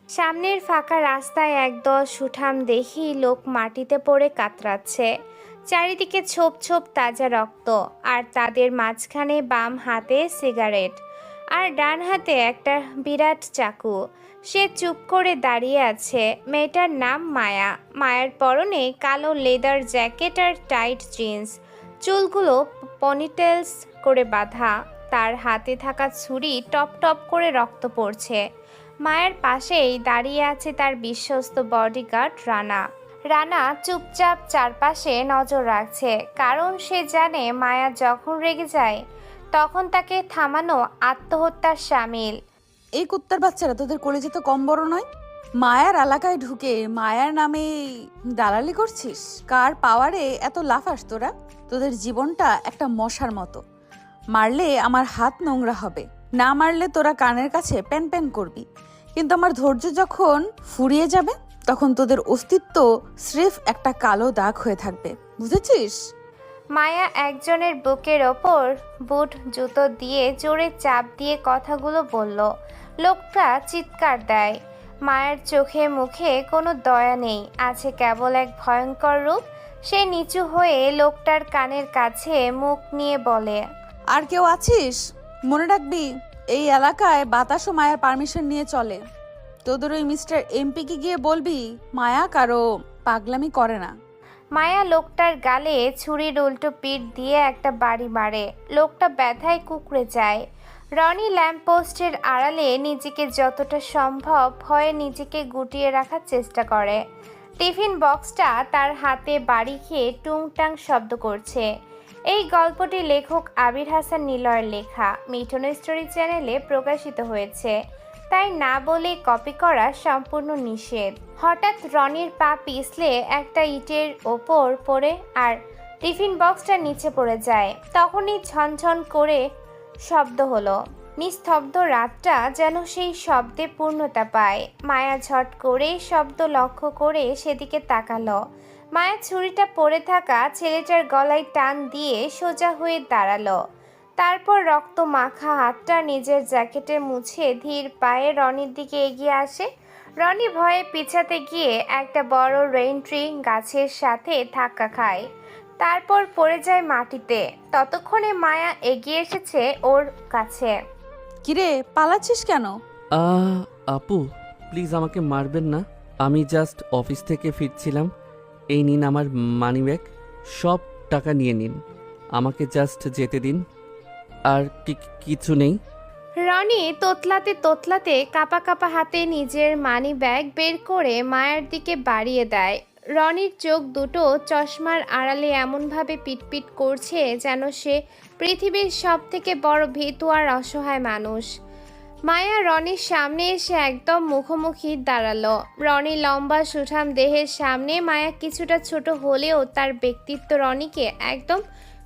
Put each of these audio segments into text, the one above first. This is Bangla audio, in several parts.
সামনের ফাঁকা রাস্তায় একদল সুঠাম দেহি লোক মাটিতে পড়ে কাতরাচ্ছে। চারিদিকে ছোপ ছোপ তাজা রক্ত, আর তাদের মাঝখানে বাম হাতে সিগারেট আর ডান হাতে একটা বিরাট চাকু। সে চুপ করে দাঁড়িয়ে আছে। মেয়েটার নাম মায়া। মায়ার পরনে কালো লেদার জ্যাকেট আর টাইট জিন্স, চুলগুলো পনিটেলস করে বাঁধা। তার হাতে থাকা ছুরি টপ টপ করে রক্ত পড়ছে। মায়ের পাশেই দাঁড়িয়ে আছে তার বিশ্বস্ত বডিগার্ড রানা। রানা চুপচাপ চারপাশে নজর রাখছে, কারণ সে জানে মায়া যখন রেগে যায় তখন তাকে থামানো আত্মহত্যার শামিল। এই কুত্তার বাচ্চারা তোদের কলেজে তো কম বড় নয়। মায়ার এলাকায় ঢুকে মায়ার নামে দালালি করছিস। কার পাওয়ারে এত লাফাস তোরা? তোদের জীবনটা একটা মশার মতো। মারলে আমার হাত নোংরা হবে, না মারলে তোরা কানের কাছে প্যান প্যান করবি। কিন্তু আমার ধৈর্য যখন ফুরিয়ে যাবে তখন তোদের অস্তিত্ব স্রেফ একটা কালো দাগ হয়ে থাকবে, বুঝেছিস? মায়া একজনের বুকের ওপর বুট জুতো দিয়ে জোরে চাপ দিয়ে কথাগুলো বলল। লোকটা চিৎকার দেয়। মায়ের চোখে মুখে কোনো দয়া নেই, আছে কেবল এক ভয়ঙ্কর রূপ। সে নিচু হয়ে লোকটার কানের কাছে মুখ নিয়ে বলে, আর কেউ আছিস? মনে রাখবি, এই এলাকায় বাতাসও মায়ের পারমিশন নিয়ে চলে। তোদের ওই মিস্টার এমপিকে গিয়ে বলবি মায়া কারো পাগলামি করে না। মায়া লোকটার গালে ছুরির উল্টো পিঠ দিয়ে একটা বাড়ি মারে। লোকটা ব্যথায় কুঁকড়ে যায়। রনি ল্যাম্পপোস্টের আড়ালে নিজেকে যতটা সম্ভব ভয়ে নিজেকে গুটিয়ে রাখার চেষ্টা করে। টিফিন বক্সটা তার হাতে বাড়ি খেয়ে টুংটাং শব্দ করছে। এই গল্পটি লেখক আবির হাসান নিলয়ের লেখা, মিঠুন স্টোরি চ্যানেলে প্রকাশিত হয়েছে, তাই না বলে কপি করা সম্পূর্ণ নিষেধ। হঠাৎ রনির পা পিছলে একটা ইটের ওপর পড়ে আর টিফিন বক্সটা নিচে পড়ে যায়। তখনই ঝনঝন করে শব্দ হলো। নিস্তব্ধ রাতটা যেন সেই শব্দে পূর্ণতা পায়। মায়া ঝট করে শব্দ লক্ষ্য করে সেদিকে তাকালো। মায়া ছুরিটা পড়ে থাকা ছেলেটার গলায় টান দিয়ে সোজা হয়ে দাঁড়ালো। তারপর রক্ত মাখা হাতটা নিজের জ্যাকেটে মুছে ধীর পায়ে রনির দিকে এগিয়ে আসে। রনি ভয়ে পিছাতে গিয়ে একটা বড় রেইন ট্রি গাছের সাথে ধাক্কা খায়, তারপর পড়ে যায় মাটিতে। ততক্ষণে মায়া এগিয়ে এসেছে ওর কাছে। কিরে, পালাচ্ছিস কেন? আপু প্লিজ আমাকে মারবেন না। আমি জাস্ট অফিস থেকে ফিরছিলাম। এই নিন আমার মানিব্যাগ, সব টাকা নিয়ে নিন। আমাকে জাস্ট যেতে দিন, আর কিছু নেই। রনি তোতলাতে তোতলাতে কাপা কাপা হাতে নিজের মানি ব্যাগ বের করে মায়ের দিকে বাড়িয়ে দেয়। রনির চোখ দুটো চশমার আড়ালে এমনভাবে পিটপিট করছে যেন সে পৃথিবীর সব থেকে বড় ভীতু আর অসহায় মানুষ। মায়া রনির সামনে এসে একদম মুখোমুখি দাঁড়ালো। রনি লম্বা সুঠাম দেহের সামনে মায়া কিছুটা ছোট হলেও তার ব্যক্তিত্ব রনিকে একদম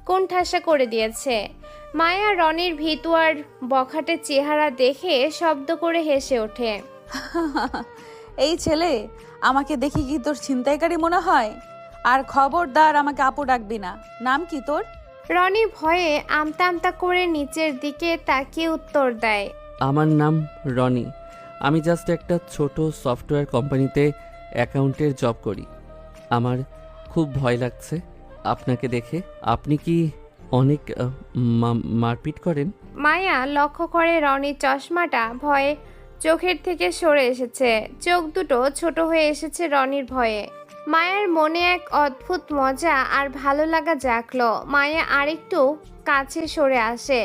কোণঠাসা করে দিয়েছে। মায়া রনির ভীতু আর বখাটে চেহারা দেখে শব্দ করে হেসে ওঠে। এই ছেলে, আমাকে দেখি কি তোর ছিনতাইকারী মনে হয়? আর খবরদার আমাকে আপু ডাকবি না। নাম কি তোর? রনি ভয়ে আমতা আমতা করে নিচের দিকে তাকিয়ে উত্তর দেয়, আমার নাম রনি। আমি জাস্ট একটা ছোট সফটওয়্যার কোম্পানিতে অ্যাকাউন্টের জব করি। আমার খুব ভয় লাগছে আপনাকে দেখে। আপনি কি অনেক মারপিট করেন? মায়া লক্ষ্য করে রনির চশমাটা ভয়ে চোখের থেকে সরে এসেছে। চোখ দুটো ছোট হয়ে এসেছে রনির ভয়ে। মায়ার মনে এক অদ্ভুত মজা আর ভালো লাগা জাগলো। মায়া আরেকটু কাছে সরে আসে।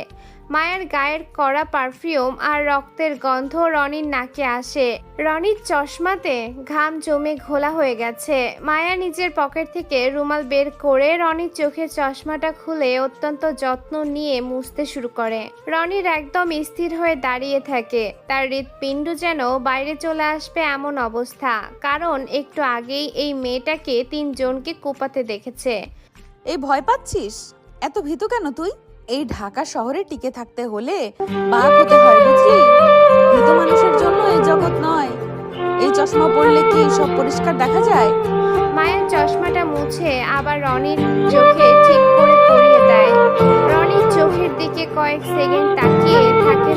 মায়ের গায়ের কড়া পারফিউম আর রক্তের গন্ধ রনির নাকে আসে। রনির চশমাতে ঘাম জমে ঘোলা হয়ে গেছে। মায়া নিজের পকেট থেকে রুমাল বের করে রনির চোখের চশমাটা খুলে অত্যন্ত যত্ন নিয়ে মুছতে শুরু করে। রনির একদম স্থির হয়ে দাঁড়িয়ে থাকে। তার হৃৎপিণ্ড যেন বাইরে চলে আসবে এমন অবস্থা, কারণ একটু আগেই এই মেয়েটাকে 3 জনকে কোপাতে দেখেছে। এই ভয় পাচ্ছিস? এত ভীতু কেন তুই? এই ঢাকা শহরে টিকে থাকতে হলে বাঘ হতে হয়, বুঝলি? ভীতু মানুষের জন্য এই জগৎ নয়। এই চশমা পরলে কি সব পরিষ্কার দেখা যায়? মায়ের চশমাটা মুছে আবার রনির চোখে ঠিক করে পরিয়ে দেয়। রনির চোখের দিকে কয়েক সেকেন্ড তাকিয়ে থাকে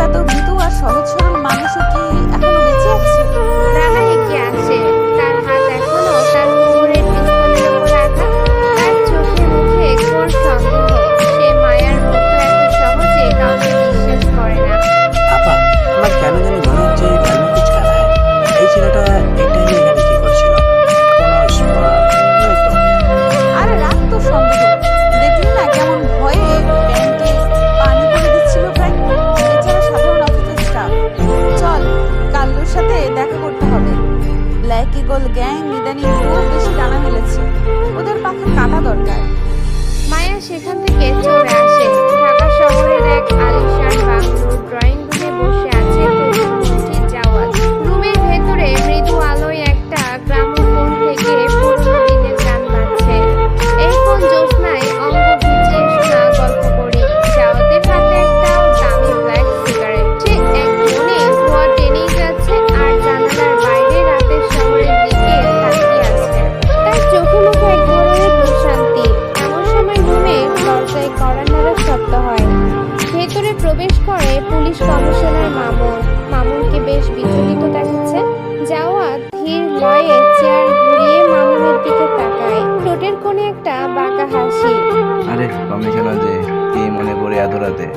এত ভীতু আর সহজ সরল মানুষও কি এখনো বেঁচে আছে? রানা এগিয়ে আসে, তার হাত এখনো তার কোমরের পিস্তলের উপর রাখা। তার চোখে মুখে ঘোর সন্দেহ। সে মায়ার মতো এত সহজে কাউকে বিশ্বাস করে না। আপা, আমার কেন জানি মনে হচ্ছে ডায়মন্ড কিছু খেলা হয়। এই ছেলেটা এই টাইমে এখানে কি করছিল? কোনো স্পট নয়তো? আরে রাত তো সন্দেহ, দেখলি না কেমন ভয়ে প্যান্টে পানি পড়ে দিচ্ছিল প্রায়। বেচারা সাধারণ অফিসের স্টাফ। চল, কাল্লুর সাথে দেখা করতে হবে। ব্ল্যাক ইগল গ্যাং ইদানিং খুব বেশি ডানা মেলেছে, ওদের পাখা কাটা দরকার। মায়া সেখান থেকে চলে আসে। ঢাকা শহরের এক আলিশান বাংলোর ড্রয়িং রুমে বসে আছে প্রধানমন্ত্রী জাওয়াদ। রুমের ভেতরে মৃদু আলোয় একটা গ্রামোফোন থেকে পুরোনো দিনের গান বাজছে। এই ফোন জ্যোৎস্নায় অঙ্গ ভিজিয়ে শোনা গল্প করি। জাওয়াদের হাতে একটা দামি ব্ল্যাক সিগারেট। সে এক মনে ধোঁয়া টেনেই যাচ্ছে আর জানালার বাইরে রাতের শহরের দিকে তাকিয়ে আছে। তার চোখে মুখে এক ধরনের প্রশান্তি। এমন সময় রুমে দরজায় কড়া নাড়ার শব্দ হয়। ভেতরে প্রবেশ করে পুলিশ কমিশনার মামুন। মামুনকে বেশ বিচলিত দেখাচ্ছে। জাওয়াদ ধীর লয়ে চেয়ার ঘুরিয়ে মামুনের দিকে তাকায়। ঠোঁটের কোণে একটা বাঁকা হাসি। আরে কমিশনার যে, কি মনে করে এত রাতে?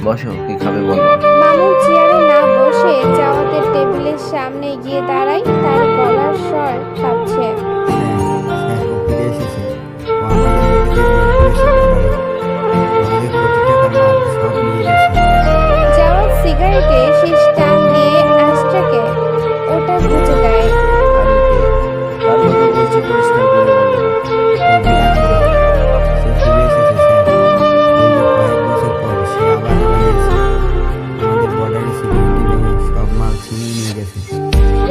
বসো, কি খাবে বলো। মামুন চেয়ারে না বসে জাওয়াদের টেবিলের সামনে গিয়ে দাঁড়ায়। তার গলার স্বর কাঁপছে। স্যার ও ফিরে এসেছে। ও আমাদের প্রতিটা মাল সব নিয়ে গেছে। জাওয়াদ সিগারেটে শীষ টান দিয়ে অ্যাশট্রেকে ওটা গুজে দেয়। আরে কে? কার কথা বলছি পরিষ্কার করে বলো। ও বিলাত সে ফিরে এসেছে স্যার। কিন্তু কয়েক বছর পর সে আবার চলে গেছে। আমাদের বর্ডারে সিকিউরিটি ভেঙে সব মাল ছিনিয়ে নিয়ে গেছে।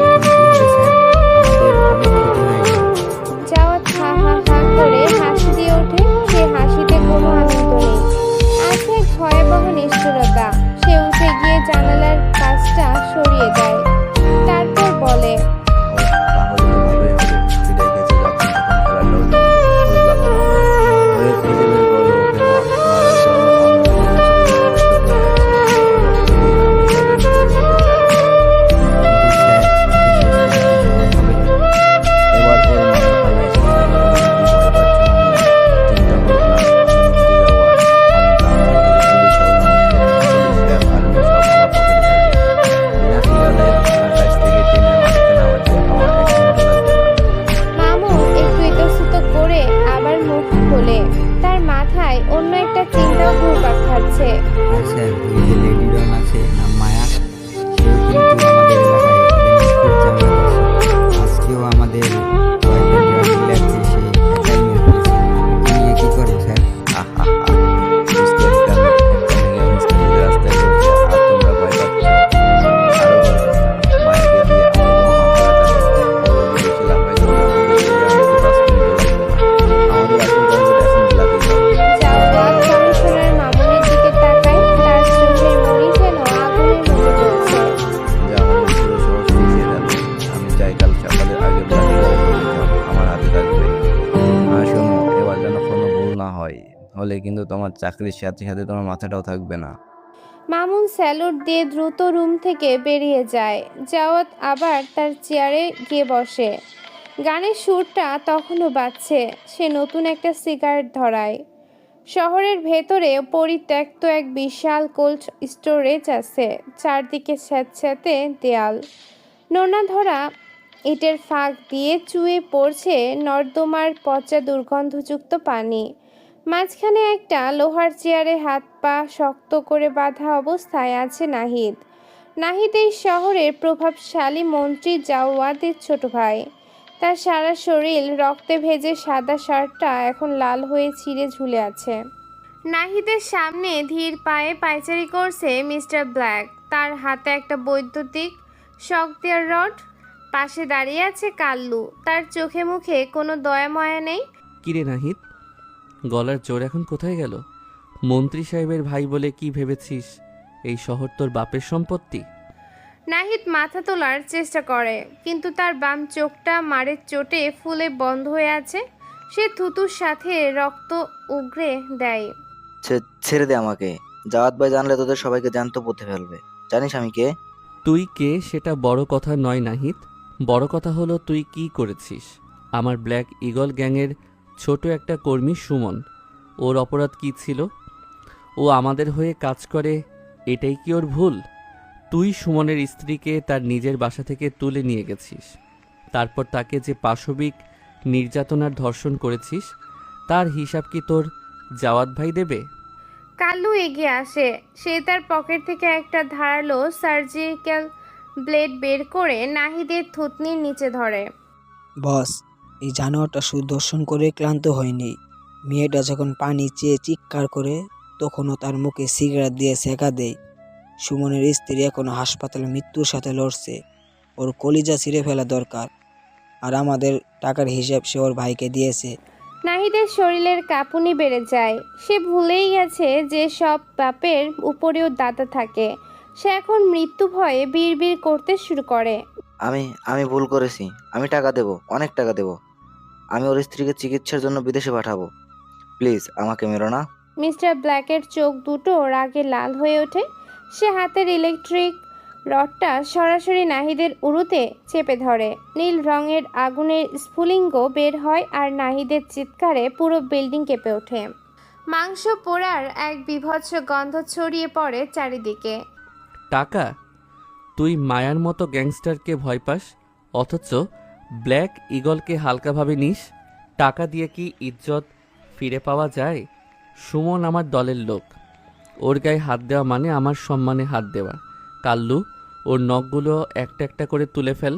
এখন কি হবে স্যার? আমাদের অনেক ক্ষতি হয়ে গেল। জাওয়াদ হা হা হা করে হাসি দিয়ে ওঠে। সে হাসিতে কোনো আনন্দ নেই, আছে এক ভয়াবহ নিষ্ঠুরতা। সে উঠে গিয়ে জানালার কাজটা সরিয়ে দেয়। তারপর বলে, ও, তাহলে তো ভালোই হবে। ফিরে গেছে যখন তখন খেলাটাও জমবে। খোঁজ লাগাও না। ওরে খুঁজে বের করো, ওকে মারার জন্য আমি প্রস্তুত হয়ে আছি। আমি তাদের মেরে ফেলতে চাই। কিন্তু স্যার এতে শেষ পর্যন্ত সফল হবে না। এবার ওর মায়ের পালা এসেছে। তুমি কি ভয় পাচ্ছ মামনি? চিন্তা করো না, আমি মন্ত্রী যাওয়ার ক্ষমতা আমার কাছে। পুলিশ সব নষ্ট, পুলিশ, র্যাব, আর্মি সব আমার পকেটে থাকে। বিনা সিগন্যালে আকাশ থেকে ট্রেনের মাটিতে নামাতে আমার এক মিনিটও লাগবে না। মামুন একটু ইতস্তত করে আবার মুখ খোলে। তার মাথায় অন্য একটা চিন্তাও ঘুরপাক খাচ্ছে। আর স্যার ওই যে লেডি ডন আছে না মায়া, সেও কিন্তু আমাদের এলাকায় ইদানিং খুব ঝামেলা করছে। আজকেও আমাদের কয়েকটা ড্রাগ ডিলারকে সে একাই মেরে ফেলেছে। ওকে নিয়ে কি করবো স্যার? আহা হা, মিষ্টি একটা মেয়ে, একটা মেয়ে মিষ্টি মেয়েদের রাস্তায় ঘুরছে আর তোমরা ভয় পাচ্ছ। আরো বড় কথা, মায়াকে দিয়ে আমার কোনো মাথা ব্যথা নেই। ও যদি বেশি লাফায় দৌড়ে আমাকে ফিরে আনতে 5 মিনিটও লাগবে না। আমাদের আসল টার্গেট এখন ব্লাডি জল। জাওয়াদ কমিশনার মামুনের দিকে তাকায়। তার চোখের মনি যেন আগুনের মতো জ্বলছে। যা আমাদের পুরো শহর মিশিয়ে যাবে। আমি চাই কাল সকালের আগে ব্লাডি জলের লোকেশন আমার হাতে থাকবে। আর শোনো, এবার যেন কোনো ভুল না হয়, হলে কিন্তু তোমার চাকরির সাথে সাথে তোমার মাথাটাও থাকবে না। মামুন স্যালুট দিয়ে দ্রুত রুম থেকে বেরিয়ে যায়। জাওয়াদ আবার তার চেয়ারে গিয়ে বসে। গানের সুরটা তখনও বাজছে। সে নতুন একটা সিগারেট ধরায়। শহরের ভেতরে পরিত্যক্ত এক বিশাল কোল্ড স্টোরেজ আছে। চারদিকে স্যাঁতস্যাঁতে দেয়াল, নোনা ধরা ইটের ফাঁক দিয়ে চুয়ে পড়ছে নর্দমার পচা দুর্গন্ধযুক্ত পানি। মাঝখানে একটা লোহার চেয়ারে হাত পা শক্ত করে বাঁধা অবস্থায় আছে নাহিদ। নাহিদ এই শহরের প্রভাবশালী মন্ত্রী জাওয়াদের ছোট ভাই। তার সারা শরীর রক্তে ভেজে সাদা শার্টটা এখন লাল হয়ে ছিঁড়ে ঝুলে আছে। নাহিদের সামনে ধীর পায়ে পায়চারি করছে মিস্টার ব্ল্যাক। তার হাতে একটা বৈদ্যুতিক শক দেওয়ার রড। পাশে দাঁড়িয়ে আছে কাল্লু। তার চোখে মুখে কোনো দয়া মায়া নেই। কিরে নাহিদ, গলার জোর এখন কোথায় গেল? মন্ত্রী সাহেবের ভাই বলে কি ভেবেছিস এই শহর তোর বাপের সম্পত্তি? নাহিদ মাথা তোলার চেষ্টা করে, কিন্তু তার বাম চোখটা মারের চোটে ফুলে বন্ধ হয়ে আছে। সে থুতুর সাথে রক্ত উগরে দেয়। ছেড়ে দে আমাকে। জাওয়াত ভাই জানলে তোদের সবাইকে জ্যান্ত পুঁতে ফেলবে। জানিস আমি কে? তুই কে সেটা বড় কথা নয় নাহিদ, বড় কথা হলো তুই কি করেছিস। আমার ব্ল্যাক ইগল গ্যাংয়ের ছোট একটা কর্মী সুমন, ওর অপরাধ কি ছিল? ও আমাদের হয়ে কাজ করে, এটাই কি ওর ভুল? তুই সুমনের স্ত্রীকে তার নিজের বাসা থেকে তুলে নিয়ে গেছিস, তারপর তাকে যে পাশবিক নির্যাতনার ধর্ষণ করেছিস তার হিসাব কি তোর জাওয়াত ভাই দেবে? কাল্লু এগিয়ে আসে। সে তার পকেট থেকে একটা ধারালো সার্জিক্যাল ব্লেড বের করে নাহিদের থুতনির নিচে ধরে। বস, এই জানোয়ারটা শুধু দর্শন করে ক্লান্ত হয়নি। মেয়েটা যখন পানি চেয়ে চিৎকার করে তখনও তার মুখে সিগারেট দিয়ে সেকা দেয়। সুমনের স্ত্রী এখনো হাসপাতালে মৃত্যুর সাথে লড়ছে। ওর কলিজা ছিঁড়ে ফেলা দরকার। আর আমাদের টাকার হিসাব সে ওর ভাইকে দিয়েছে। নাহিদের শরীরের কাঁপুনি বেড়ে যায়। সে ভুলেই গেছে যে সব বাপের উপরেও দাদা থাকে। সে এখন মৃত্যু ভয়ে বিড়বিড় করতে শুরু করে। আমি ভুল করেছি। আমি টাকা দেব, অনেক টাকা দেব। আমি ওর স্ত্রীকে চিকিৎসার জন্য বিদেশে পাঠাবো। প্লিজ আমাকে মেরো না। মিস্টার ব্ল্যাকের চোখ দুটো রাগে লাল হয়ে ওঠে। সে হাতের ইলেকট্রিক রডটা সরাসরি নাহিদের উরুতে চেপে ধরে। নীল রঙের আগুনের স্ফুলিঙ্গ বের হয় আর নাহিদের চিৎকারে পুরো বিল্ডিং কেঁপে ওঠে। মাংস পোড়ার এক বীভৎস গন্ধ ছড়িয়ে পড়ে চারিদিকে। টাকা? তুই মায়ার মতো গ্যাংস্টারকে ভয় পাস, অথচ ব্ল্যাক ইগলকে হালকাভাবে নিস। টাকা দিয়ে কি ইজ্জত ফিরে পাওয়া যায়? সুমন আমার দলের লোক, ওর গায়ে হাত দেওয়া মানে আমার সম্মানে হাত দেওয়া। কাল্লু, ওর নখগুলো একটা একটা করে তুলে ফেল।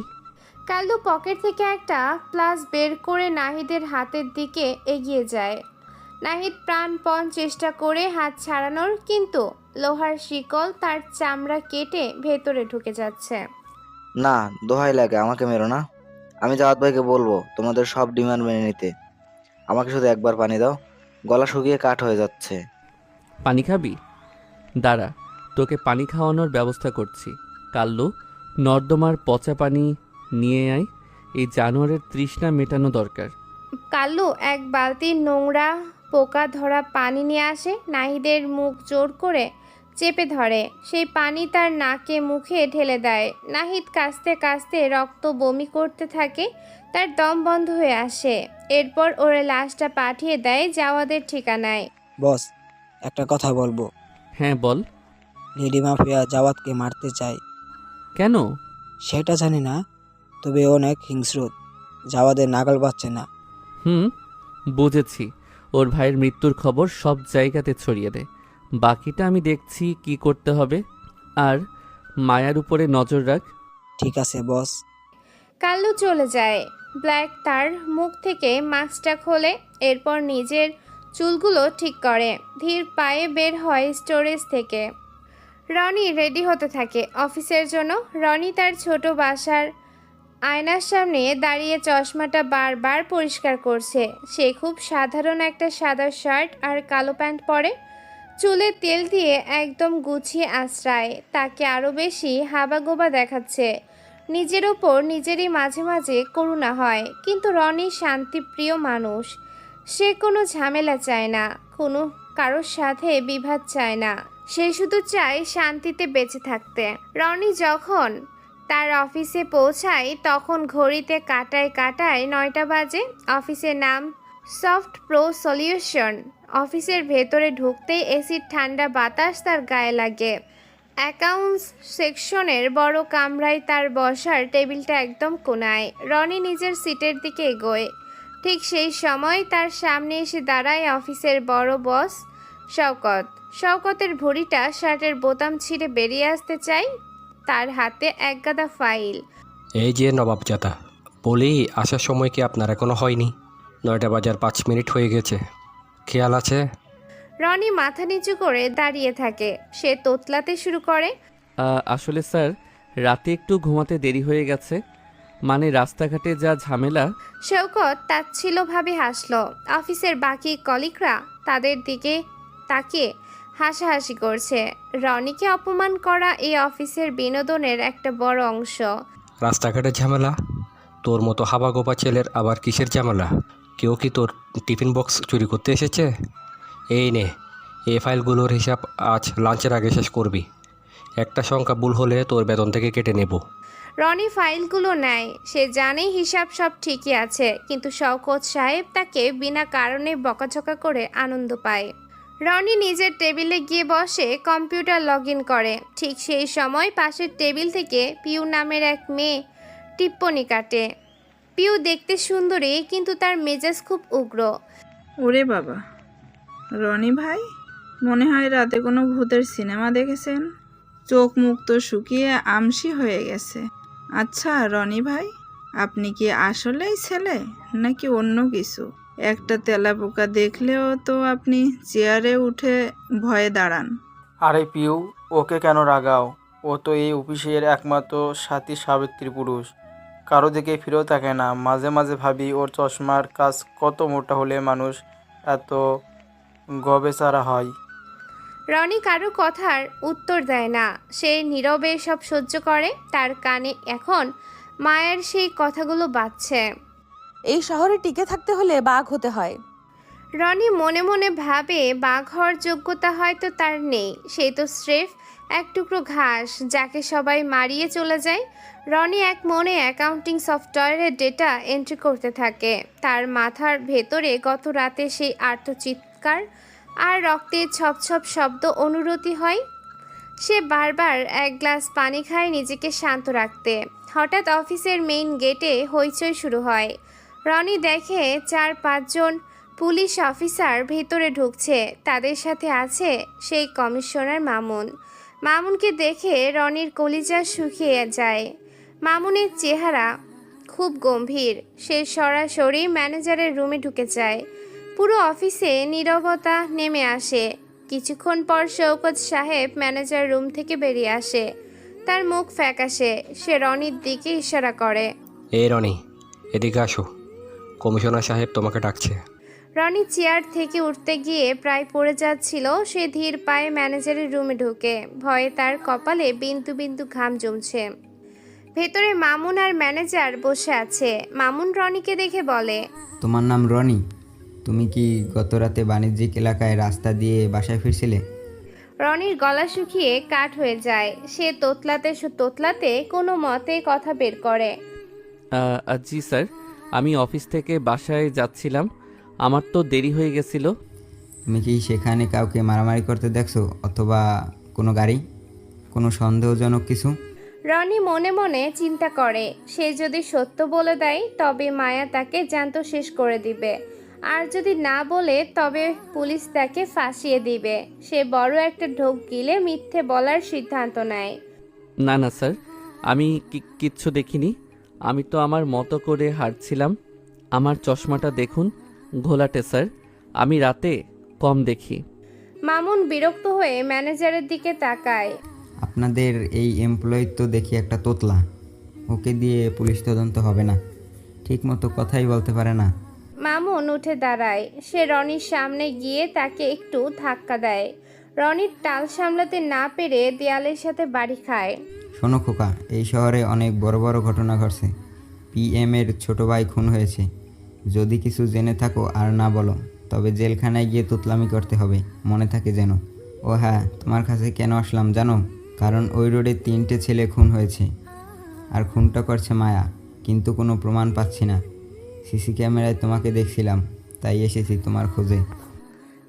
কাল্লু পকেট থেকে একটা প্লাস বের করে নাহিদের হাতের দিকে এগিয়ে যায়। নাহিদ প্রাণপণ চেষ্টা করে হাত ছাড়ানোর, কিন্তু লোহার শিকল তার চামড়া কেটে ভেতরে ঢুকে যাচ্ছে। না, দোহাই লাগে, আমাকে মেরো না। আমি জাওয়াত ভাইকে বলবো তোমাদের সব ডিমান্ড মেনে নিতে। আমাকে শুধু একবার পানি দাও, গলা শুকিয়ে কাঠ হয়ে যাচ্ছে। পানি খাবি? দাঁড়া, তোকে পানি খাওয়ানোর ব্যবস্থা করছি। কাল্লু, নর্দমার পচা পানি নিয়ে আয়, এই জানোয়ারের তৃষ্ণা মেটানো দরকার। কাল্লু এক বালতি নোংরা পোকা ধরা পানি নিয়ে আসে। নাহিদের মুখ জোর করে চেপে ধরে। সেই পানি তার নাকে মুখে ঢেলে দেয়। নাহিদ কাশতে কাশতে রক্ত বমি করতে থাকে। তার দম বন্ধ হয়ে আসে। এরপর ওরা লাশটা পাঠিয়ে দেয় জাওয়াদের ঠিকানায়। বস, একটা কথা বলবো। হ্যাঁ বল। লেডি মাফিয়া জাওয়াতকে মারতে চায়। কেন? সেটা জানি না, তবে অনেক হিংস্র। জাওয়াদের নাগাল পাচ্ছে না। বুঝেছি। ওর ভাইয়ের মৃত্যুর খবর সব জায়গাতে ছড়িয়ে দে, বাকিটা আমি দেখছি কি করতে হবে। আর মায়ার উপরে নজর রাখ। ঠিক আছে বস। কাল্লু চলে যায়। ব্ল্যাক তার মুখ থেকে মাস্কটা খোলে, এরপর নিজের চুলগুলো ঠিক করে ধীর পায়ে বের হয় স্টোরেজ থেকে। রনি রেডি হতে থাকে অফিসের জন্য। রনি তার ছোট বাসার আয়নার সামনে দাঁড়িয়ে চশমাটা বারবার পরিষ্কার করছে। সে খুব সাধারণ একটা সাদা শার্ট আর কালো প্যান্ট পরে। চুলে তেল দিয়ে একদম গুছিয়ে আশ্রায় তাকে আরও বেশি হাবাগোবা দেখাচ্ছে। নিজের ওপর নিজেরই মাঝে মাঝে করুণা হয়, কিন্তু রনি শান্তিপ্রিয় মানুষ। সে কোনো ঝামেলা চায় না, কোনো কারোর সাথে বিবাদ চায় না। সে শুধু চায় শান্তিতে বেঁচে থাকতে। রনি যখন তার অফিসে পৌঁছায় তখন ঘড়িতে কাটায় কাটায় 9টা বাজে। অফিসের নাম সফট প্রো সলিউশন। অফিসের ভেতরে ঢুকতেই এসির ঠান্ডা বাতাস তার গায়ে লাগে। অ্যাকাউন্টস সেকশনের বড় কামরায় তার বসার টেবিলটা একদম কোণায়। রনি নিজের সিটের দিকে এগোয়। ঠিক সেই সময় তার সামনে এসে দাঁড়ায় অফিসের বড় বস শওকত। শওকতের ভুঁড়িটা শার্টের বোতাম ছিঁড়ে বেরিয়ে আসতে চায়। তার হাতে একগাদা ফাইল। এই যে নবাবজাদা, বলি আসার সময় কি আপনার এখনো হয়নি? 9টা বাজার 5 মিনিট হয়ে গেছে, খেয়াল আছে? রনি মাথা নিচু করে দাঁড়িয়ে থাকে। সে তোতলাতে শুরু করে। আসলে স্যার, রাতে একটু ঘুমাতে দেরি হয়ে গেছে, মানে রাস্তাঘাটে যা ঝামেলা। শওকত তাচ্ছিল্যভাবে হাসল। অফিসের বাকি কলিগরা তাদের দিকে তাকিয়ে হাসাহাসি করছে। রনিকে অপমান করা এই অফিসের বিনোদনের একটা বড় অংশ। রাস্তাঘাটে ঝামেলা? তোর মতো হাবাগোবা ছেলের আবার কিসের ঝামেলা? কেউ কি তোর টিফিন বক্স চুরি করতে এসেছে? এই নে, এই ফাইলগুলোর হিসাব আজ লাঞ্চের আগে শেষ করবি। একটা সংখ্যা ভুল হলে তোর বেতন থেকে কেটে নেব। রনি ফাইলগুলো নেয়। সে জানে হিসাব সব ঠিকই আছে, কিন্তু শওকত সাহেব তাকে বিনা কারণে বকাঝকা করে আনন্দ পায়। রনি নিজের টেবিলে গিয়ে বসে, কম্পিউটার লগ ইন করে। ঠিক সেই সময় পাশের টেবিল থেকে পিউ নামের এক মেয়ে টিপ্পনি কাটে। পিউ দেখতে সুন্দরী, কিন্তু তার মেজাজ খুব উগ্র। ওরে বাবা, রনি ভাই, মনে হয় রাতে কোনো ভূতের সিনেমা দেখেছেন। চোখ মুখ তো শুকিয়ে আমসি হয়ে গেছে। আচ্ছা রনি ভাই, আপনি কি আসলেই ছেলে নাকি অন্য কিছু? একটা তেলাপোকা দেখলেও তো আপনি চেয়ারে উঠে ভয়ে দাঁড়ান। আরে পিউ, ওকে কেন রাগাও? ও তো এই অফিসের একমাত্র সাথী সাবিত্রী পুরুষ। কারো দিকে ফিরেও থাকে না। মাঝে মাঝে ভাবি ওর চশমার কাজ কত মোটা হলে মানুষ এত গবেচারা হয়। রনি কারো কথার উত্তর দেয় না। সে নীরবে সব সহ্য করে। তার কানে এখন মায়ের সেই কথাগুলো বাজছে। এই শহরে টিকে থাকতে হলে বাঘ হতে হয়। রনি মনে মনে ভাবে, বাঘ হওয়ার যোগ্যতা হয়তো তার নেই। সেই তো স্রেফ এক টুকরো ঘাস, যাকে সবাই মারিয়ে চলে যায়। রনি এক মনে অ্যাকাউন্টিং সফটওয়্যারের ডেটা এন্ট্রি করতে থাকে। তার মাথার ভেতরে গত রাতে সেই আর্তচিৎকার আর রক্তের ছপছপ শব্দ অনুরতি হয়। সে বারবার এক গ্লাস পানি খায় নিজেকে শান্ত রাখতে। হঠাৎ অফিসের মেইন গেটে হইচই শুরু হয়। রনি দেখে 4-5 জন পুলিশ অফিসার ভেতরে ঢুকছে। তাদের সাথে আছে সেই কমিশনার মামুন। মামুনকে দেখে রনির কলিজা শুকিয়ে যায়। মামুনের চেহারা খুব গম্ভীর। সে সরাসরি ম্যানেজারের রুমে ঢুকে যায়। পুরো অফিসে নীরবতা নেমে আসে। কিছুক্ষণ পর শওকত সাহেব ম্যানেজার রুম থেকে বেরিয়ে আসে। তার মুখ ফ্যাকাশে। সে রনির দিকে ইশারা করে। এই রনি, এদিকে আসো, কমিশনার সাহেব তোমাকে ডাকছে। রনি চেয়ার থেকে উঠতে গিয়ে প্রায় পড়ে যাচ্ছিল। সে ধীর পায়ে ম্যানেজারের রুমে ঢোকে। ভয়ে তার কপালে বিন্দু বিন্দু ঘাম জমছে। ভেতরে মামুন আর ম্যানেজার বসে আছে। মামুন রনিকে দেখে বলে, তোমার নাম রনি? তুমি কি গত রাতে বাণিজ্যিক এলাকায় রাস্তা দিয়ে বাসায় ফিরছিলে? রনির গলা শুকিয়ে কাঠ হয়ে যায়। সে তোতলাতে কোনো মতে কথা বের করে। জি স্যার, আমি অফিস থেকে বাসায় যাচ্ছিলাম। আমার তো দেরি হয়ে গেছিল। তুমি কি সেখানে কাউকে মারামারি করতে দেখছো, অথবা কোনো গাড়ি, কোনো সন্দেহজনক কিছু? রনি মনে মনে চিন্তা করে, সে যদি সত্য বলে দেয় তবে মায়া তাকে জ্যান্ত শেষ করে দিবে, আর যদি না বলে তবে পুলিশ তাকে ফাঁসিয়ে দিবে। সে বড় একটা ঢোক গিলে মিথ্যে বলার সিদ্ধান্ত নেয়। না না স্যার, আমি কিচ্ছু দেখিনি। আমি তো আমার মতো করে হাঁটছিলাম। আমার চশমাটা দেখুন, ঘোলাটে স্যার। আমি রাতে কম দেখি। মামুন বিরক্ত হয়ে ম্যানেজারের দিকে তাকায়। আপনাদের এই এমপ্লয়ি তো দেখি একটা তোতলা। ওকে দিয়ে পুলিশ তদন্ত হবে না, ঠিক মতো কথাই বলতে পারে না। মামুন উঠে দাঁড়ায়। সে রনির সামনে গিয়ে তাকে একটু ধাক্কা দেয়। রনির টাল সামলাতে না পেরে দেয়ালের সাথে বাড়ি খায়। শোনো খোকা, এই শহরে অনেক বড় বড় ঘটনা ঘটছে। PM এর ছোট ভাই খুন হয়েছে। যদি কিছু জেনে থাকো আর না বলো, তবে জেলখানায় গিয়ে তুতলামি করতে হবে, মনে থাকে যেন। ও হ্যাঁ, তোমার কাছে কেন আসলাম জানো? কারণ ওই রোডে 3টে ছেলে খুন হয়েছে, আর খুনটা করছে মায়া, কিন্তু কোনো প্রমাণ পাচ্ছি না। সিসি ক্যামেরায় তোমাকে দেখছিলাম, তাই এসেছি তোমার খোঁজে।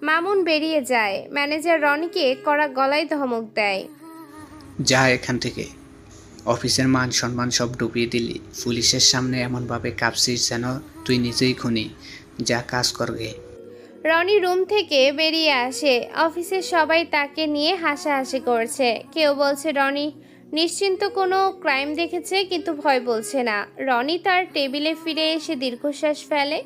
মামুন বেরিয়ে যায়। ম্যানেজার রনিকে কড়া গলায় ধমক দেয়। যা এখান থেকে, অফিসের মান সম্মান সব ডুবিয়ে দিলি। পুলিশের সামনে এমনভাবে কাঁপছিস যেন তুই নিজেই খুনি। যা কাজ করবে। রনি রুম থেকে বেরিয়ে আসে। অফিসের সবাই তাকে নিয়ে হাসাহাসি করছে। কেউ বলছে রনি নিশ্চিন্ত কোনো ক্রাইম দেখেছে, কিন্তু ভয় বলছে না। রনি তার টেবিলে ফিরে এসে দীর্ঘশ্বাস ফেলে।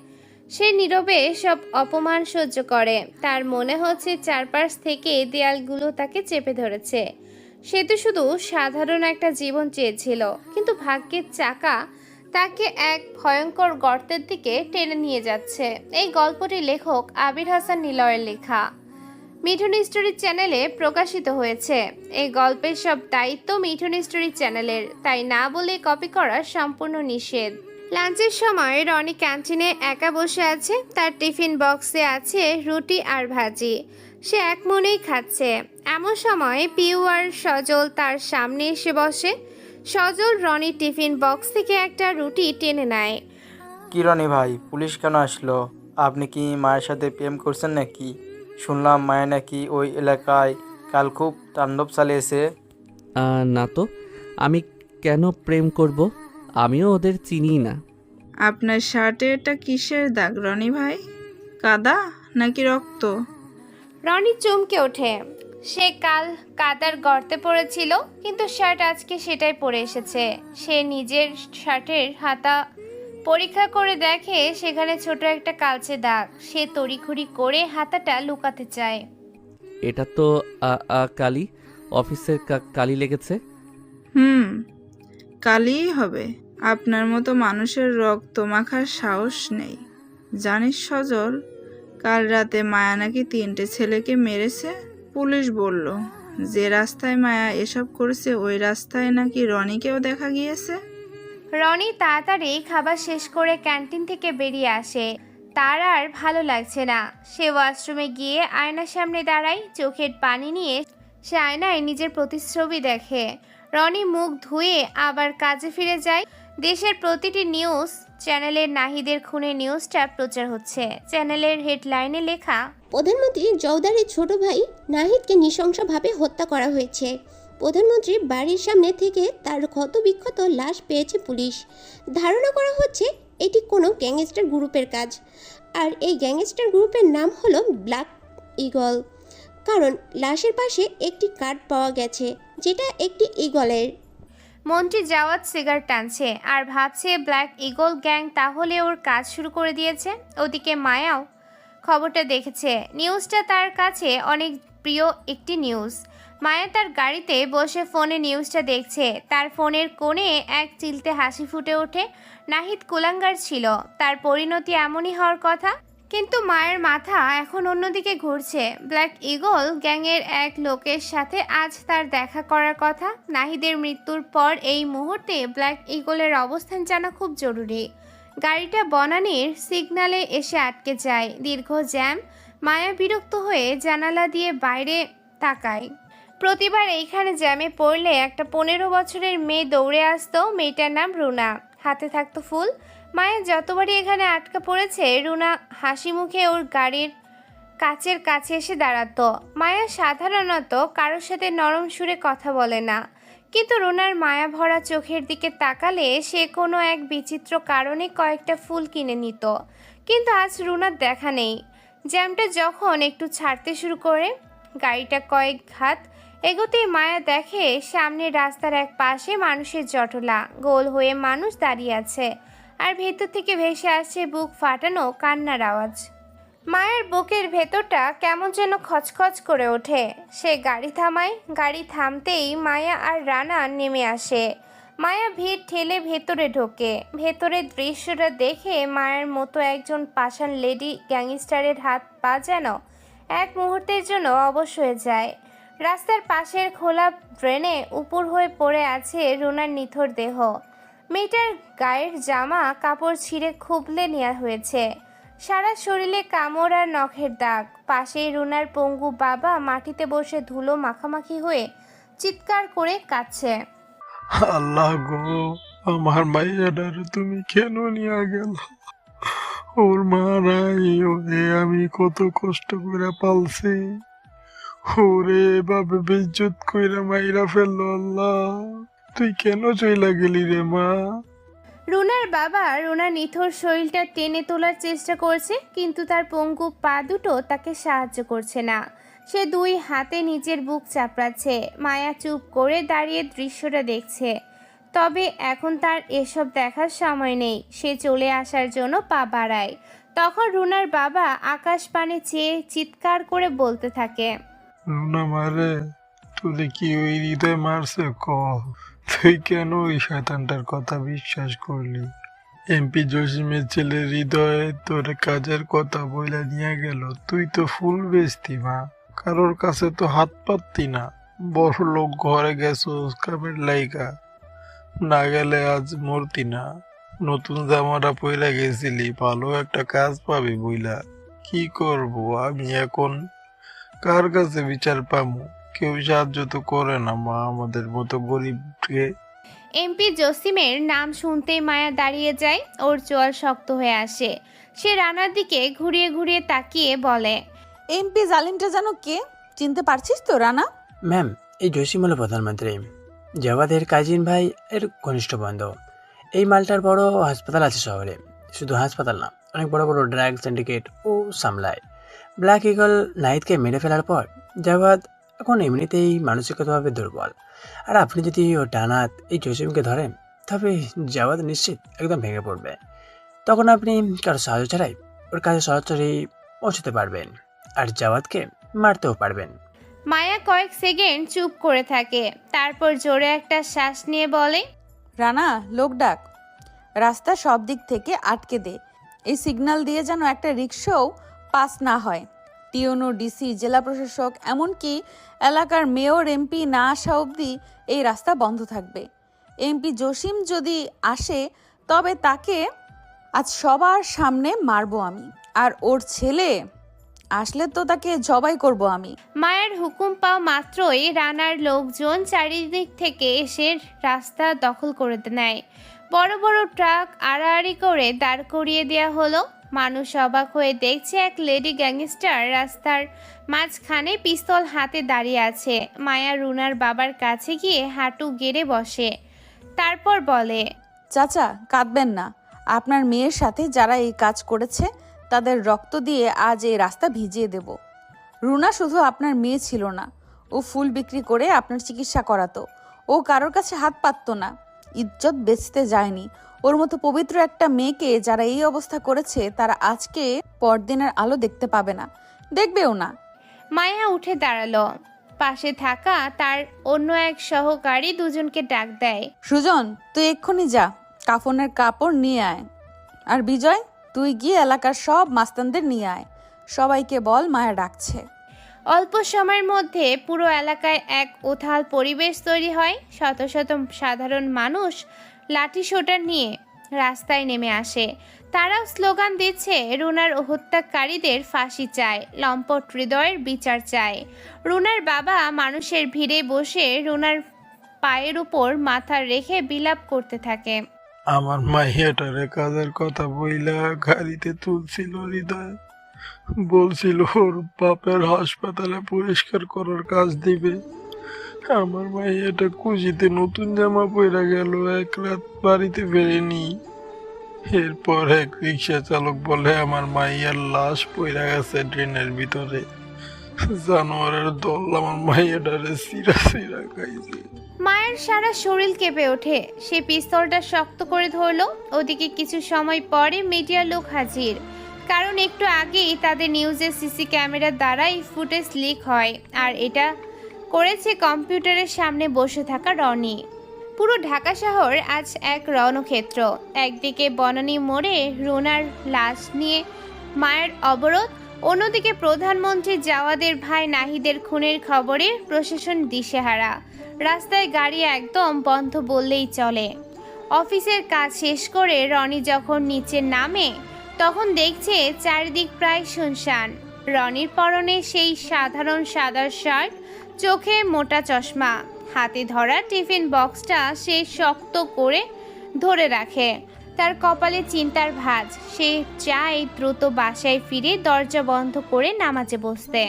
সে নীরবে সব অপমান সহ্য করে। তার মনে হচ্ছে চারপাশ থেকে দেয়ালগুলো তাকে চেপে ধরেছে। সে তো শুধু সাধারণ একটা জীবন চেয়েছিল, কিন্তু ভাগ্যের চাকা তাকে এক ভয়ঙ্কর গর্তের দিকে টেনে নিয়ে যাচ্ছে। এই গল্পটি লেখক আবির হাসান নিলয়ের লেখা। মিঠুন স্টোরি চ্যানেলে প্রকাশিত হয়েছে। এই গল্পের সব দায়িত্ব মিঠুন স্টোরি চ্যানেলের, তাই না বলে কপি করা সম্পূর্ণ নিষেধ। লাঞ্চের সময় রনি ক্যান্টিনে একা বসে আছে। তার টিফিন বক্সে আছে রুটি আর ভাজি। সে এক মনেই খাচ্ছে। এমন সময় পিউ আর সজল তার সামনে এসে বসে। সজল রনির টিফিন বক্স থেকে একটা রুটি টেনে নেয়। কি রনি ভাই, পুলিশ কেন আসলো? আপনি কি মায়ের সাথে প্রেম করছেন নাকি? শুনলাম মায়া নাকি ওই এলাকায় কাল খুব তাণ্ডব চালিয়েছে। না তো, আমি কেন প্রেম করব? আমিও ওদের চিনি না। আপনার শার্টে এটা কিসের দাগ রনি ভাই? কাদা নাকি রক্ত? রনি চমকে ওঠে। সে কাল কাদার গর্তে পড়েছিল, কিন্তু শার্ট আজকে সেটাই পরে এসেছে। সে নিজের শার্টের হাতা পরীক্ষা করে দেখে সেখানে ছোট একটা কালচে দাগ। সে তড়িঘড়ি করে হাতাটা লুকাতে চায়। এটা তো কালি, অফিসের কালি লেগেছে। কালিই হবে। আপনার মতো মানুষের রক্ত মাখার সাহস নেই। জানিস সজল, কাল রাতে মায়া নাকি 3টে ছেলেকে মেরেছে। পুলিশ বলল যে রাস্তায় মায়া এসব করেছে ওই রাস্তায় নাকি রনিকেও দেখা গিয়েছে। রনি তাড়াতাড়ি খাবার শেষ করে ক্যান্টিন থেকে বেরিয়ে আসে। তার আর ভালো লাগছে না। সে ওয়াশরুমে গিয়ে আয়নার সামনে দাঁড়ায়। চোখের পানি নিয়ে সে আয়নায় নিজের প্রতিচ্ছবি দেখে। রনি মুখ ধুয়ে আবার কাজে ফিরে যায়। দেশের প্রতিটি নিউজ চ্যানেলের নাহিদের খুনের নিউজটা প্রচার হচ্ছে। চ্যানেলের হেডলাইনে লেখা, প্রধানমন্ত্রী জওদারের ছোট ভাই নাহিদকে নৃশংসভাবে হত্যা করা হয়েছে। প্রধানমন্ত্রীর বাড়ির সামনে থেকে তার ক্ষতবিক্ষত লাশ পেয়েছে পুলিশ। ধারণা করা হচ্ছে এটি কোনো গ্যাংস্টার গ্রুপের কাজ, আর এই গ্যাংস্টার গ্রুপের নাম হলো ব্ল্যাক ঈগল। কারণ লাশের পাশে একটি কার্ড পাওয়া গেছে যেটা একটি ঈগলের। মন্ত্রী জাওয়াত সিগারেট টানছে আর ভাবছে ব্ল্যাক ঈগল গ্যাং তাহলে ওর কাজ শুরু করে দিয়েছে। ওদিকে মায়াও খবরটা দেখেছে। নিউজটা তার কাছে অনেক প্রিয় একটি নিউজ। মায়া তার গাড়িতে বসে ফোনে নিউজটা দেখছে। তার ফোনের কোণে এক চিলতে হাসি ফুটে ওঠে। নাহিদ কুলাঙ্গার ছিল, তার পরিণতি এমনই হওয়ার কথা। কিন্তু মায়ের মাথা এখন অন্যদিকে ঘুরছে। ব্ল্যাক ঈগল গ্যাংয়ের এক লোকের সাথে আজ তার দেখা করার কথা। নাহিদের মৃত্যুর পর এই মুহূর্তে ব্ল্যাক ঈগলের অবস্থান জানা খুব জরুরি। গাড়িটা বনানীর সিগন্যালে এসে আটকে যায়। দীর্ঘ জ্যাম। মায়া বিরক্ত হয়ে জানালা দিয়ে বাইরে তাকায়। প্রতিবার এইখানে জ্যামে পড়লে একটা 15 বছরের মেয়ে দৌড়ে আসতো। মেয়েটার নাম রুনা, হাতে থাকতো ফুল। মায়া যতবারই এখানে আটকা পড়েছে রুনা হাসি মুখে ওর গাড়ির কাচের কাছে এসে দাঁড়াতো। মায়া সাধারণত কারোর সাথে নরম সুরে কথা বলে না, কিন্তু রুনার মায়া ভরা চোখের দিকে তাকালে সে কোনো এক বিচিত্র কারণে কয়েকটা ফুল কিনে নিত। কিন্তু আজ রুনার দেখা নেই। জ্যামটা যখন একটু ছাড়তে শুরু করে, গাড়িটা কয়েক ঘাত এগোতেই মায়া দেখে সামনে রাস্তার এক পাশে মানুষের জটলা। গোল হয়ে মানুষ দাঁড়িয়ে আছে, আর ভেতর থেকে ভেসে আসছে বুক ফাটানো কান্নার আওয়াজ। মায়ের বুকের ভেতরটা কেমন যেন খচখচ করে ওঠে। সে গাড়ি থামায়। গাড়ি থামতেই মায়া আর রানা নেমে আসে। মায়া ভিড় ঠেলে ভেতরে ঢোকে। ভেতরের দৃশ্যটা দেখে মায়ের মতো একজন পাষাণ লেডি গ্যাংস্টারের হাত পা যেন এক মুহূর্তের জন্য অবশ হয়ে যায়। রাস্তার পাশের খোলা ড্রেনে উপুর হয়ে পড়ে আছে রুনার নিথর দেহ। মেয়েটার গায়ের জামা কাপড় ছিঁড়ে খুবলে নেওয়া হয়েছে। সারা শরীরে কামড় আর নখের দাগ। পাশেই রুনার পঙ্গু বাবা মাটিতে বসে ধুলো মাখামাখি হয়ে চিৎকার করে কাঁদছে। আল্লাহ গো, আমার মাইয়াটার তুমি কেন নিয়ে গেল? ওর মা নাই, ওরে আমি কত কষ্ট করে পালছি, ওরে এভাবে বেইজ্জত কইরা মাইরা ফেললো। আল্লাহ, তুই কেন চইলা গেলি রে মা? রুনার বাবা রুনার নিথর শরীরটা টেনে তোলার চেষ্টা করছে, কিন্তু তার পঙ্গু পা দুটো তাকে সাহায্য করছে না। সে দুই হাতে নিজের বুক চাপড়াচ্ছে। মায়া চুপ করে দাঁড়িয়ে দৃশ্যটা দেখছে। তবে এখন তার এসব দেখার সময় নেই। সে চলে আসার জন্য পা বাড়ায়। তখন রুনার বাবা আকাশ পানে চেয়ে চিৎকার করে বলতে থাকে, রুনা মারে, তুই কি ওই হৃদয় মারছে? ক, তুই কেন ওই শয়তানটার কথা বিশ্বাস করলি? এমপি জসিমের ছেলে হৃদয় তোর কাজের কথা বইলা নিয়ে গেল। তুই তো ফুল বেচতি মা, কারোর কাছে তো হাত পাততি না। বড় লোক ঘরে গেছোস কামের লাইগা, না গেলে আজ মরতি না। নতুন জামাটা পইরা গেছিলি, ভালো একটা কাজ পাবি বইলা। কি করব আমি এখন? কার কাছে বিচার পাবো? কেউ সাহায্য তো করে না মা আমাদের মতো গরিবকে। এমপি জসিমের নাম শুনতেই মায়া দাঁড়িয়ে যায়, ওর চোয়াল শক্ত হয়ে আসে। সে রানার দিকে ঘুরিয়ে ঘুরিয়ে তাকিয়ে বলে, এমপি জালিমটা যেন কে, চিনতে পারছিস তো রানা? ম্যাম, এই জসিম হলো প্রধানমন্ত্রী জাওয়াদের কাজিন ভাই এর ঘনিষ্ঠ বন্ধু। এই মালটার বড় হাসপাতাল আছে শহরে, শুধু হাসপাতাল না, অনেক বড় বড় ড্রাগ সিন্ডিকেট ও সামলায়। ব্ল্যাক ইগল নাহিদকে মেরে ফেলার পর জাওয়াদ এখন এমনিতেই মানসিকতাভাবে দুর্বল, আর আপনি যদি ও ডানাত এই জসিমকে ধরেন তবে জাওয়াদ নিশ্চিত একদম ভেঙে পড়বে। তখন আপনি কারো সাহায্য ছাড়াই ওর কাছে সরাসরি পৌঁছতে পারবেন, আর জাওয়াদকে মারতেও পারবেন। মায়া কয়েক সেকেন্ড চুপ করে থাকে, তারপর জোরে একটা শ্বাস নিয়ে বলে, রানা, লোক ডাক, রাস্তা সব দিক থেকে আটকে দে। এই সিগন্যাল দিয়ে যেন একটা রিক্সাও পাস না হয়। টিওনো, ডিসি, জেলা প্রশাসক, এমনকি এলাকার মেয়র, এমপি না আসা অবধি এই রাস্তা বন্ধ থাকবে। এমপি জসিম যদি আসে তবে তাকে আজ সবার সামনে মারবো আমি, আর ওর ছেলে আসলে তো তাকে জবাই করব আমি। মায়ের হুকুম পাওয়া মাত্রই রানার লোকজন চারিদিক থেকে এসে রাস্তা দখল করে নেয়। বড় বড় ট্রাক আড়াআড়ি করে দাঁড় করিয়ে দেওয়া হলো। মানুষ অবাক হয়ে দেখছে এক লেডি গ্যাংস্টার রাস্তার মাঝখানে পিস্তল হাতে দাঁড়িয়ে আছে। মায়া রুনার বাবার কাছে গিয়ে হাঁটু গেড়ে বসে, তারপর বলে, চাচা, কাঁদবেন না। আপনার মেয়ের সাথে যারা এই কাজ করেছে তাদের রক্ত দিয়ে আজ এই রাস্তা ভিজিয়ে দেব। রুনা শুধু আপনার মেয়ে ছিল না, ও ফুল বিক্রি করে আপনার চিকিৎসা করাতো। ও কারোর কাছে হাত পাততো না, ইজ্জত বেচতে যায়নি। ওর মতো পবিত্র একটা মেয়েকে যারা এই অবস্থা করেছে তারা আজকে পরদিনের আলো দেখতে পাবে না, দেখবেও না। মায়া উঠে দাঁড়ালো। পাশে থাকা তার অন্য এক সহকারী দুজনকে ডাক দেয়। সুজন, তুই এক্ষুনি যা, কাফনের কাপড় নিয়ে আয়। আর বিজয়, তুই গিয়ে এলাকার সব মাস্তানদের নিয়ে আয়। সবাইকে বল মায়া ডাকছে। অল্প সময়ের মধ্যে পুরো এলাকায় এক উথাল পরিবেশ তৈরি হয়। শত শত সাধারণ মানুষ লাঠি সোটা নিয়ে রাস্তায় নেমে আসে। তারাও স্লোগান দিচ্ছে, রুনার হত্যাকারীদের ফাঁসি চায়, লম্পট হৃদয়ের বিচার চায়। রুনার বাবা মানুষের ভিড়ে বসে রুনার পায়ের উপর মাথা রেখে বিলাপ করতে থাকে। আমার মাইয়াটারে কাজের কথা বইলা গাড়িতে তুলছিল হৃদয়, বলছিল ওর বাপের হাসপাতালে পরিষ্কার করার কাজ দিবে। আমার মাইয়াটা খুশিতে নতুন জামা পইরা গেল, এক রাত বাড়িতে ফেরেনি। এরপর এক রিক্সা চালক বলে আমার মাইয়ার লাশ পইরা গেছে ড্রেনের ভিতরে। জানোয়ারের দল আমার মাইয়াটারে সিরা সিরা খাইছে। মায়ের সারা শরীর কেঁপে ওঠে। সে পিস্তলটা শক্ত করে ধরলো। ওদিকে কিছু সময় পরে মিডিয়ার লোক হাজির, কারণ একটু আগেই তাদের নিউজের সিসি ক্যামেরার দ্বারা এই ফুটেজ লিক হয়, আর এটা করেছে কম্পিউটারের সামনে বসে থাকা রনি। পুরো ঢাকা শহর আজ এক রণক্ষেত্র। একদিকে বনানী মোড়ে রুনার লাশ নিয়ে মায়ের অবরোধ, অন্যদিকে প্রধানমন্ত্রী জাওয়াদের ভাই নাহিদের খুনের খবরে প্রশাসন দিশেহারা। রাস্তায় গাড়ি একদম বন্ধ বললেই চলে। অফিসের কাজ শেষ করে রনি যখন নিচে নামে তখন দেখছে চারিদিক প্রায় শুনশান। রনির পরনে সেই সাধারণ সাদা শার্ট, চোখে মোটা চশমা, হাতে ধরা টিফিন বক্সটা সে শক্ত করে ধরে রাখে। তার কপালে চিন্তার ভাঁজ। সে চায় দ্রুত বাসায় ফিরে দরজা বন্ধ করে নামাজে বসতে।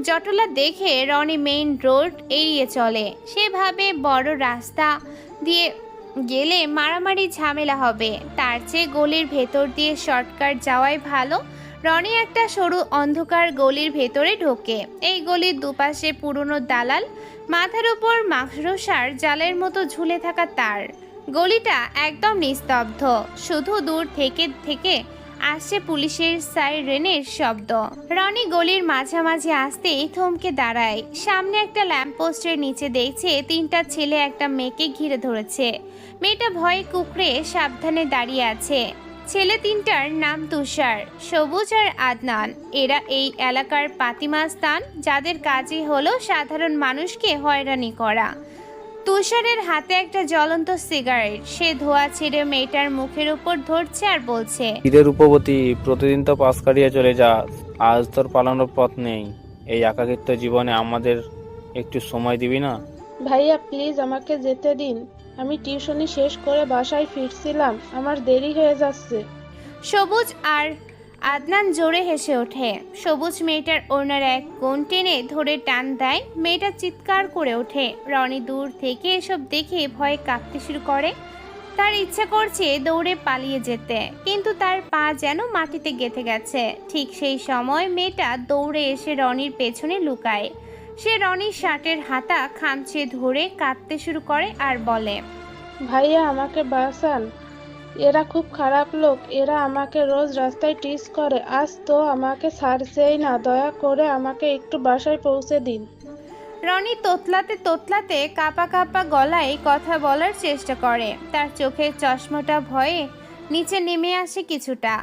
জটলা দেখে রনি মেইন রোড এড়িয়ে চলে। সে ভাবে বড় রাস্তা দিয়ে গেলে মারামারি ঝামেলা হবে, তার চেয়ে গলির ভেতর দিয়ে শর্টকাট যাওয়াই ভালো। রনি একটা সরু অন্ধকার গলির ভেতরে ঢোকে। এই গলির দুপাশে পুরনো দালাল, মাথার উপর মাকড়সার জালের মতো ঝুলে থাকা তার। গলিটা একদম নিস্তব্ধ, শুধু দূর থেকে থেকে আসছে পুলিশের সাইরেনের শব্দ। রনি গলির মাঝামাঝি আসতেই থমকে দাঁড়ায়। সামনে একটা ল্যাম্পপোস্টের নিচে দেখছে তিনটা ছেলে একটা মেয়েকে ঘিরে ধরেছে। মেয়েটা ভয়ে কুকড়ে সাবধানে দাঁড়িয়ে আছে। ছেলে তিনটার নাম তুষার, সবুজ আর আদনান। এরা এই এলাকার পাতিমাস্তান, যাদের কাজই হলো সাধারণ মানুষকে হয়রানি করা। তুষারের হাতে একটা জ্বলন্ত সিগারেট। সে ধোয়া ছেড়ে মেয়েটার মুখের উপর ধরছে আর বলছে, ঈদের রূপবতী, প্রতিদিন তো পাশ কাটিয়ে চলে যাস, আজ তোর পালানোর পথ নেই। এই একাকিত্ব জীবনে আমাদের একটু সময় দিবি না? ভাইয়া প্লিজ আমাকে যেতে দিন, আমি টিউশনি শেষ করে বাসায় ফিরছিলাম, আমার দেরি হয়ে যাচ্ছে। সবুজ আর আদনান জোরে হেসে ওঠে। সবুজ মেয়েটার ওনার এক কোণ টেনে ধরে টান দেয়। মেয়েটা চিৎকার করে ওঠে। রনি দূর থেকে এসব দেখে ভয়ে কাঁপতে শুরু করে। তার ইচ্ছা করছে দৌড়ে পালিয়ে যেতে, কিন্তু তার পা যেন মাটিতে গেঁথে গেছে। ঠিক সেই সময় মেয়েটা দৌড়ে এসে রনির পেছনে লুকায়। সে রনির শার্টের হাতা খামচে ধরে কাঁদতে শুরু করে আর বলে, ভাইয়া আমাকে বাঁচান, এরা খুব খারাপ লোক, এরা আমাকে রোজ রাস্তায় টিজ করে, আজ তো আমাকে ছাড়ছেই না, দয়া করে আমাকে একটু বাসায় পৌঁছে দিন। রনি তোতলাতে তোতলাতে কাঁপা কাঁপা গলায় কথা বলার চেষ্টা করে। তার চোখের চশমাটা ভয়ে নিচে নেমে আসে কিছুটা।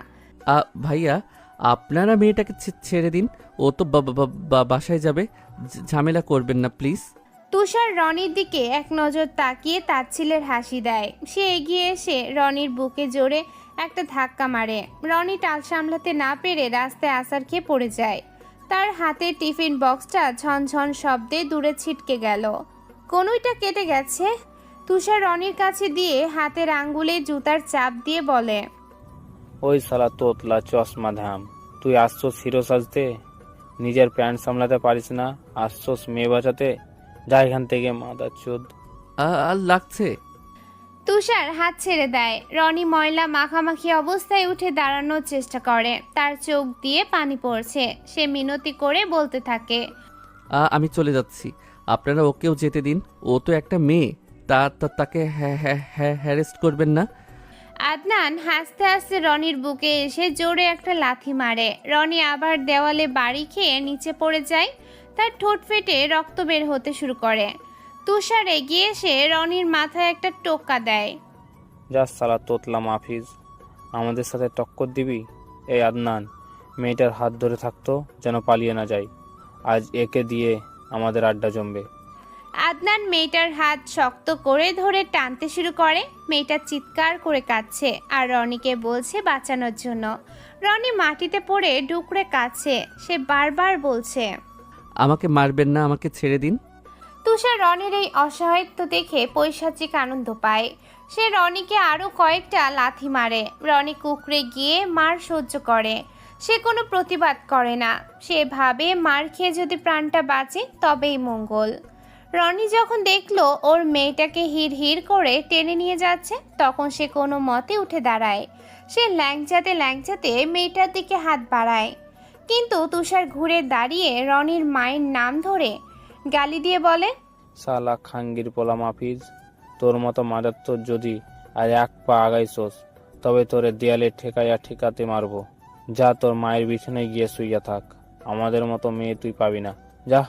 ভাইয়া, আপনারা মেয়েটাকে ছেড়ে দিন, ও তো বাসায় যাবে, ঝামেলা করবেন না প্লিজ। তুষার রনির দিকে এক নজর তাকিয়ে তাচ্ছিলের হাসি দেয়। সে এগিয়ে এসে রনির বুকে জোরে একটা ধাক্কা মারে। রনি টাল সামলাতে না পেরে রাস্তায় আছাড় খেয়ে পড়ে যায়। তার হাতে টিফিন বক্সটা ঝনঝন শব্দে দূরে ছিটকে গেল। কনুইটা কেটে গেছে। তুষার রনির কাছে দিয়ে হাতের আঙ্গুলে জুতার চাপ দিয়ে বলে, ওই শালা তোতলা চশমা ধাম, তুই আসছোস হিরো সাজতে, নিজের প্যান্ট সামলাতে পারিস না, আসছোস মেয়ে বাঁচাতে? যা এখান থেকে মাদার চোদ। আর লাগছে। তুষার হাত ছেড়ে দেয়। রনি ময়লা মাখামাখি অবস্থায় উঠে দাঁড়ানোর চেষ্টা করে। তার চোখ দিয়ে পানি পড়ছে। সে মিনতি করে বলতে থাকে, আমি চলে যাচ্ছি, আপনারা ওকেও যেতে দিন, ও তো একটা মেয়ে, তাকে হ্যারেস্ট করবেন না। আদনান হাসতে হাসতে রনির বুকে এসে জোরে একটা লাথি মারে। রনি আবার দেওয়ালে বাড়ি খেয়ে নিচে পড়ে যায়। তার ঠোঁট ফেটে রক্ত বের হতে শুরু করে। তুষার এগিয়ে এসে রনির মাথায় একটা টোক্কা দেয়। যা শালা তোতলা মাফিজ, আমাদের সাথে টক্কর দিবি? এই আদনান, মেয়েটার হাত ধরে থাকতো যেন পালিয়ে না যায়, আজ একে দিয়ে আমাদের আড্ডা জমবে। আদনান মেয়েটার হাত শক্ত করে ধরে টানতে শুরু করে। মেয়েটা চিৎকার করে কাঁদছে আর রনিকে বলছে বাঁচানোর জন্য। রনি মাটিতে পড়ে ডুকরে কাঁদছে। সে বারবার বলছে, আমাকে মারবেন না, আমাকে ছেড়ে দিন। তুষার রনির এই অসহায়ত্ব দেখে পৈশাচিক আনন্দ পায়। সে রনিকে আরও কয়েকটা লাথি মারে। রনি কুকড়ে গিয়ে মার সহ্য করে। সে কোনো প্রতিবাদ করে না। সে ভাবে মার খেয়ে যদি প্রাণটা বাঁচে তবেই মঙ্গল। রনি যখন দেখলো ওর মেয়েটাকে হিড় করে টেনে নিয়ে যাচ্ছে, তখন সে কোনো মতে উঠে দাঁড়ায়। সে ল্যাংচাতে ল্যাংচাতে মেয়েটার দিকে হাত বাড়ায়, কিন্তু তুষার ঘুরে দাঁড়িয়ে রনির মায়ের নাম ধরে গালি দিয়ে বলে, শালা খাঙ্গির পোলা মাফিজ, তোর মতো মারাত্মক যদি আর এক পা আগাইছোস তবে তোরে দেয়ালে ঠেকাইয়া ঠেকাতে মারবো। যা তোর মায়ের বিছানে গিয়ে শুইয়া থাক, আমাদের মতো মেয়ে তুই পাবি না, যা।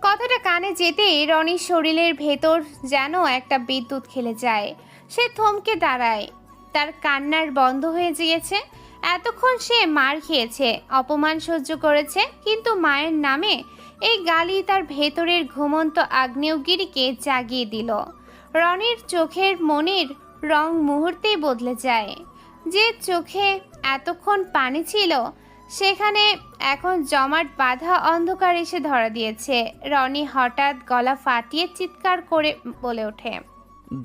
কথাটা কানে যেতেই রনির শরীরের ভেতর যেন একটা বিদ্যুৎ খেলে যায়। সে থমকে দাঁড়ায়। তার কান্নার বন্ধ হয়ে গিয়েছে। এতক্ষণ সে মার খেয়েছে, অপমান সহ্য করেছে, কিন্তু মায়ের নামে এই গালি তার ভেতরের ঘুমন্ত আগ্নেয়গিরিকে জাগিয়ে দিল। রনির চোখের মনের রং মুহূর্তেই বদলে যায়। যে চোখে এতক্ষণ পানি ছিল সেখানে এখন জমাট বাঁধা অন্ধকার এসে ধরা দিয়েছে। রনি হঠাৎ গলা ফাটিয়ে চিৎকার করে বলে ওঠে,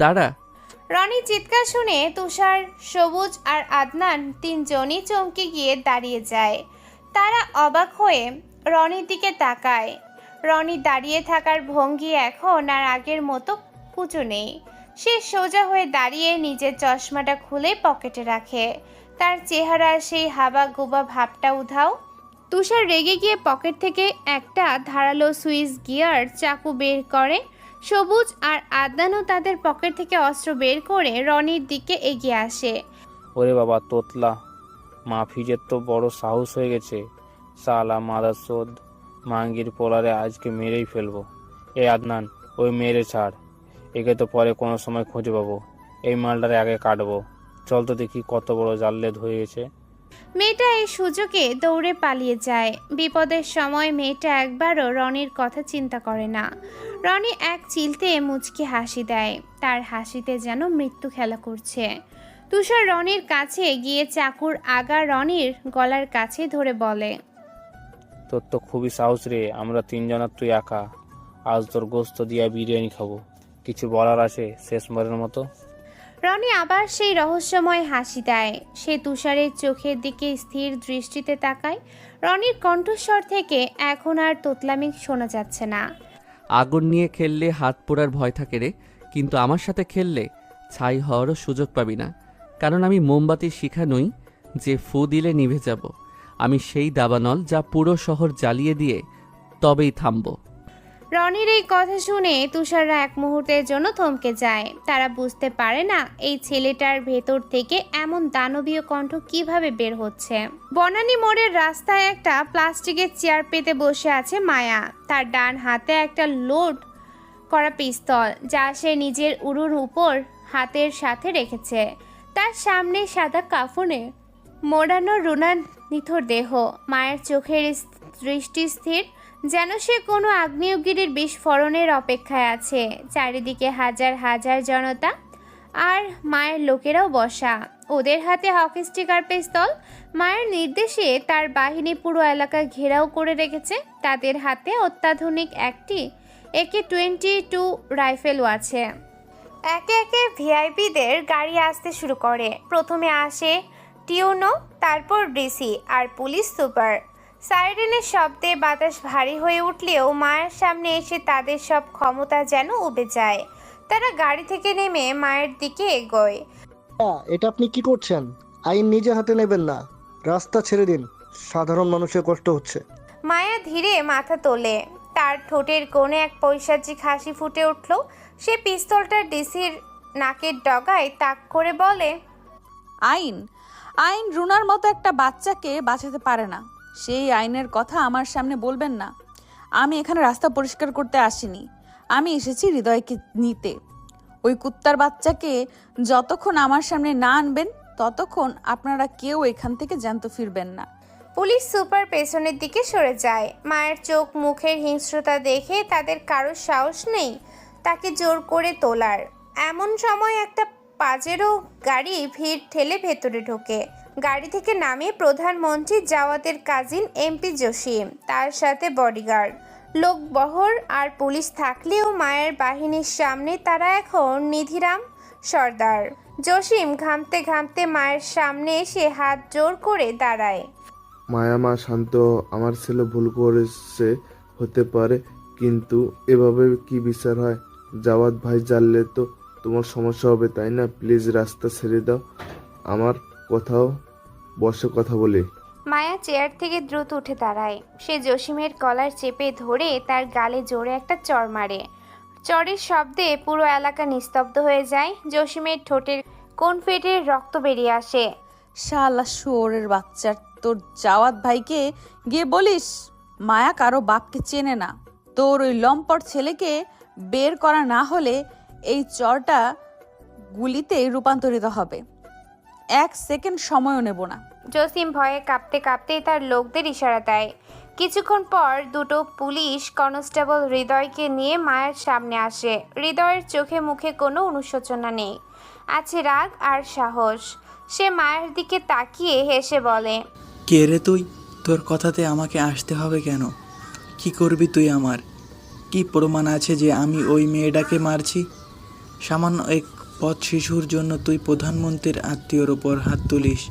দাঁড়া। রনি চিৎকার শুনে তুষার, সবুজ আর আদনান তিনজনই চমকে গিয়ে দাঁড়িয়ে যায়। তারা অবাক হয়ে রনির দিকে তাকায়। রনি দাঁড়িয়ে থাকার ভঙ্গি এখন আর আগের মতো কুঁচো নেই। সে সোজা হয়ে দাঁড়িয়ে নিজের চশমাটা খুলে পকেটে রাখে। তার চেহারার সেই হাবা গোবা ভাবটা উধাও। তুষার রেগে গিয়ে পকেট থেকে একটা ধারালো সুইচ গিয়ার চাকু বের করে। সবুজ আর আদনানও তাদের পকেট থেকে অস্ত্র বের করে রনির দিকে এগিয়ে আসে। ওরে বাবা তোতলা মাফিজের তো বড় সাহস হয়ে গেছে, শালা মাদারচোদ, মাঙ্গির পোলারে আজকে মেরেই ফেলবো। এই আদনান, ওই মেরে ছাড়, একে তো পরে কোনো সময় খুঁজে পাবো, এই মালটারে আগে কাটবো। চল তো দেখি কত বড় জাল্লে ধরেছে। মেয়েটা এই সুযোগে দৌড়ে পালিয়ে যায়। বিপদের সময় মেয়েটা একবারও রনির কথা চিন্তা করে না। রনি এক চিলতে মুচকি হাসি দেয়। তার হাসিতে যেন মৃত্যু খেলা করছে। তুষার রনির কাছে গিয়ে চাকুর আগা রনির গলার কাছে ধরে বলে, তোর তো খুবই সাহস রে, আমরা তিনজন আর তুই একা। আজ তোর গোস্ত দিয়া বিরিয়ানি খাবো। কিছু বলার আছে শেষবারের মতো? রনি আবার সেই রহস্যময় হাসি দেয়। সে তুষারের চোখের দিকে স্থির দৃষ্টিতে তাকায়। রনির কণ্ঠস্বর থেকে এখন আর তোতলামি শোনা যাচ্ছে না। আগুন নিয়ে খেললে হাত পোড়ার ভয় থাকে রে, কিন্তু আমার সাথে খেললে ছাই হওয়ারও সুযোগ পাবি না। কারণ আমি মোমবাতির শিখা নই যে ফু দিলে নিভে যাব। আমি সেই দাবানল যা পুরো শহর জ্বালিয়ে দিয়ে তবেই থামবো। রনির এই কথা শুনে তুষাররা এক মুহূর্তের জন্য থমকে যায়। তারা বুঝতে পারে না এই ছেলেটার ভেতর থেকে এমন দানবীয় কণ্ঠ কিভাবে বের হচ্ছে। বনানী মোড়ের রাস্তায় একটা প্লাস্টিকের চেয়ার পেতে বসে আছে মায়া। তার ডান হাতে একটা লোড করা পিস্তল, যা সে নিজের উরুর উপর হাতের সাথে রেখেছে। তার সামনে সাদা কাফনে মোড়ানো রুনার নিথর দেহ। মায়ের চোখের দৃষ্টি স্থির, যেন সে কোনো আগ্নেয়গিরির বিস্ফোরণের অপেক্ষায় আছে। চারিদিকে হাজার হাজার জনতা, আর মায়ের লোকেরাও বসা। ওদের হাতে হকি স্টিকার পিস্তল। মায়ের নির্দেশে তার বাহিনী পুরো এলাকা ঘেরাও করে রেখেছে। তাদের হাতে অত্যাধুনিক একটি AK-22 রাইফেলও আছে। একে একে ভিআইপিদের গাড়ি আসতে শুরু করে। প্রথমে আসে টিউনো, তারপর ডিসি আর পুলিশ সুপার। সাইরেনের শব্দে বাতাস ভারী হয়ে উঠলেও মায়ের সামনে এসে তাদের সব ক্ষমতা যেন উবে যায়। তারা গাড়ি থেকে নেমে মায়ের দিকে এগোয়। এটা আপনি কি করছেন? আইন নিজে হাতে নেবেন না, রাস্তা ছেড়ে দিন, সাধারণ মানুষের কষ্ট হচ্ছে। মায়া ধীরে মাথা তোলে। তার ঠোঁটের কোণে এক পৈশাচিক হাসি ফুটে উঠল। সে পিস্তলটা ডিসির নাকের ডগায় তাক করে বলে, আইন আইন রুনার মতো একটা বাচ্চাকে বাঁচাতে পারে না। সেই আইনের কথা আমার সামনে বলবেন না। আমি এখানে রাস্তা পরিষ্কার করতে আসিনি, আমি এসেছি হৃদয়কে নিতে। ওই কুত্তার বাচ্চাকে যতক্ষণ আমার সামনে না আনবেন ততক্ষণ আপনারা কেউ এখান থেকে জ্যান্ত ফিরবেন না। পুলিশ সুপার পেছনের দিকে সরে যায়। মায়ের চোখ মুখের হিংস্রতা দেখে তাদের কারোর সাহস নেই তাকে জোর করে তোলার। এমন সময় একটা পাজেরো গাড়ি ভিড় ঠেলে ভেতরে ঢোকে। গাড়ি থেকে নামে প্রধানমন্ত্রী জাওয়াদের কাজিন এমপি জসিম, তার সাথে বডিগার্ড, লোকবহর আর পুলিশ থাকলেও মায়ের বাহিনীর সামনে তারা এখন নিধিরাম সর্দার। জসিম ঘামতে ঘামতে মায়ের সামনে এসে হাত জোর করে দাঁড়ায়। মায়া মা, শান্ত। আমার ছেলে ভুল করেছে, হতে পারে, কিন্তু এভাবে কি বিচার হয়? জাওয়াদ ভাই জানলে তো তোমার সমস্যা হবে, তাই না? প্লিজ রাস্তা ছেড়ে দাও, আমার কোথাও বসে কথা বলি। মায়া চেয়ার থেকে দ্রুত উঠে দাঁড়ায়। সে জসিমের কলার চেপে ধরে তার গালে জোরে একটা চড় মারে। চড়ের শব্দে পুরো এলাকা নিস্তব্ধ হয়ে যায়। জসিমের ঠোঁটের কোণ ফেটে রক্ত বেরিয়ে আসে। শালা শুয়োরের বাচ্চা, তোর জাওয়াদ ভাইকে গিয়ে বলিস মায়া কারো বাপকে চেনে না। তোর ওই লম্পট ছেলেকে বের করা না হলে এই চরটা গুলিতে রূপান্তরিত হবে। 1 সেকেন্ড সময়ও নেব না। জসিম ভয়ে কাঁপতে কাঁপতে তার লোকদের ইশারা দেয়। কিছুক্ষণ পর দুটো পুলিশ কনস্টেবল হৃদয়কে নিয়ে মায়ের সামনে আসে। হৃদয়ের চোখে মুখে কোনো অনুশোচনা নেই, আছে রাগ আর সাহস। সে মায়ের দিকে তাকিয়ে হেসে বলে, কে রে তুই? তোর কথাতে আমাকে আসতে হবে কেন? কি করবি তুই আমার? কি প্রমাণ আছে যে আমি ওই মেয়েটাকে মারছি? সামান্য এক পথ শিশুর জন্য তুই প্রধানমন্ত্রীর আত্মীয়র ওপর হাত তুলিস?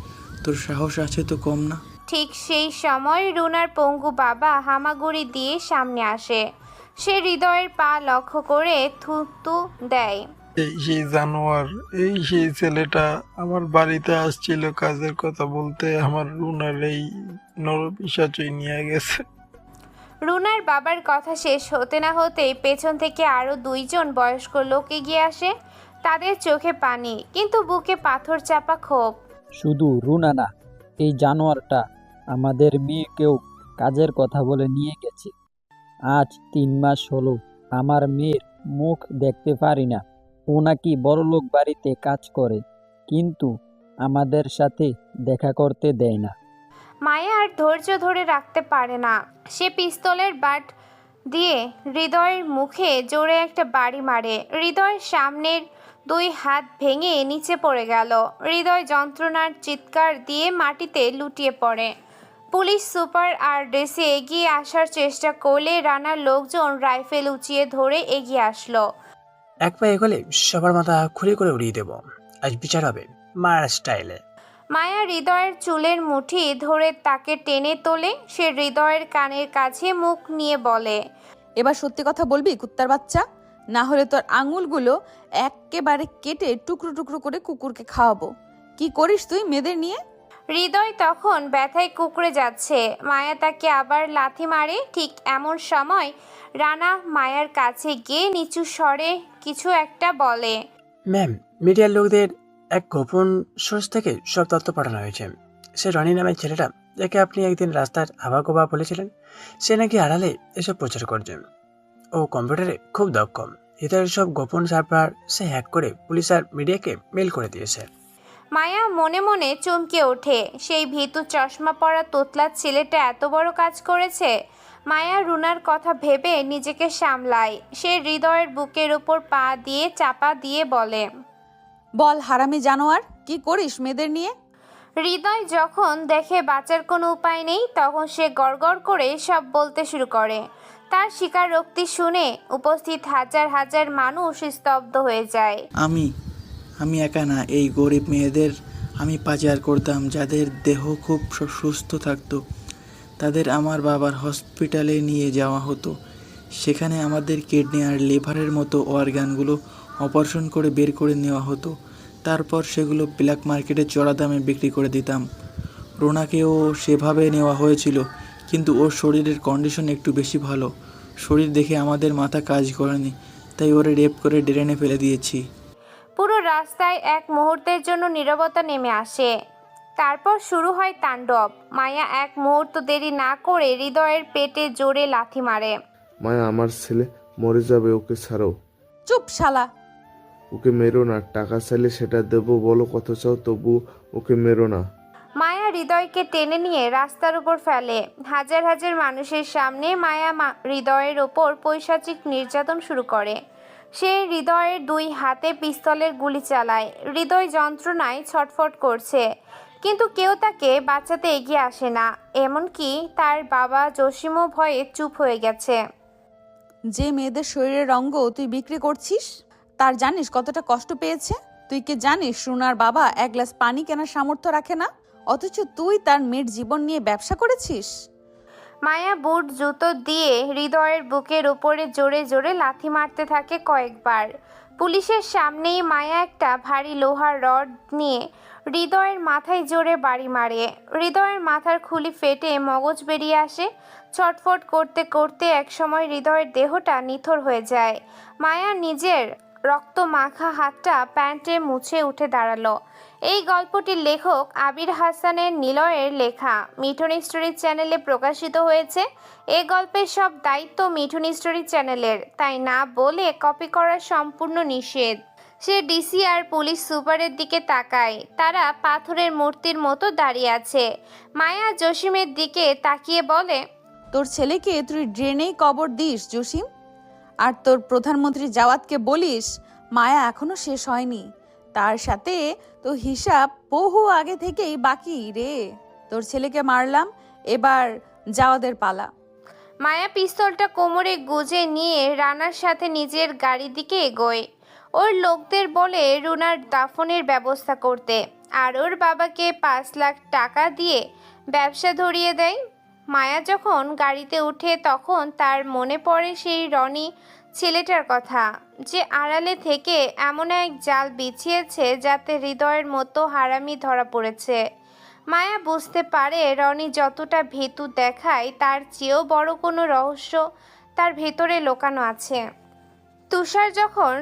তোর সাহস আছে তো কম না? ঠিক সেই সময় রুনার পঙ্গু বাবা হামাগুড়ি দিয়ে সামনে আসে। সে হৃদয়ের পা লক্ষ্য করে থুতু দেয়। এই সেই জানোয়ার, এই সেই ছেলেটা আমার বাড়িতে আসছিল কাজের কথা বলতে, আমার রুনার এই নরপিশাচই নিয়ে গেছে। রুনার বাবার কথা শেষ হতে না হতেই পেছন থেকে আরো 2 জন বয়স্ক লোক এগিয়ে আসে। তাদের চোখে পানি, কিন্তু বুকে পাথর চাপা ক্ষোভ। শুধু রুনা না, এই জানোয়ারটা আমাদের মেয়েকেও কাজের কথা বলে নিয়ে গেছে। আজ 3 মাস হলো আমার মেয়ের মুখ দেখতে পারি না। ও নাকি বড়লোক বাড়িতে কাজ করে, কিন্তু আমাদের সাথে দেখা করতে দেয় না। মায়া আর ধৈর্য ধরে রাখতে পারে না। সে পিস্তলের বাট দিয়ে হৃদয়ের মুখে জোরে একটা বাড়ি মারে। হৃদয়ের সামনের 2 হাত ভেঙে নিচে পড়ে গেল। হৃদয় যন্ত্রণার চিৎকার দিয়ে মাটিতে লুটিয়ে পড়ে। পুলিশ সুপার আর ডেসে এগিয়ে আসার চেষ্টা করলে রানার লোকজন রাইফেল উঁচিয়ে ধরে এগিয়ে আসলো। এক পা এগোলে সবার মাথা খুলে করে উড়িয়ে দেব। আজ বিচার হবে মার স্টাইলে। মায়া হৃদয়ের চুলের মুঠি ধরে তাকে টেনে তোলে। সে হৃদয়ের কানের কাছে মুখ নিয়ে বলে, এবার সত্যি কথা বলবি কুত্তার বাচ্চা, না হলে তোর আঙুলগুলো একেবারে কেটে টুকরো টুকরো করে কুকুরকে খাওয়াবো। কি করিস তুই মেয়েদের নিয়ে? হৃদয় তখন ব্যথায় কুঁকড়ে যাচ্ছে। মায়া তাকে আবার লাথি মারে। ঠিক এমন সময় রানা মায়ার কাছে গিয়ে নিচু স্বরে কিছু একটা বলে। ম্যাম, মিডিয়ার লোকদের এক গোপন সোর্স থেকে সব তথ্য পাঠানো হয়েছে। সে রনি নামের ছেলেটা, যাকে আপনি একদিন রাস্তার হাবাগোবা বলেছিলেন, সে নাকি আড়ালে এসব প্রচার করছে। ও কম্পিউটারে খুব দক্ষ। হৃদয়ের সব গোপন সার্ভার সে হ্যাক করে পুলিশ আর মিডিয়াকে মেল করে দিয়েছে। মায়া মনে মনে চমকে ওঠে। সেই ভীতু চশমা পরা তোতলা ছেলেটা এত বড় কাজ করেছে। মায়া রুনার কথা ভেবে নিজেকে সামলায়। সে হৃদয়ের বুকের উপর পা দিয়ে চাপা দিয়ে বলে, বল হারামি জানোয়ার, কি করিস মেয়েদের নিয়ে? হৃদয় যখন দেখে বাঁচার কোনো উপায় নেই, তখন সে গড়গড় করে সব বলতে শুরু করে। তার স্বীকারোক্তি শুনে উপস্থিত হাজার হাজার মানুষ স্তব্ধ হয়ে যায়। আমি একা না, এই গরিব মেয়েদের আমি পাচার করতাম। যাদের দেহ খুব সুস্থ থাকতো তাদের আমার বাবার হসপিটালে নিয়ে যাওয়া হতো। সেখানে আমাদের কিডনি আর লিভারের মতো অর্গানগুলো অপারেশন করে বের করে নেওয়া হতো। তারপর সেগুলো ব্ল্যাক মার্কেটে চড়া দামে বিক্রি করে দিতাম। রোনাকেও সেভাবে নেওয়া হয়েছিল, কিন্তু ওর শরীরের কন্ডিশন একটু বেশি ভালো। শরীর দেখে আমাদের মাথা কাজ করেনি, তাই ওরে রেপ করে ড্রেনে ফেলে দিয়েছি। পুরো রাস্তায় এক মুহূর্তের জন্য নীরবতা নেমে আসে। তারপর শুরু হয় তাণ্ডব। মায়া এক মুহূর্ত দেরি না করে হৃদয়ের পেটে জোরে লাথি মারে। মায়া, আমার ছেলে মরে যাবে, ওকে ছাড়ো। চুপ শালা, ওকে মেরো না। টাকা চাইলে সেটা দেবো, বলো কত চাও, তবু ওকে মেরো না। মায়া হৃদয়কে টেনে নিয়ে রাস্তার উপর ফেলে। হাজার হাজার মানুষের সামনে মায়া হৃদয়ের ওপর পৈশাচিক নির্যাতন শুরু করে। সে হৃদয়ের দুই হাতে পিস্তলের গুলি চালায়। হৃদয় যন্ত্রণায় ছটফট করছে, কিন্তু কেউ তাকে বাঁচাতে এগিয়ে আসে না। এমনকি তার বাবা জসিমও ভয়ে চুপ হয়ে গেছে। যে মেয়েদের শরীরের অঙ্গ তুই বিক্রি করছিস, তার জানিস কতটা কষ্ট পেয়েছে? তুই কি জানিস রুনার বাবা এক গ্লাস পানি কেনার সামর্থ্য রাখে না, অথচ তুই তার মেয়ের জীবন নিয়ে ব্যবসা করেছিস? মায়া বুট জুতো দিয়ে হৃদয়ের বুকের উপরে জোরে জোরে লাথি মারতে থাকে কয়েকবার। পুলিশের সামনেই মায়া একটা ভারী লোহার রড নিয়ে হৃদয়ের মাথায় জোরে বাড়ি মারে। হৃদয়ের মাথার খুলি ফেটে মগজ বেরিয়ে আসে। ছটফট করতে করতে একসময় হৃদয়ের দেহটা নিথর হয়ে যায়। মায়া নিজের রক্ত মাখা হাতটা প্যান্টে মুছে উঠে দাঁড়ালো। এই গল্পটির লেখক আবির হাসানের নিলয়ের লেখা। মিঠুন স্টোরি চ্যানেলে প্রকাশিত হয়েছে। এই গল্পের সব দায়িত্ব মিঠুন স্টোরি চ্যানেলের, তাই না বলে কপি করা সম্পূর্ণ নিষেধ। সে ডিসি আর পুলিশ সুপারের দিকে তাকায়। তারা পাথরের মূর্তির মতো দাঁড়িয়ে আছে। মায়া জসিমের দিকে তাকিয়ে বলে, তোর ছেলেকে তুই ড্রেনেই কবর দিস জসিম, আর তোর প্রধানমন্ত্রী জাওয়াদকে বলিস মায়া এখনো শেষ হয়নি, তার সাথে তো হিসাব বহু আগে থেকেই বাকি রে। তোর ছেলেকে মারলাম, এবার জাওয়াদের পালা। মায়া পিস্তলটা কোমরে গুজে নিয়ে রানার সাথে নিজের গাড়ির দিকে এগোয়। ওর লোকদের বলে রুনার দাফনের ব্যবস্থা করতে, আর ওর বাবাকে 5 লাখ টাকা দিয়ে ব্যবসা ধরিয়ে দেয়। মায়া যখন গাড়িতে উঠে তখন তার মনে পড়ে সেই রনি ছেলেটার কথা, যে আড়ালে থেকে এমন এক জাল বিছিয়েছে যাতে হৃদয়ের মতো হারামি ধরা পড়েছে। মায়া বুঝতে পারে রনি যতটা ভীতু দেখায় তার চেয়েও বড় কোনো রহস্য তার ভেতরে লুকানো আছে। তুষার যখন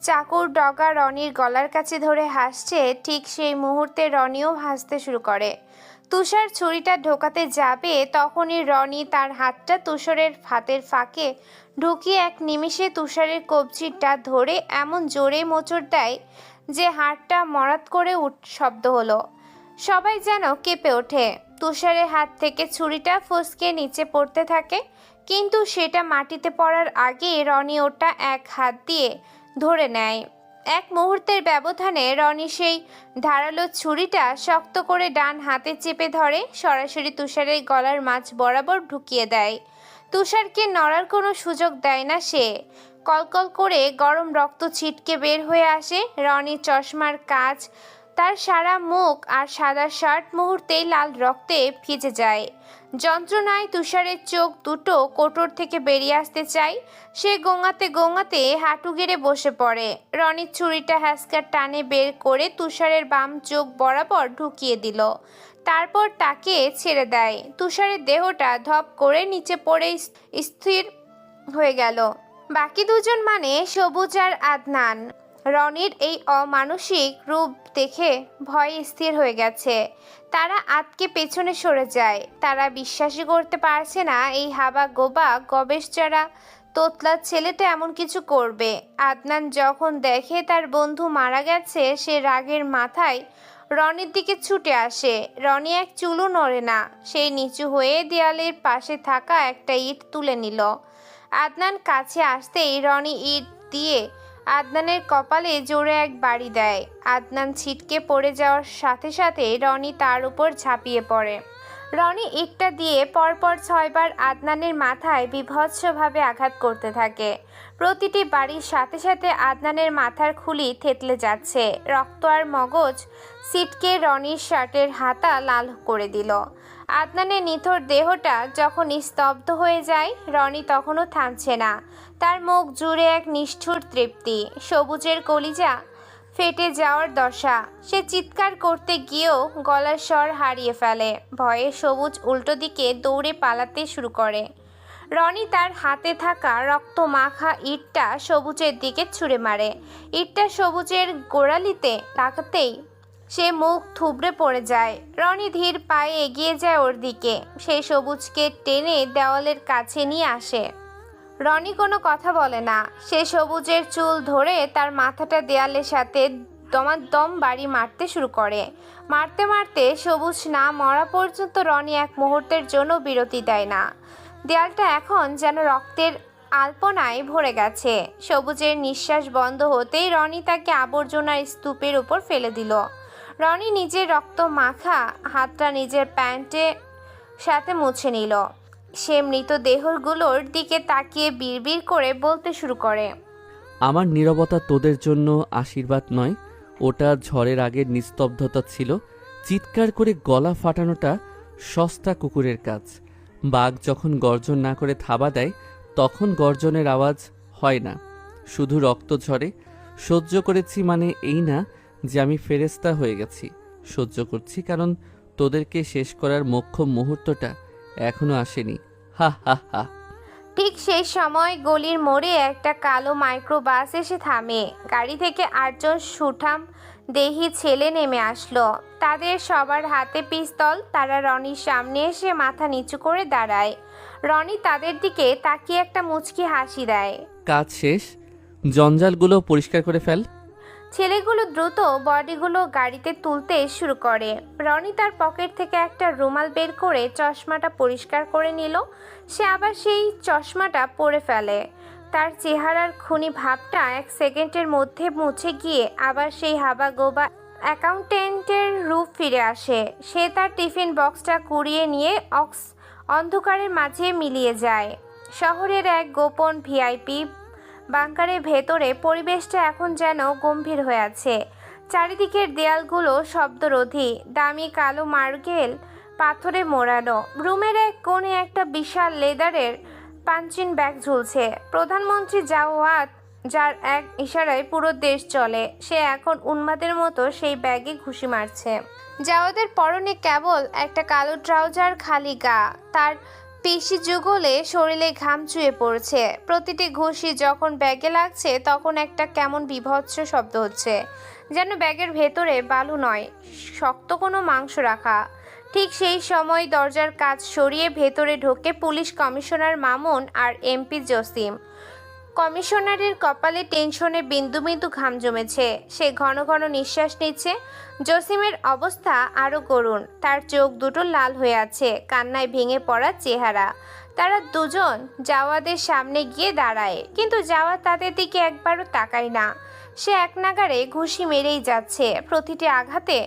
চাকুর ডগা রনির গলার কাছে ধরে হাসছে, ঠিক সেই মুহূর্তে রনিও হাসতে শুরু করে। তুষার ছুরিটা ঢোকাতে যাবে, তখনই রনি তার হাতটা তুষারের হাতের ফাঁকে ঢুকিয়ে এক নিমিষে তুষারের কবজিটা ধরে এমন জোরে মোচড় দেয় যে হাড়টা মরাত করে শব্দ হলো। সবাই যেন কেঁপে ওঠে। তুষারের হাত থেকে ছুরিটা ফসকে নিচে পড়তে থাকে, কিন্তু সেটা মাটিতে পড়ার আগে রনি ওটা এক হাত দিয়ে ধরে নেয়। এক মুহূর্তের ব্যবধানে রনি সেই ধারালো ছুরিটা শক্ত করে ডান হাতে চেপে ধরে, সরাসরি তুষারের গলার মাঝ বরাবর ঢুকিয়ে দেয়। তুষারকে নড়ার কোনো সুযোগ দেয় না সে। কলকল করে গরম রক্ত ছিটকে বের হয়ে আসে। রনির চশমার কাচ, তার সারা মুখ আর সাদা শার্ট মুহূর্তেই লাল রক্তে ভিজে যায়। যন্ত্রণায় তুষারের চোখ দুটো কোটর থেকে বেরিয়ে আসতে চায়। সে গোঙাতে গোঙাতে হাঁটু গেড়ে বসে পড়ে। রনির ছুরিটা হ্যাসকার টানে বের করে তুষারের বাম চোখ বরাবর ঢুকিয়ে দিল। তারপর তাকে ছেড়ে দেয়। তুষারের দেহটা ধপ করে নিচে পড়ে স্থির হয়ে গেল। বাকি দুজন মানে সবুজ আর আদনান। রনির এই অমানসিক রূপ দেখে ভয়ে স্থির হয়ে গেছে। তারা আতকে পেছনে সরে যায়। তারা বিশ্বাসই করতে পারছে না এই হাবা গোবা গবেষচারা তোতলা ছেলেটা এমন কিছু করবে। আদনান যখন দেখে তার বন্ধু মারা গেছে, সে রাগের মাথায় রনির দিকে ছুটে আসে। রনি এক চুলও নড়ে না। সেই নিচু হয়ে দেয়ালের পাশে থাকা একটা ইট তুলে নিল। আদনান কাছে আসতেই রনি ইট দিয়ে আদনানের কপালে জোরে এক বাড়ি দেয়। আদনান ছিটকে পড়ে যাওয়ার সাথে সাথে রনি তার উপর ঝাঁপিয়ে পড়ে। রনি ইটটা দিয়ে পরপর 6 বার আদনানের মাথায় বীভৎসভাবে আঘাত করতে থাকে। প্রতিটি বাড়ির সাথে সাথে আদনানের মাথার খুলি থেতলে যাচ্ছে। রক্ত আর মগজ ছিটকে রনির শার্টের হাতা লাল করে দিল। আদনানের নিথর দেহটা যখন স্তব্ধ হয়ে যায়, রনি তখনও থামছে না। তার মুখ জুড়ে এক নিষ্ঠুর তৃপ্তি। সবুজের কলিজা ফেটে যাওয়ার দশা। সে চিৎকার করতে গিয়েও গলার স্বর হারিয়ে ফেলে। ভয়ে সবুজ উল্টো দিকে দৌড়ে পালাতে শুরু করে। রনি তার হাতে থাকা রক্ত মাখা ইটটা সবুজের দিকে ছুঁড়ে মারে। ইটটা সবুজের গোড়ালিতে লাগাতেই সে মুখ থুবড়ে পড়ে যায়। রনি ধীর পায়ে এগিয়ে যায় ওর দিকে। সে সবুজকে টেনে দেওয়ালের কাছে নিয়ে আসে। রনি কোনো কথা বলে না। সে সবুজের চুল ধরে তার মাথাটা দেয়ালের সাথে দমাদম বাড়ি মারতে শুরু করে। মারতে মারতে সবুজ না মরা পর্যন্ত রনি এক মুহূর্তের জন্য বিরতি দেয় না। দেয়ালটা এখন যেন রক্তের আলপনায় ভরে গেছে। সবুজের নিঃশ্বাস বন্ধ হতেই রনি তাকে আবর্জনার স্তূপের উপর ফেলে দিল। রনি নিজের রক্ত মাখা হাতটা নিজের প্যান্টের সাথে মুছে নিল। সে মৃতদেহগুলোর দিকে তাকিয়ে বিড়বিড় করে বলতে শুরু করে, আমার নীরবতা তোদের জন্য আশীর্বাদ নয়, ওটা ঝড়ের আগের নিস্তব্ধতা ছিল। চিৎকার করে গলা ফাটানোটা সস্তা কুকুরের কাজ। বাঘ যখন গর্জন না করে থাবা দেয়, তখন গর্জনের আওয়াজ হয় না, শুধু রক্ত ঝরে। সহ্য করেছি মানে এই না যে আমি ফেরেস্তা হয়ে গেছি। সহ্য করছি কারণ তোদেরকে শেষ করার মোক্ষম মুহূর্তটা এখনো আসেনি। হা হা হা। ঠিক সেই সময় গলির মোড়ে একটা কালো মাইক্রোবাস এসে থামে। গাড়ি থেকে 8 জন সুঠাম দেহি ছেলে নেমে আসলো। তাদের সবার হাতে পিস্তল। তারা রনির সামনে এসে মাথা নিচু করে দাঁড়ায়। রনি তাদের দিকে তাকিয়ে একটা মুচকি হাসি দেয়। কাজ শেষ, জঞ্জালগুলো পরিষ্কার করে ফেল। ছেলেগুলো দ্রুত বডিগুলো গাড়িতে তুলতে শুরু করে। রনি তার পকেট থেকে একটা রুমাল বের করে চশমাটা পরিষ্কার করে নিল। সে আবার সেই চশমাটা পরে ফেলে। তার চেহারার খুনি ভাবটা 1 সেকেন্ডের মধ্যে মুছে গিয়ে আবার সেই হাবাগোবা অ্যাকাউন্টেন্টের রূপ ফিরে আসে। সে তার টিফিন বক্সটা কুড়িয়ে নিয়ে অন্ধকারের মাঝে মিলিয়ে যায়। শহরের এক গোপন ভিআইপি বাংকারের ভেতরে পরিবেশটা এখন যেন গম্ভীর হয়ে আছে। চারিদিকের দেয়ালগুলো শব্দরোধী। দামি কালো মার্বেল পাথরে মোড়ানো। রুমের এক কোণে একটা বিশাল লেদারের পাঞ্চিং ব্যাগ ঝুলছে। প্রধানমন্ত্রী জাওয়াদ, যার এক ইশারায় পুরো দেশ চলে, সে এখন উন্মাদের মতো সেই ব্যাগে ঘুষি মারছে। জাওয়াদের পরনে কেবল একটা কালো ট্রাউজার, খালি গা। তার পেশি যুগলে শরীরে ঘাম চুয়ে পড়ছে। প্রতিটি ঘুষি যখন ব্যাগে লাগছে তখন একটা কেমন বিভৎস শব্দ হচ্ছে, যেন ব্যাগের ভেতরে বালু নয়, শক্ত কোনো মাংস রাখা। ঠিক সেই সময় দরজার কাচ সরিয়ে ভেতরে ঢোকে পুলিশ কমিশনার মামুন আর এমপি জসিম। কমিশনারের কপালে টেনশনে বিন্দু বিন্দু ঘাম জমেছে। সে ঘন ঘন নিঃশ্বাস নিচ্ছে। জসিমের অবস্থা আরও করুণ। তার চোখ দুটো লাল হয়ে আছে, কান্নায় ভেঙে পড়া চেহারা। তারা দুজন জাওয়াদের সামনে গিয়ে দাঁড়ায়, কিন্তু জাওয়াদ তাদের দিকে একবারও তাকায় না। সে এক নাগাড়ে ঘুষি মেরেই যাচ্ছে, প্রতিটি আঘাতে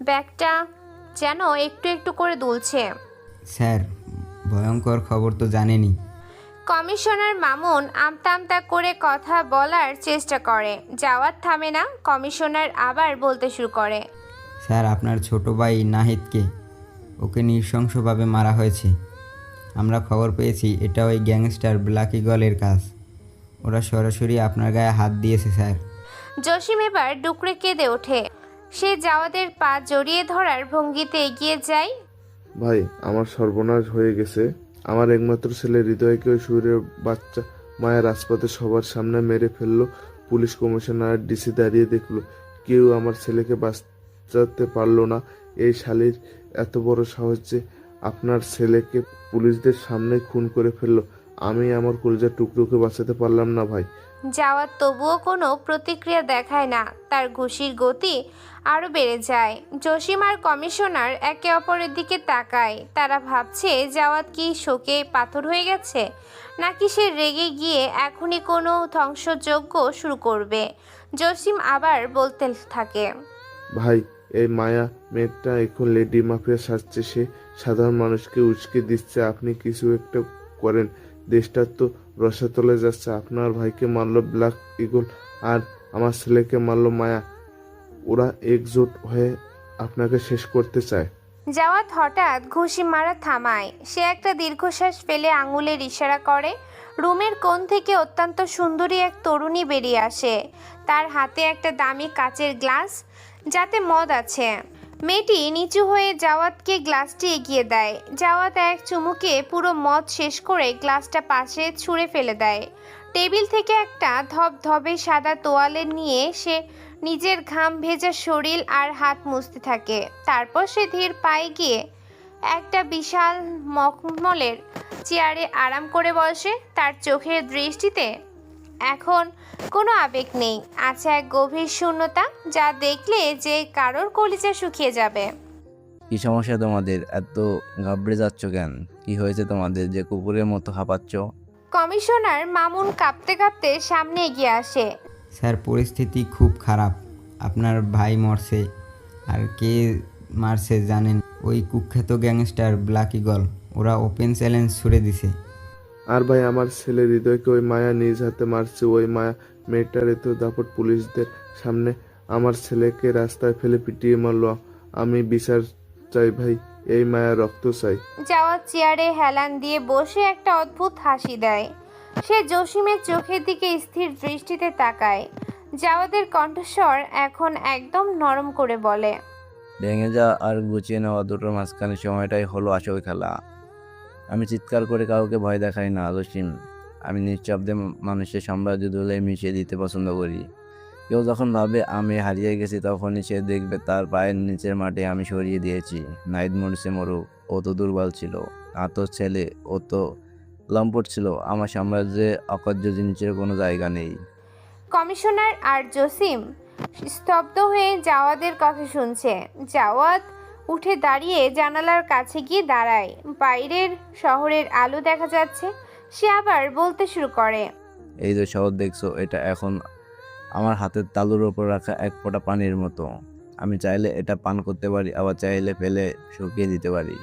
ব্যাগটা যেন একটু একটু করে দুলছে। স্যার, ভয়ঙ্কর খবর তো জানেনই। কমিশনার মামুন আমতা আমতা করে কথা বলার চেষ্টা করে। জাওয়াত থামে না। কমিশনার আবার বলতে শুরু করে, স্যার, আপনার ছোট ভাই নাহিদকে ওকে নৃশংসভাবে মারা হয়েছে। আমরা খবর পেয়েছি এটা ওই গ্যাংস্টার ব্ল্যাক ইগলের কাজ। ওরা সরাসরি আপনার গায়ে হাত দিয়েছে স্যার। জসিম এবার ডুকরে কেঁদে ওঠে। সে জাওয়াদের পা জড়িয়ে ধরার ভঙ্গিতে এগিয়ে যায়। ভাই, আমার সর্বনাশ হয়ে গেছে। আমার একমাত্র ছেলে হৃদয়কে ওই শরীরের বাচ্চা মায়া রাজপথে সবার সামনে মেরে ফেললো। পুলিশ কমিশনার ডিসি দাঁড়িয়ে দেখলো, কেউ আমার ছেলেকে বাঁচাতে পারলো না। এই শালির এত বড় সাহস যে আপনার ছেলেকে পুলিশদের সামনে খুন করে ফেললো। আমি আমার কলিজার টুকরোকে বাঁচাতে পারলাম না ভাই। জাওয়াত তবুও কোনো প্রতিক্রিয়া দেখায় না। তার ঘুষির গতি আরও বেড়ে যায়। জসিম আর কমিশনার একে অপরের দিকে তাকায়। তারা ভাবছে জাওয়াত কি শোকে পাথর হয়ে গেছে, নাকি সে রেগে গিয়ে এখনই কোনো ধ্বংসযজ্ঞ শুরু করবে। জসিম আবার বলতে থাকে, ভাই, এই মায়া মেয়েটা এখন লেডি মাফিয়া সাজছে। সে সাধারণ মানুষকে উস্কে দিচ্ছে। আপনি কিছু একটা করেন। দেশটা তো রসাতলে যাচ্ছে। আপনার ভাইকে মারলো ব্ল্যাক ইগল আর আমার ছেলেকে মারলো মায়া। ওরা একজোট হয়ে আপনাকে শেষ করতে চায়। জাওয়াত হঠাৎ ঘুষি মারা থামায়। সে একটা দীর্ঘশ্বাস ফেলে আঙুলের ইশারা করে। রুমের কোণ থেকে অত্যন্ত সুন্দরী এক তরুণী বেরিয়ে আসে। তার হাতে একটা দামি কাচের গ্লাস, যাতে মদ আছে। মেয়েটি নিচু হয়ে জাওয়াতকে গ্লাসটি এগিয়ে দেয়। জাওয়াত এক চুমুকে পুরো মদ শেষ করে গ্লাসটা পাশে ছুঁড়ে ফেলে দেয়। টেবিল থেকে একটা ধবধবে সাদা তোয়ালে নিয়ে সে নিজের ঘাম ভেজা শরীর আর হাত মুছতে থাকে। তারপর সে ধীর পায়ে গিয়ে একটা বিশাল মখমলের চেয়ারে আরাম করে বসে। তার চোখের দৃষ্টিতে এখন কোনো আবেগ নেই, আছে এক গভীর শূন্যতা, যা দেখলে যে কারোর কলিজা শুকিয়ে যাবে। কি সমস্যা তোমাদের? এত ঘাবড়ে যাচ্ছ কেন? কি হয়েছে তোমাদের যে কুকুরের মতো হাঁপাচ্ছ? কমিশনার মামুন কাঁপতে কাঁপতে সামনে এগিয়ে আসে। স্যার, পরিস্থিতি খুব খারাপ। আপনার ভাই মরছে। আর কে মারছে জানেন? ওই কুখ্যাত গ্যাংস্টার ব্ল্যাক ইগল। ওরা ওপেন চ্যালেঞ্জ ছুড়ে দিছে। আর ভাই, আমার ছেলে হৃদয়কে ওই মায়া নিজ হাতে মারছে। ওই মায়া মেয়েটার এত দাপট পুলিশদের সামনে আমার ছেলেকে রাস্তায় ফেলে পিটিয়ে মারলো। আমি বিচার চাই ভাই, এই মায়া রক্ত চাই। জাওয়াত চেয়ারে হেলান দিয়ে বসে একটা অদ্ভুত হাসি দেয়। সে জসিমের চোখের দিকে স্থির দৃষ্টিতে তাকায়। জাওয়াদের কণ্ঠস্বর এখন একদম নরম করে বলে, ভেঙে যা আর গুছিয়ে নেওয়া দুটোর মাঝখানে সময়টাই হলো আসল খেলা। আমি চিৎকার করে কাউকে ভয় দেখাই না জসিম। আমি নিঃশব্দে মানুষের সাম্রাজ্য দলে মিশিয়ে দিতে পছন্দ করি। কেউ যখন ভাবে আমি হারিয়ে গেছি, তখনই সে দেখবে তার পায়ের নিচের মাঠে আমি সরিয়ে দিয়েছি। নাহিদ মরছে মরুক, ও তো দুর্বল ছিল। আর তোর ছেলে, ও তো লম্পট ছিল। আমার সাম্রাজ্যে অকার্য জিনিসের কোনো জায়গা নেই। কমিশনার আর জসিম স্তব্ধ হয়ে জাওয়াদের কথা শুনছে। জাওয়াত উঠে দাঁড়িয়ে জানালার কাছে গিয়ে দাঁড়ায়। বাইরের শহরের আলো দেখা যাচ্ছে। সে আবার বলতে শুরু করে, এই যে শহর দেখছো, এটা এখন আমার হাতের তালুর ওপর রাখা এক ফোঁটা পানির মতো। আমি চাইলে এটা পান করতে পারি, আবার চাইলে ফেলে শুকিয়ে দিতে পারি।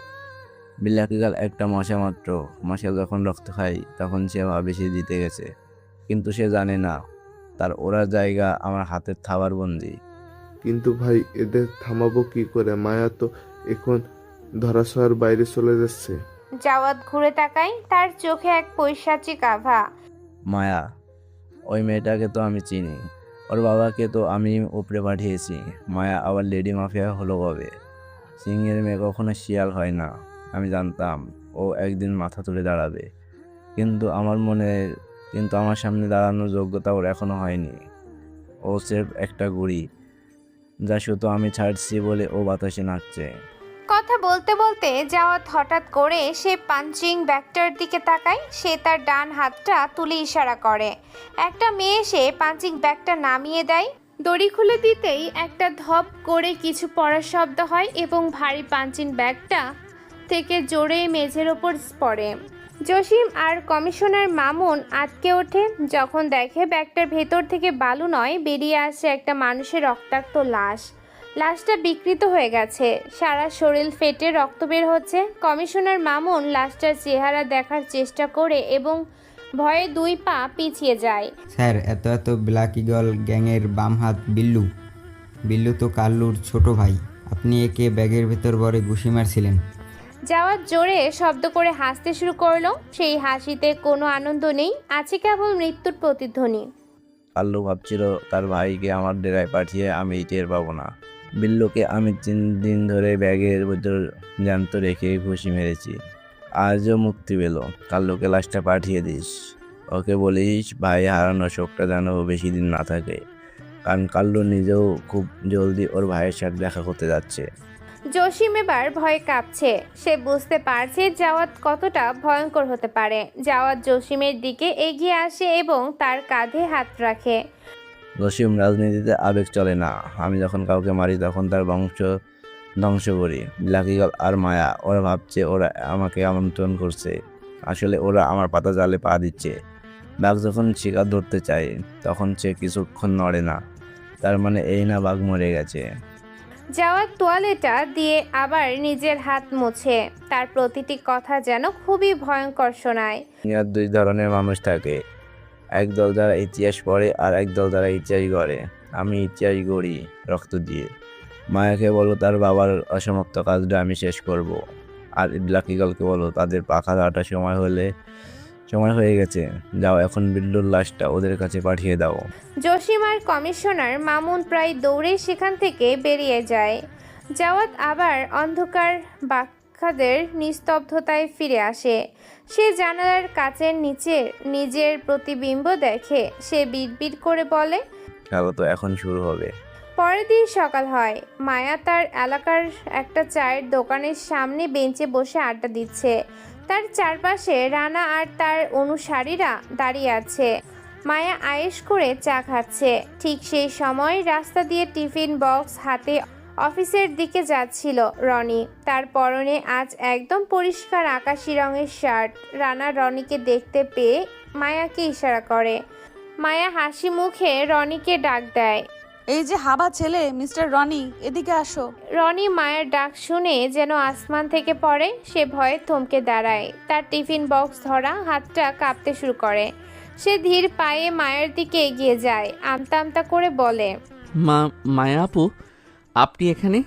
বিলাকিকাল একটা মশা মাত্র। মশা যখন রক্ত খায়, তখন সে ভাবে সে জিতে গেছে, কিন্তু সে জানে না তার ওরা জায়গা আমার হাতের থাবার বন্দি। কিন্তু ভাই, এদের থামাবো কি করে? মায়া তো এখন ধরাছোঁয়ার বাইরে চলে যাচ্ছে। জাওয়াত ঘুরে তাকায়। তার চোখে এক পৈশাচিক আভা। মায়া, ওই মেয়েটাকে তো আমি চিনি। ওর বাবাকে তো আমি উপরে পাঠিয়েছি। মায়া আবার লেডি মাফিয়া হলো কবে? সিংহের মেয়ে কখনো শিয়াল হয় না। আমি জানতাম ও একদিন মাথা তুলে দাঁড়াবে, কিন্তু আমার সামনে দাঁড়ানোর যোগ্যতা ওর এখনো হয়নি। ও স্রেফ একটা গুড়ি, যা শুধু আমি ছাড়ছি বলে ও বাতাসে নাচছে। কথা বলতে বলতে জাওয়াত হঠাৎ করে সে পাঞ্চিং ব্যাগটার দিকে তাকায়। সে তার ডান হাতটা তুলে ইশারা করে। একটা মেয়ে এসে পাঞ্চিং ব্যাগটা নামিয়ে দেয়। দড়ি খুলে দিতেই একটা ধপ করে কিছু পড়ার শব্দ হয় এবং ভারী পাঞ্চিং ব্যাগটা থেকে জোরে মেঝের ওপর পড়ে। জসিম আর কমিশনার মামুন আটকে ওঠে যখন দেখে ব্যাগটার ভেতর থেকে বালু নয়, বেরিয়ে আসে একটা মানুষের রক্তাক্ত লাশ। লাশটা বিকৃত হয়ে গেছে, সারা শরীর ফেটে রক্ত বের হচ্ছে। কমিশনার মামুন লাশটার চেহারা দেখার চেষ্টা করে এবং ভয়ে 2 পা পিছিয়ে যায়। স্যার, এত ব্ল্যাক ইগল গ্যাংয়ের বাম হাত বিল্লু। বিল্লু তো কাল্লুর ছোট ভাই। আপনি একে ব্যাগের ভেতর ভরে ঘুষি মারছিলেন। যাওয়ার জোরে শব্দ করে হাসতে শুরু করলো। সেই হাসিতে কোনো আনন্দ নেই, আছে কেবল মৃত্যুর প্রতিধ্বনি। কাল্লু ভাবছিল তার ভাইকে আমার ডেরায় পাঠিয়ে আমি টের পাবো না। বিল্লুকে আমি 3 দিন ধরে ব্যাগের ভেতর জ্যান্ত রেখে ঘুষি মেরেছি, আজও মুক্তি পেল। কাল্লুকে লাশটা পাঠিয়ে দিস, ওকে বলিস ভাই হারানোর শোকটা যেন বেশি দিন না থাকে, কারণ কাল্লু নিজেও খুব জলদি ওর ভাইয়ের সাথে দেখা করতে যাচ্ছে। জসিম এবার ভয়ে কাঁপছে, সে বুঝতে পারছে জাওয়াত কতটা ভয়ঙ্কর হতে পারে। জাওয়াত জসিমের দিকে এগিয়ে আসে এবং তার কাঁধে হাত রাখে। জসিম, রাজনীতিতে আবেগ চলে না। আমি যখন কাউকে মারি তখন তার বংশ ধ্বংস করি। ব্ল্যাকিগল আর মায়া ওরা ভাবছে ওরা আমাকে আমন্ত্রণ করছে, আসলে ওরা আমার পাতা জালে পা দিচ্ছে। বাঘ যখন শিকার ধরতে চায় তখন সে কিছুক্ষণ নড়ে না, তার মানে এই না বাঘ মরে গেছে। জাওয়াত তোয়ালেটা দিয়ে আবার নিজের হাত মুছে, তার প্রতিটি কথা যেন খুবই ভয়ঙ্কর শোনায়। দুনিয়ার 2 ধরনের মানুষ থাকে, একদল যারা ইতিহাস পড়ে আর একদল যারা ইতিহাস গড়ে। আমি ইতিহাস গড়ি রক্ত দিয়ে। মায়াকে বলো তার বাবার অসমাপ্ত কাজটা আমি শেষ করব, আর ব্ল্যাকিগলকে বলো তাদের পাখা ধরাটার সময় হয়ে গেছে। যাও এখন বিল্লুর লাশটা ওদের কাছে পাঠিয়ে দাও। জসিম আর কমিশনার মামুন প্রায় দৌড়ে সেখান থেকে বেরিয়ে যায়। জাওয়াত আবার অন্ধকার বাক্যাদের নিস্তব্ধতায় ফিরে আসে। সে জানালার কাচের নিচে নিজের প্রতিবিম্ব দেখে। সে বিড়বিড় করে বলে, খেলা তো এখন শুরু হবে। পরের দিন সকাল হয়। মায়া তার এলাকার একটা চায়ের দোকানের সামনে বেঞ্চে বসে আড্ডা দিচ্ছে। তার চারপাশে রানা আর তার অনুসারীরা দাঁড়িয়ে আছে। মায়া আয়েশ করে চা খাচ্ছে। ঠিক সেই সময় রাস্তা দিয়ে টিফিন বক্স হাতে অফিসের দিকে যাচ্ছিল রনি। তার পরনে আজ একদম পরিষ্কার আকাশি রঙের শার্ট। রানা রনিকে দেখতে পেয়ে মায়াকে ইশারা করে। মায়া হাসি মুখে রনিকে ডাক দেয়, এই যে হাবা ছেলে, মিস্টার রনি, এদিকে আসো। রনি মায়ের ডাক শুনে যেন আসমান থেকে পড়ে। সে ভয়ে থমকে দাঁড়ায়। তার টিফিন বক্স ধরা হাতটা কাঁপতে শুরু করে। সে ধীর পায়ে মায়ের দিকে এগিয়ে যায়, আমতা আমতা করে বলে, মায়া আপু, আপনি এখানে?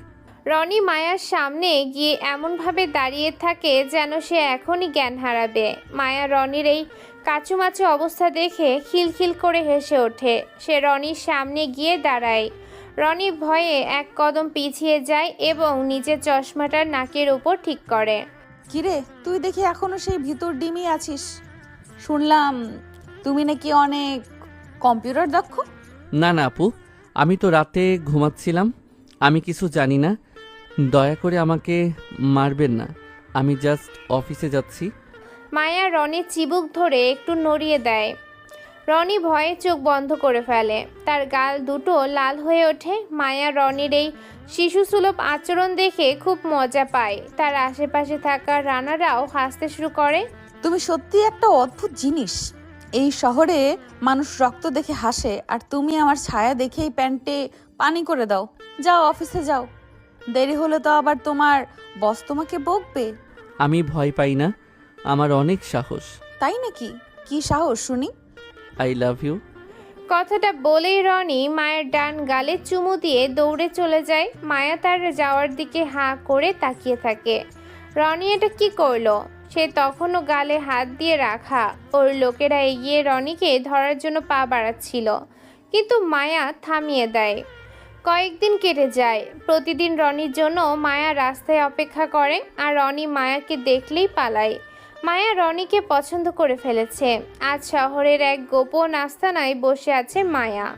রনি মায়ার সামনে গিয়ে এমনভাবে দাঁড়িয়ে থাকে যেন সে এখনই জ্ঞান হারাবে। মায়া রনির এই কাচুমাচু অবস্থা দেখে খিলখিল করে হেসে ওঠে। সে রনির সামনে গিয়ে দাঁড়ায়। রনি ভয়ে 1 কদম পিছিয়ে যায় এবং নিজের চশমাটা নাকের উপর ঠিক করে। কিরে, তুই দেখি এখনো সেই ভিতর ডিমই আছিস। শুনলাম তুমি নাকি অনেক কম্পিউটার দক্ষ। না আপু, আমি তো রাতে ঘুমাচ্ছিলাম, আমি কিছু জানি না। দয়া করে আমাকে মারবেন না, আমি জাস্ট অফিসে যাচ্ছি। মায়া রনির চিবুক ধরে একটু নড়িয়ে দেয়। রনি ভয়ে চোখ বন্ধ করে ফেলে। তার গাল দুটো লাল হয়ে ওঠে। মায়া রনির এই শিশুসুলভ আচরণ দেখে খুব মজা পায়। তার আশেপাশে থাকা রানারাও হাসতে শুরু করে। তুমি সত্যি একটা অদ্ভুত জিনিস। এই শহরে মানুষ রক্ত দেখে হাসে, আর তুমি আমার ছায়া দেখেই প্যান্টে পানি করে দাও। যাও অফিসে যাও, দেরি হলে তো আবার তোমার বস তোমাকে বকবে। আমি ভয় পাই না, আমার অনেক সাহস। তাই নাকি? কি সাহস শুনি। I love you. কথাটা বলেই রনি মায়ের ডান গালে চুমু দিয়ে দৌড়ে চলে যায়। মায়া তার যাওয়ার দিকে হাঁ করে তাকিয়ে থাকে। রনি এটা কি করলো? সে তখনও গালে হাত দিয়ে রাখা। ওর লোকেরা এগিয়ে রনিকে ধরার জন্য পা বাড়াচ্ছিল, কিন্তু মায়া থামিয়ে দেয়। কয়েকদিন কেটে যায়। প্রতিদিন রনির জন্য মায়া রাস্তায় অপেক্ষা করে, আর রনি মায়াকে দেখলেই পালায়। মায়া রনিকে পছন্দ করে ফেলেছে। আজ শহরের এক গোপন আস্তানায় বসে আছে মায়া।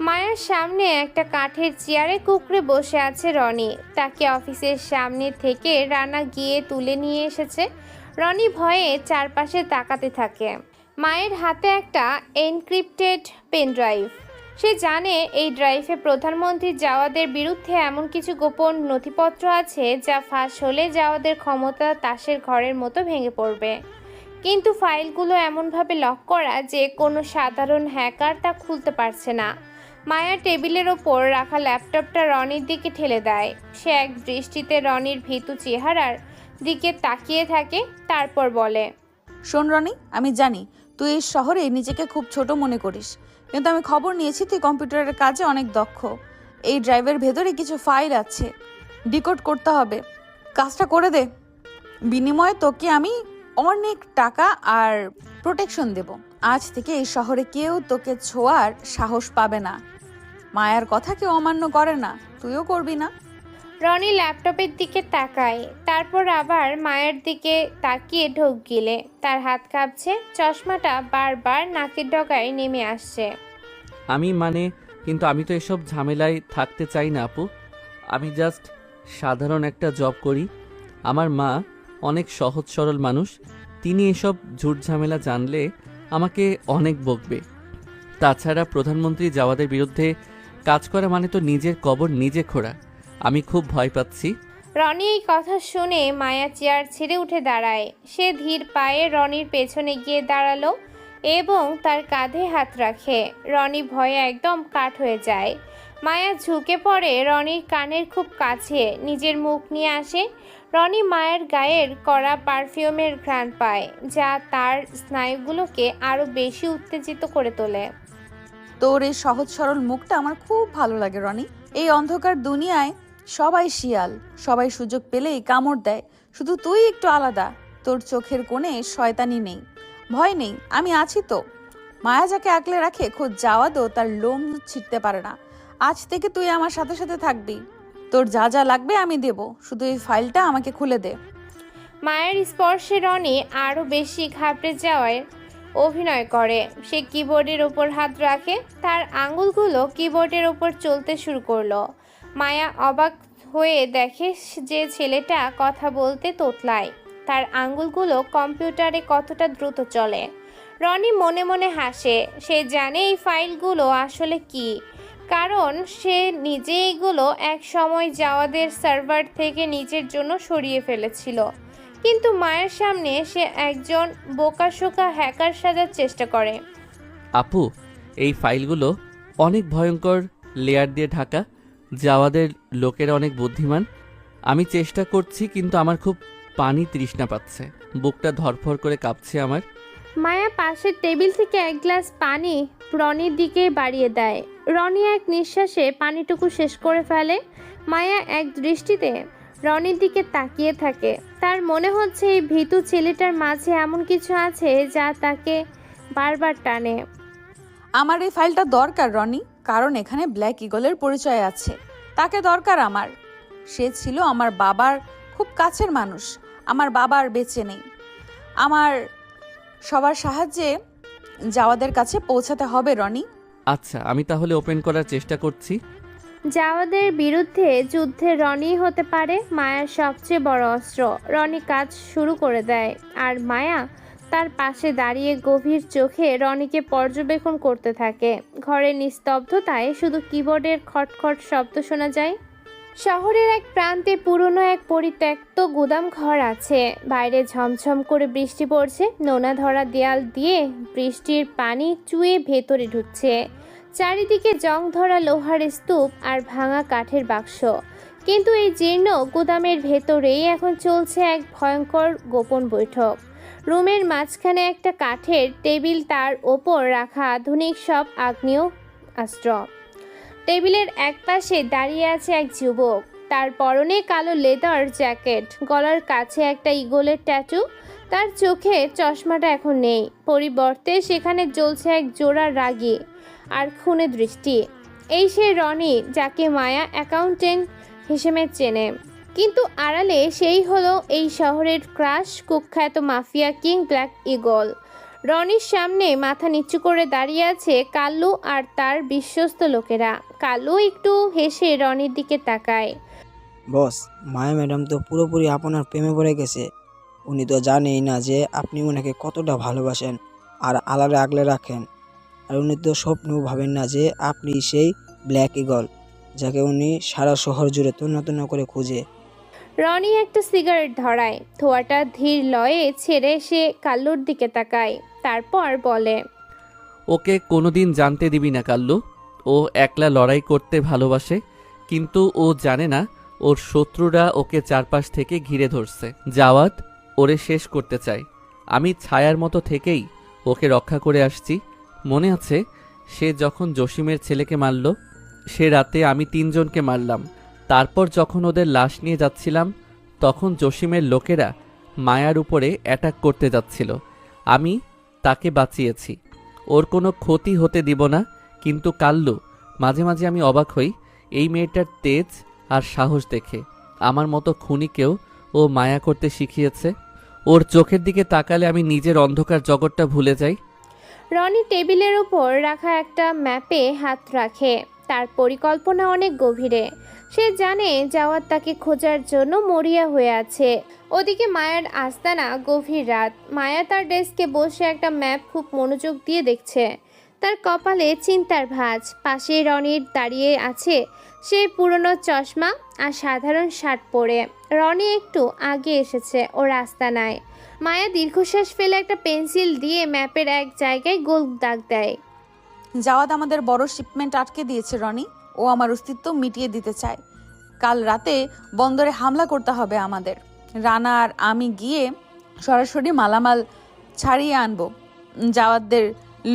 মায়ার সামনে একটা কাঠের চেয়ারে কুঁকড়ে বসে আছে রনি। তাকে অফিসের সামনে থেকে রানা গিয়ে তুলে নিয়ে এসেছে। রনি ভয়ে চারপাশে তাকাতে থাকে। মায়ের হাতে একটা এনক্রিপ্টেড পেনড্রাইভ। সে জানে এই ড্রাইভে প্রধানমন্ত্রী জাওয়াদের বিরুদ্ধে এমন কিছু গোপন নথিপত্র আছে যা ফাঁস হলে জাওয়াদের ক্ষমতা তাসের ঘরের মতো ভেঙে পড়বে। কিন্তু ফাইলগুলো এমনভাবে লক করা যে কোনো সাধারণ হ্যাকার তা খুলতে পারছে না। মায়া টেবিলের ওপর রাখা ল্যাপটপটা রনির দিকে ঠেলে দেয়। সে এক দৃষ্টিতে রনির ভীতু চেহারার দিকে তাকিয়ে থাকে, তারপর বলে, শোন রনি, আমি জানি তুই এই শহরে নিজেকে খুব ছোট মনে করিস, কিন্তু আমি খবর নিয়েছি তুই কম্পিউটারের কাজে অনেক দক্ষ। এই ড্রাইভের ভেতরে কিছু ফাইল আছে, ডিকোড করতে হবে। কাজটা করে দে, বিনিময়ে তোকে আমি অনেক টাকা আর প্রোটেকশন দেব। আজ থেকে এই শহরে কেউ তোকে ছোঁয়ার সাহস পাবে না। মায়ার কথা কেউ অমান্য করে না, তুইও করবি না। রনি ল্যাপটপের দিকে তাকায়, তারপর আবার মায়ের দিকে তাকিয়ে ঢোক গিলে। তার হাত কাঁপছে, চশমাটা বারবার নাকের ডগায় নেমে আসছে। কিন্তু আমি তো এসব ঝামেলায় থাকতে চাই না আপু। আমি জাস্ট সাধারণ একটা জব করি। আমার মা অনেক সহজ সরল মানুষ, তিনি এসব ঝুট ঝামেলা জানলে আমাকে অনেক বকবে। তাছাড়া প্রধানমন্ত্রী জাওয়াদের বিরুদ্ধে কাজ করা মানে তো নিজের কবর নিজে খোঁড়া। আমি খুব ভয় পাচ্ছি। রনি এই কথা শুনে মায়া চেয়ার ছেড়ে উঠে দাঁড়ায়। সে ধীর পায়ে রনির পেছনে গিয়ে দাঁড়ালো এবং তার কাঁধে হাত রাখে। রনি ভয়ে একদম কাঠ হয়ে যায়। মায়া ঝুঁকে পড়ে রনির কানের খুব কাছে, নিজের মুখ নিয়ে আসে। রনি মায়ের গায়ের কড়া পারফিউমের ঘ্রাণ পায়, যা তার স্নায়ুগুলোকে আরও বেশি উত্তেজিত করে তোলে। তোর এই সহজ সরল মুখটা আমার খুব ভালো লাগে রনি। এই অন্ধকার দুনিয়ায় সবাই শিয়াল, সবাই সুযোগ পেলেই কামড় দেয়, শুধু তুই একটু আলাদা। তোর চোখের কোণে শয়তানি নেই, ভয় নেই, আমি আছি তো। মায়া যাকে আগলে রাখে খোঁজ যাওয়াদও তার লোম ছিঁড়তে পারে না। আজ থেকে তুই আমার সাথে সাথে থাকবি, তোর যা যা লাগবে আমি দেব, শুধু এই ফাইলটা আমাকে খুলে দে। মায়ের স্পর্শে রনি আরও বেশি ঘাবড়ে যাওয়ার অভিনয় করে। সে কিবোর্ডের ওপর হাত রাখে, তার আঙুলগুলো কিবোর্ডের ওপর চলতে শুরু করলো। মায়া অবাক হয়ে দেখে যে ছেলেটা কথা বলতে তোতলায়, তার আঙুলগুলো কম্পিউটারে কতটা দ্রুত চলে। রনি মনে মনে হাসে, সে জানে এই ফাইলগুলো আসলে কি, কারণ সে নিজে এগুলো এক সময় জাওয়াদের সার্ভার থেকে নিজের জন্য সরিয়ে ফেলেছিল। কিন্তু মায়ের সামনে সে একজন বোকাশোকা হ্যাকার সাজার চেষ্টা করে। আপু, এই ফাইলগুলো অনেক ভয়ঙ্কর লেয়ার দিয়ে ঢাকা। জাওয়াদের লোকেরা অনেক বুদ্ধিমান। আমি চেষ্টা করছি, কিন্তু আমার খুব পানি তৃষ্ণা পাচ্ছে, বুকটা ধরফর করে কাঁপছে আমার। মায়া পাশের টেবিল থেকে এক গ্লাস পানি রনির দিকে বাড়িয়ে দেয়। রনি এক নিঃশ্বাসে পানিটুকু শেষ করে ফেলে। মায়া এক দৃষ্টিতে রনির দিকে তাকিয়ে থাকে। তার মনে হচ্ছে এই ভীতু ছেলেটার মাঝে এমন কিছু আছে যা তাকে বারবার টানে। আমার এই ফাইলটা দরকার রনি, কারণ এখানে ব্ল্যাক ইগলের পরিচয় আছে। তাকে দরকার আমার। সে ছিল আমার বাবার খুব কাছের মানুষ। আমার বাবা আর বেঁচে নেই। আমার সবার সাহায্যে জাওয়াদের কাছে পৌঁছাতে হবে রনি। আচ্ছা, আমি তাহলে ওপেন করার চেষ্টা করছি। জাওয়াদের বিরুদ্ধে যুদ্ধে রনি হতে পারে মায়ার সবচেয়ে বড় অস্ত্র। রনি কাজ শুরু করে দেয়, আর মায়া তার পাশে দাঁড়িয়ে গভীর চোখে রনিকে পর্যবেক্ষণ করতে থাকে। ঘরের নিস্তব্ধতায় শুধু কিবোর্ডের খটখট শব্দ শোনা যায়। শহরের এক প্রান্তে পুরনো এক পরিত্যক্ত গুদাম ঘর আছে। বাইরে ঝমঝম করে বৃষ্টি পড়ছে, নোনা ধরা দেয়াল দিয়ে বৃষ্টির পানি চুয়ে ভেতরে ঢুকছে। চারিদিকে জং ধরা লোহার স্তূপ আর ভাঙা কাঠের বাক্স। কিন্তু এই জীর্ণ গুদামের ভেতরেই এখন চলছে এক ভয়ঙ্কর গোপন বৈঠক। রুমের মাঝখানে একটা কাঠের টেবিল, তার ওপর রাখা আধুনিক সব আগ্নেয়াস্ত্র। টেবিলের একপাশে দাঁড়িয়ে আছে এক যুবক, তার পরনে কালো লেদার জ্যাকেট, গলার কাছে একটা ঈগলের ট্যাটু। তার চোখে চশমাটা এখন নেই, পরিবর্তে সেখানে জ্বলছে এক জোড়া রাগী আর খুনে দৃষ্টি। এই সেই রনি যাকে মায়া অ্যাকাউন্টেন্ট হিসেবে চেনে, কিন্তু আড়ালে সেই হলো এই শহরের ক্রাশ কুখ্যাত মাফিয়া কিং ব্ল্যাক ঈগল। রনির সামনে মাথা নিচু করে দাঁড়িয়ে আছে কাল্লু আর তার বিশ্বস্ত লোকেরা। কাল্লু একটু হেসে রনির দিকে তাকায়। বস, মায়া ম্যাডাম তো পুরোপুরি আপনার প্রেমে পড়ে গেছে। উনি তো জানেই না যে আপনি ওনাকে কতটা ভালোবাসেন আর আলাদা আগলে রাখেন। আর উনি তো স্বপ্নেও ভাবেন না যে আপনি সেই ব্ল্যাক ঈগল যাকে উনি সারা শহর জুড়ে তন্ন তন্ন করে খুঁজে। রনি একটা সিগারেট ধরায়, ধোঁয়াটা ধীর লয়ে ছেড়ে সে কাল্লুর দিকে তাকায়, তারপর বলে, ওকে কোনোদিন জানতে দিবি না কাল্লু। ও একলা লড়াই করতে ভালোবাসে, কিন্তু ও জানে না ওর শত্রুরা ওকে চারপাশ থেকে ঘিরে ধরছে। জাওয়াত ওরে শেষ করতে চায়। আমি ছায়ার মতো থেকেই ওকে রক্ষা করে আসছি। মনে আছে সে যখন জসিমের ছেলেকে মারল, সে রাতে আমি 3 জনকে মারলাম। তারপর যখন ওদের লাশ নিয়ে যাচ্ছিলাম, তখন জসিমের লোকেরা মায়ার উপরে অ্যাটাক করতে যাচ্ছিল। আমি তাকে বাঁচিয়েছি, ওর কোনো ক্ষতি হতে দিব না। কিন্তু কাল্লু, মাঝে মাঝে আমি অবাক হই এই মেয়েটার তেজ আর সাহস দেখে। আমার মতো খুনিকেও ও মায়া করতে শিখিয়েছে। ওর চোখের দিকে তাকালে আমি নিজের অন্ধকার জগৎটা ভুলে যাই। রনি টেবিলের উপর রাখা একটা ম্যাপে হাত রাখে। তার পরিকল্পনা অনেক গভীরে। সে জানে জাওয়াত তাকে খোঁজার জন্য মরিয়া হয়ে আছে। ওদিকে মায়ার আস্তানা, গভীর রাত। মায়া তার ডেস্কে বসে একটা ম্যাপ খুব মনোযোগ দিয়ে দেখছে। তার কপালে চিন্তার ভাঁজ। পাশেই রনির দাঁড়িয়ে আছে, সে পুরনো চশমা আর সাধারণ শার্ট পরে। রনি একটু আগে এসেছে ওর আস্তানায়। মায়া দীর্ঘশ্বাস ফেলে একটা পেন্সিল দিয়ে ম্যাপের এক জায়গায় গোল দাগ দেয়। জাওয়াত আমাদের বড় শিপমেন্ট আটকে দিয়েছে রনি। ও আমার অস্তিত্ব মিটিয়ে দিতে চায়। কাল রাতে বন্দরে হামলা করতে হবে আমাদের। রানা আর আমি গিয়ে সরাসরি মালামাল ছাড়িয়ে আনবো জাওয়াতদের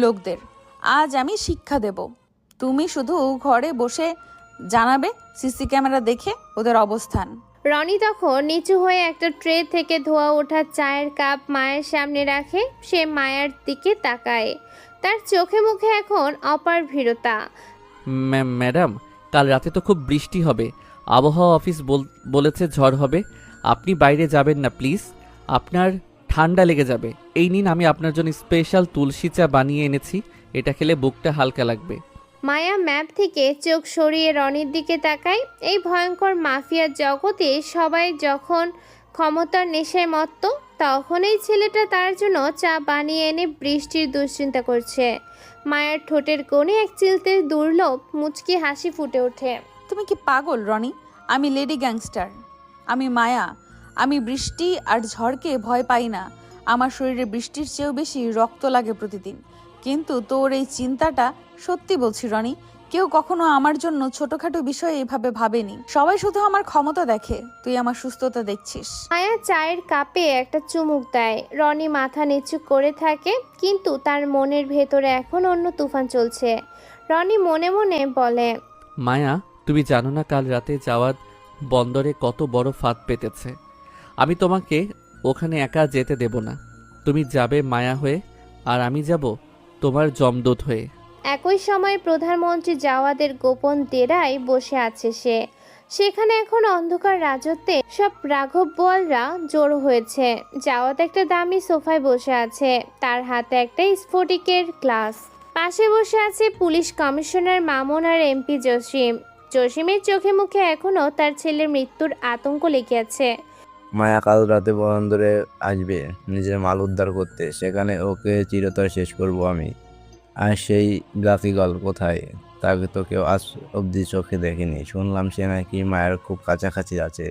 লোকদের। আজ আমি শিক্ষা দেব। তুমি শুধু ঘরে বসে জানাবে সিসি ক্যামেরা দেখে ওদের অবস্থান। রনি তখন নিচু হয়ে একটা ট্রে থেকে ধোয়া ওঠা চায়ের কাপ মায়ের সামনে রাখে। সে মায়ের দিকে তাকায়। তার চোখে মুখে এখন অপার ভীরতা। ম্যাডাম, কাল রাতে তো খুব বৃষ্টি হবে। আবহাওয়া অফিস বলেছে ঝড় হবে। আপনি বাইরে যাবেন না প্লিজ, আপনার ঠান্ডা লেগে যাবে। এই নিন, আমি আপনার জন্য স্পেশাল তুলসী চা বানিয়ে এনেছি, এটা খেলে বুকটা হালকা লাগবে। মায়া ম্যাপ থেকে চোখ সরিয়ে রনির দিকে তাকায়। এই ভয়ঙ্কর মাফিয়ার জগতে সবাই যখন ক্ষমতার নেশায় মত্ত, তখন এই ছেলেটা তার জন্য চা বানিয়ে এনে বৃষ্টির দুশ্চিন্তা করছে। মায়ের ঠোঁটের কোণে এক চিলতে দুর্লভ মুচকি হাসি ফুটে ওঠে। তুমি কি পাগল রনি? আমি লেডি গ্যাংস্টার, আমি মায়া। আমি বৃষ্টি আর ঝড়কে ভয় পাই না। আমার শরীরে বৃষ্টির চেয়েও বেশি রক্ত লাগে প্রতিদিন। কিন্তু তোর এই চিন্তাটা সত্যি বলছি রনি, কেউ কখনো আমার জন্য ছোটখাটো বিষয়ে এভাবে ভাবেনি। সবাই শুধু আমার ক্ষমতা দেখে, তুই আমার সুস্থতা দেখছিস। মায়া চায়ের কাপে একটা চুমুক দেয়। রনি মাথা নিচু করে থাকে, কিন্তু তার মনের ভেতরে এখন অন্য তুফান চলছে। রনি মনে মনে বলে, মায়া, তুমি জানো না কাল রাতে জাওয়াত বন্দরে কত বড় ফাঁদ পেতেছে। আমি তোমাকে ওখানে একা যেতে দেব না। তুমি যাবে মায়া হয়ে, আর আমি যাব তোমার জমদূত হয়ে। একই সময় প্রধানমন্ত্রী জাওয়াদের গোপন ডেরায় বসে আছে সে। সেখানে এখন অন্ধকার রাজত্বে সব রাঘব বোয়ালরা জড়ো হয়েছে। জাওয়াত একটা দামি সোফায় বসে আছে, তার হাতে একটা স্ফটিকের গ্লাস। পাশে বসে আছে পুলিশ কমিশনার মামুন আর এমপি জসিম। জসিমের চোখে মুখে এখনো তার ছেলের মৃত্যুর আতঙ্ক লেগে আছে। মায়া কাল রাতে বন্দরে আসবে নিজের মাল উদ্ধার করতে, সেখানে ওকে চিরতরে শেষ করব আমি। আর সেই ব্লাকিগল কোথায়? তাকে তো কেউ আজ অবধি চোখে দেখেনি। শুনলাম সে নাকি মায়ের খুব কাছাকাছি আছে।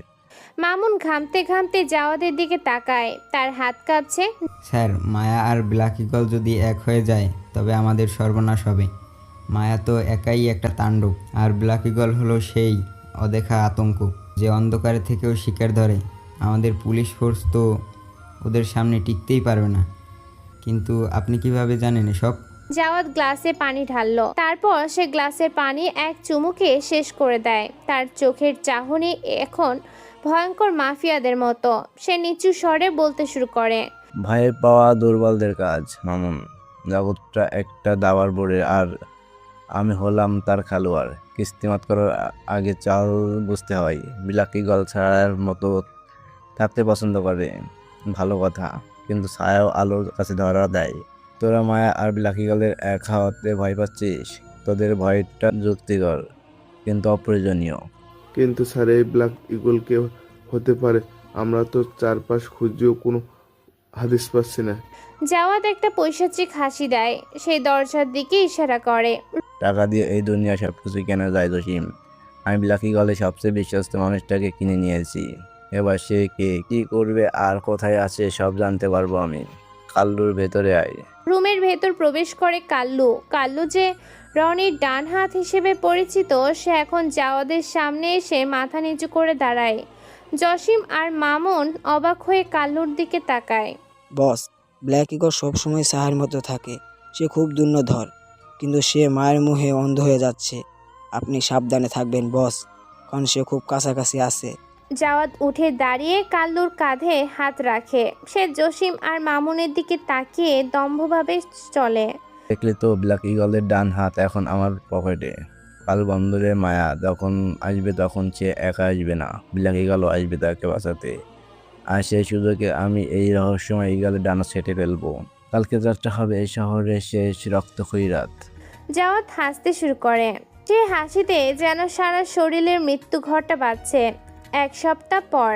মামুন ঘামতে ঘামতে জাওয়াদের দিকে তাকায়, তার হাত কাঁপছে। স্যার, মায়া আর ব্ল্যাকিগল যদি এক হয়ে যায় তবে আমাদের সর্বনাশ হবে। মায়া তো একাই একটা তাণ্ডব, আর ব্ল্যাকিগল হলো সেই অদেখা আতঙ্ক যে অন্ধকারে থেকেও শিকার ধরে। আমাদের পুলিশ ফোর্স তো ওদের সামনে টিকতেই পারবে না। কিন্তু আপনি কিভাবে জানেন এসব? জাওয়াত গ্লাসে পানি ঢাললো, তারপর সে গ্লাসের পানি এক চুমুকে শেষ করে দেয়। তার চোখের চাহনি এখন ভয়ঙ্কর মাফিয়াদের মতো। সে নিচু স্বরে বলতে শুরু করে, ভয় পাওয়া দুর্বলদের কাজ মামুন। জগৎটা একটা দাবার বোর্ডে, আর আমি হলাম তার খেলোয়াড়। কিস্তিমাত করার আগে চাল বুঝতে হয়। ব্ল্যাকিগল ছাড়ার মতো থাকতে পছন্দ করে, ভালো কথা, কিন্তু ছায়াও আলোর কাছে ধরা দেয়। তোরা মায়া আর ব্ল্যাকিগলের এক হওয়াতে ভয় পাচ্ছিস। তোদের ভয়টা যুক্তিকর কিন্তু অপ্রয়োজনীয়। কিন্তু স্যার, এই ব্ল্যাক ইগল কে হতে পারে? আমরা তো চারপাশ খুঁজেও কোনো হাদিস পাচ্ছি না। জাওয়াত একটা পৈশাচিক হাসি দেয়। সেই দরজার দিকে ইশারা করে। টাকা দিয়ে এই দুনিয়া সব কিছু কেনা যায় জসিম। আমি ব্ল্যাকিগলের সবচেয়ে বিশ্বস্ত মানুষটাকে কিনে নিয়েছি। এবার সে কে, কি করবে আর কোথায় আছে সব জানতে পারবো আমি। কাল্লুর ভেতরে আয়। রুমের ভেতর প্রবেশ করে কাল্লু। কাল্লু যে রনির ডান হাত হিসেবে পরিচিত, সে এখন জাওয়াদের সামনে এসে মাথা নিচু করে দাঁড়ায়। জসিম আর মামুন অবাক হয়ে কাল্লুর দিকে তাকায়। বস, ব্ল্যাক ইগল সবসময় সাহার মতো থাকে। সে খুব দুর্নধর, কিন্তু সে মায়ের মুহে অন্ধ হয়ে যাচ্ছে। আপনি সাবধানে থাকবেন বস, কারণ সে খুব কাছাকাছি আছে। জাওয়াদ উঠে দাঁড়িয়ে কাল্লুর কাঁধে হাত রাখে। সে জসিম আর মামুনের দিকে তাকিয়ে দম্ভভাবে চলে। দেখলে তো, ব্ল্যাক ইগলের ডান হাত এখন আমার পকেটে। কাল বন্দরে মায়া যখন আসবে তখন সে একা আসবে না, ব্ল্যাক ইগলও আসবে তাকে বাঁচাতে। আর সেই সুযোগে আমি এই রহস্যময় ইগলের ডানা ছেটে ফেলবো। কালকে যাত্রা হবে এই শহরের শেষ রক্তক্ষয়ী রাত। জাওয়াদ হাসতে শুরু করে। সে হাসিতে যেন সারা শরীরের মৃত্যু ঘটা বাজছে। এক সপ্তাহ পর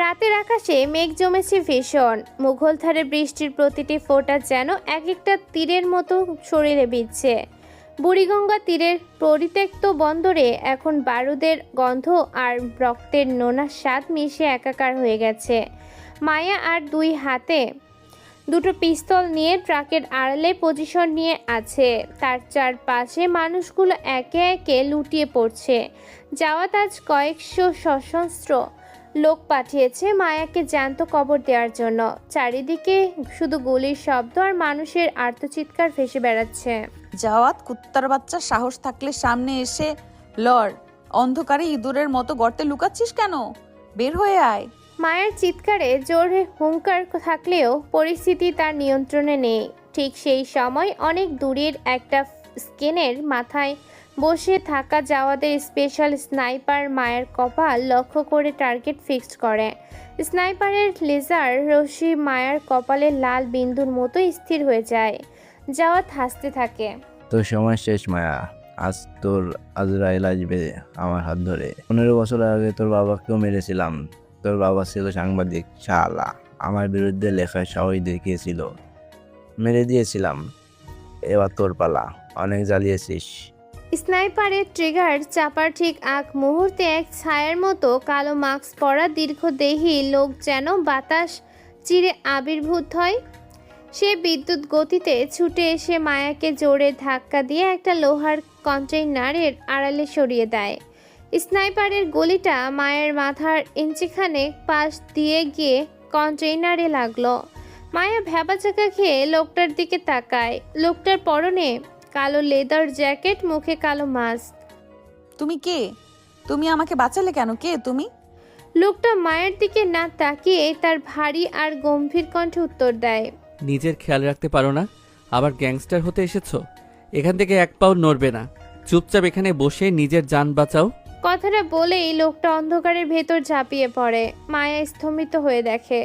রাতের আকাশে মেঘ জমেছে ভীষণ। মুঘলধারে বৃষ্টির প্রতিটি ফোঁটা যেন এক একটা তীরের মতো শরীরে বিঁধছে। বুড়িগঙ্গা তীরের পরিত্যক্ত বন্দরে এখন বারুদের গন্ধ আর রক্তের নোনা স্বাদ মিশে একাকার হয়ে গেছে। মায়া আর দুই হাতে দুটো পিস্তল নিয়ে ট্রাকের আড়ালে পজিশন নিয়ে আছে। তার চারপাশে মানুষগুলো একে একে লুটিয়ে পড়ছে। জাওয়াত আজ কয়েকশো সশস্ত্র লোক পাঠিয়েছে মায়াকে জ্যান্ত কবর দেওয়ার জন্য। চারিদিকে শুধু গুলির শব্দ আর মানুষের আর্তচিৎকার ভেসে বেড়াচ্ছে। জাওয়াত, কুত্তার বাচ্চা, সাহস থাকলে সামনে এসে লড়। অন্ধকারে ইঁদুরের মতো গর্তে লুকাচ্ছিস কেন? বের হয়ে আয়। মায়ের চিৎকারে জোরে হুঙ্কার থাকলেও পরিস্থিতি তার নিয়ন্ত্রণে নেই। ঠিক সেই সময় অনেক দূরের একটা স্ক্রিনের মাথায় বসে থাকা জাওয়াদের স্পেশাল স্নাইপার মায়ের কপাল লক্ষ্য করে টার্গেট ফিক্সড করে। স্নাইপারের লেজার রশ্মি মায়ের কপালে লাল বিন্দুর মতো স্থির হয়ে যায়। জাওয়াত হাসতে থাকে। তোর সময় শেষ মায়া, আজ তোর আজরাইল আসবে আমার হাত ধরে। 15 বছর আগে তোর বাবাকেও মেরেছিলাম। তোর বাবা ছিল সাংবাদিক, শালা আমার বিরুদ্ধে লেখা সবাই দেখিয়েছিল, মেরে দিয়েছিলাম। এবার তোর পালা, অনেক জ্বালিয়েছিস। স্নাইপারের ট্রিগার চাপার ঠিক আগ মুহূর্তে এক ছায়ার মতো কালো মাস্ক পরা দীর্ঘদেহী লোক যেন বাতাস চিরে আবির্ভূত হয়। সে বিদ্যুৎ গতিতে ছুটে এসে মায়াকে জোরে ধাক্কা দিয়ে একটা লোহার কন্টেইনারের আড়ালে সরিয়ে দেয়। স্নাইপারের গুলিটা মায়ের মাথার ইঞ্চিখানেক পাশ দিয়ে গিয়ে কন্টেইনারে লাগলো। মায়া ভ্যাবাচাকা খেয়ে লোকটার দিকে তাকায়। লোকটার পরনে কালো লেদার জ্যাকেট, মুখে কালো মাস্ক। তুমি কে? তুমি আমাকে বাঁচালে কেন? কে তুমি? লোকটা মায়ের দিকে না তাকিয়ে তার ভারী আর গম্ভীর কণ্ঠে উত্তর দেয়। নিজের খেয়াল রাখতে পারো না, আবার গ্যাংস্টার হতে এসেছো? এখান থেকে এক পাও নড়বে না, চুপচাপ এখানে বসে নিজের জান বাঁচাও। কথাটা বলেই লোকটা অন্ধকারের ভেতর ঝাঁপিয়ে পড়ে। মায়া স্থমিত হয়ে দেখে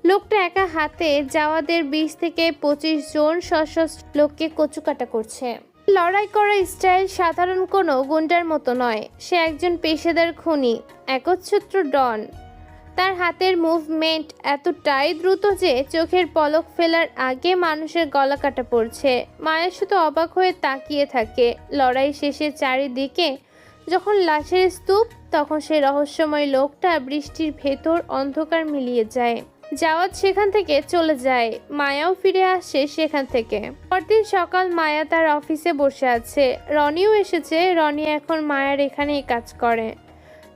লোকটা একা হাতে জাওয়াদের 20 থেকে 25 জন সশস্ত্র লোককে কচুকাটা করছে। লড়াই করার স্টাইল সাধারণ কোনো গুন্ডার মতো নয়। সে একজন পেশাদার খুনি, একচ্ছত্র ডন। তার হাতের মুভমেন্ট এতটাই দ্রুত যে চোখের পলক ফেলার আগে মানুষের গলা কাটা পড়ছে। মায়া শুধু অবাক হয়ে তাকিয়ে থাকে। লড়াই শেষে চারিদিকে যখন লাশের স্তূপ, তখন সেই রহস্যময় লোকটা বৃষ্টির ভেতর অন্ধকার মিলিয়ে যায়। জাওয়াদ সেখান থেকে চলে যায়, মায়াও ফিরে আসে সেখান থেকে। পরদিন সকাল মায়া তার অফিসে বসে আছে। রনিও এসেছে। রনি এখন মায়ার এখানেই কাজ করে।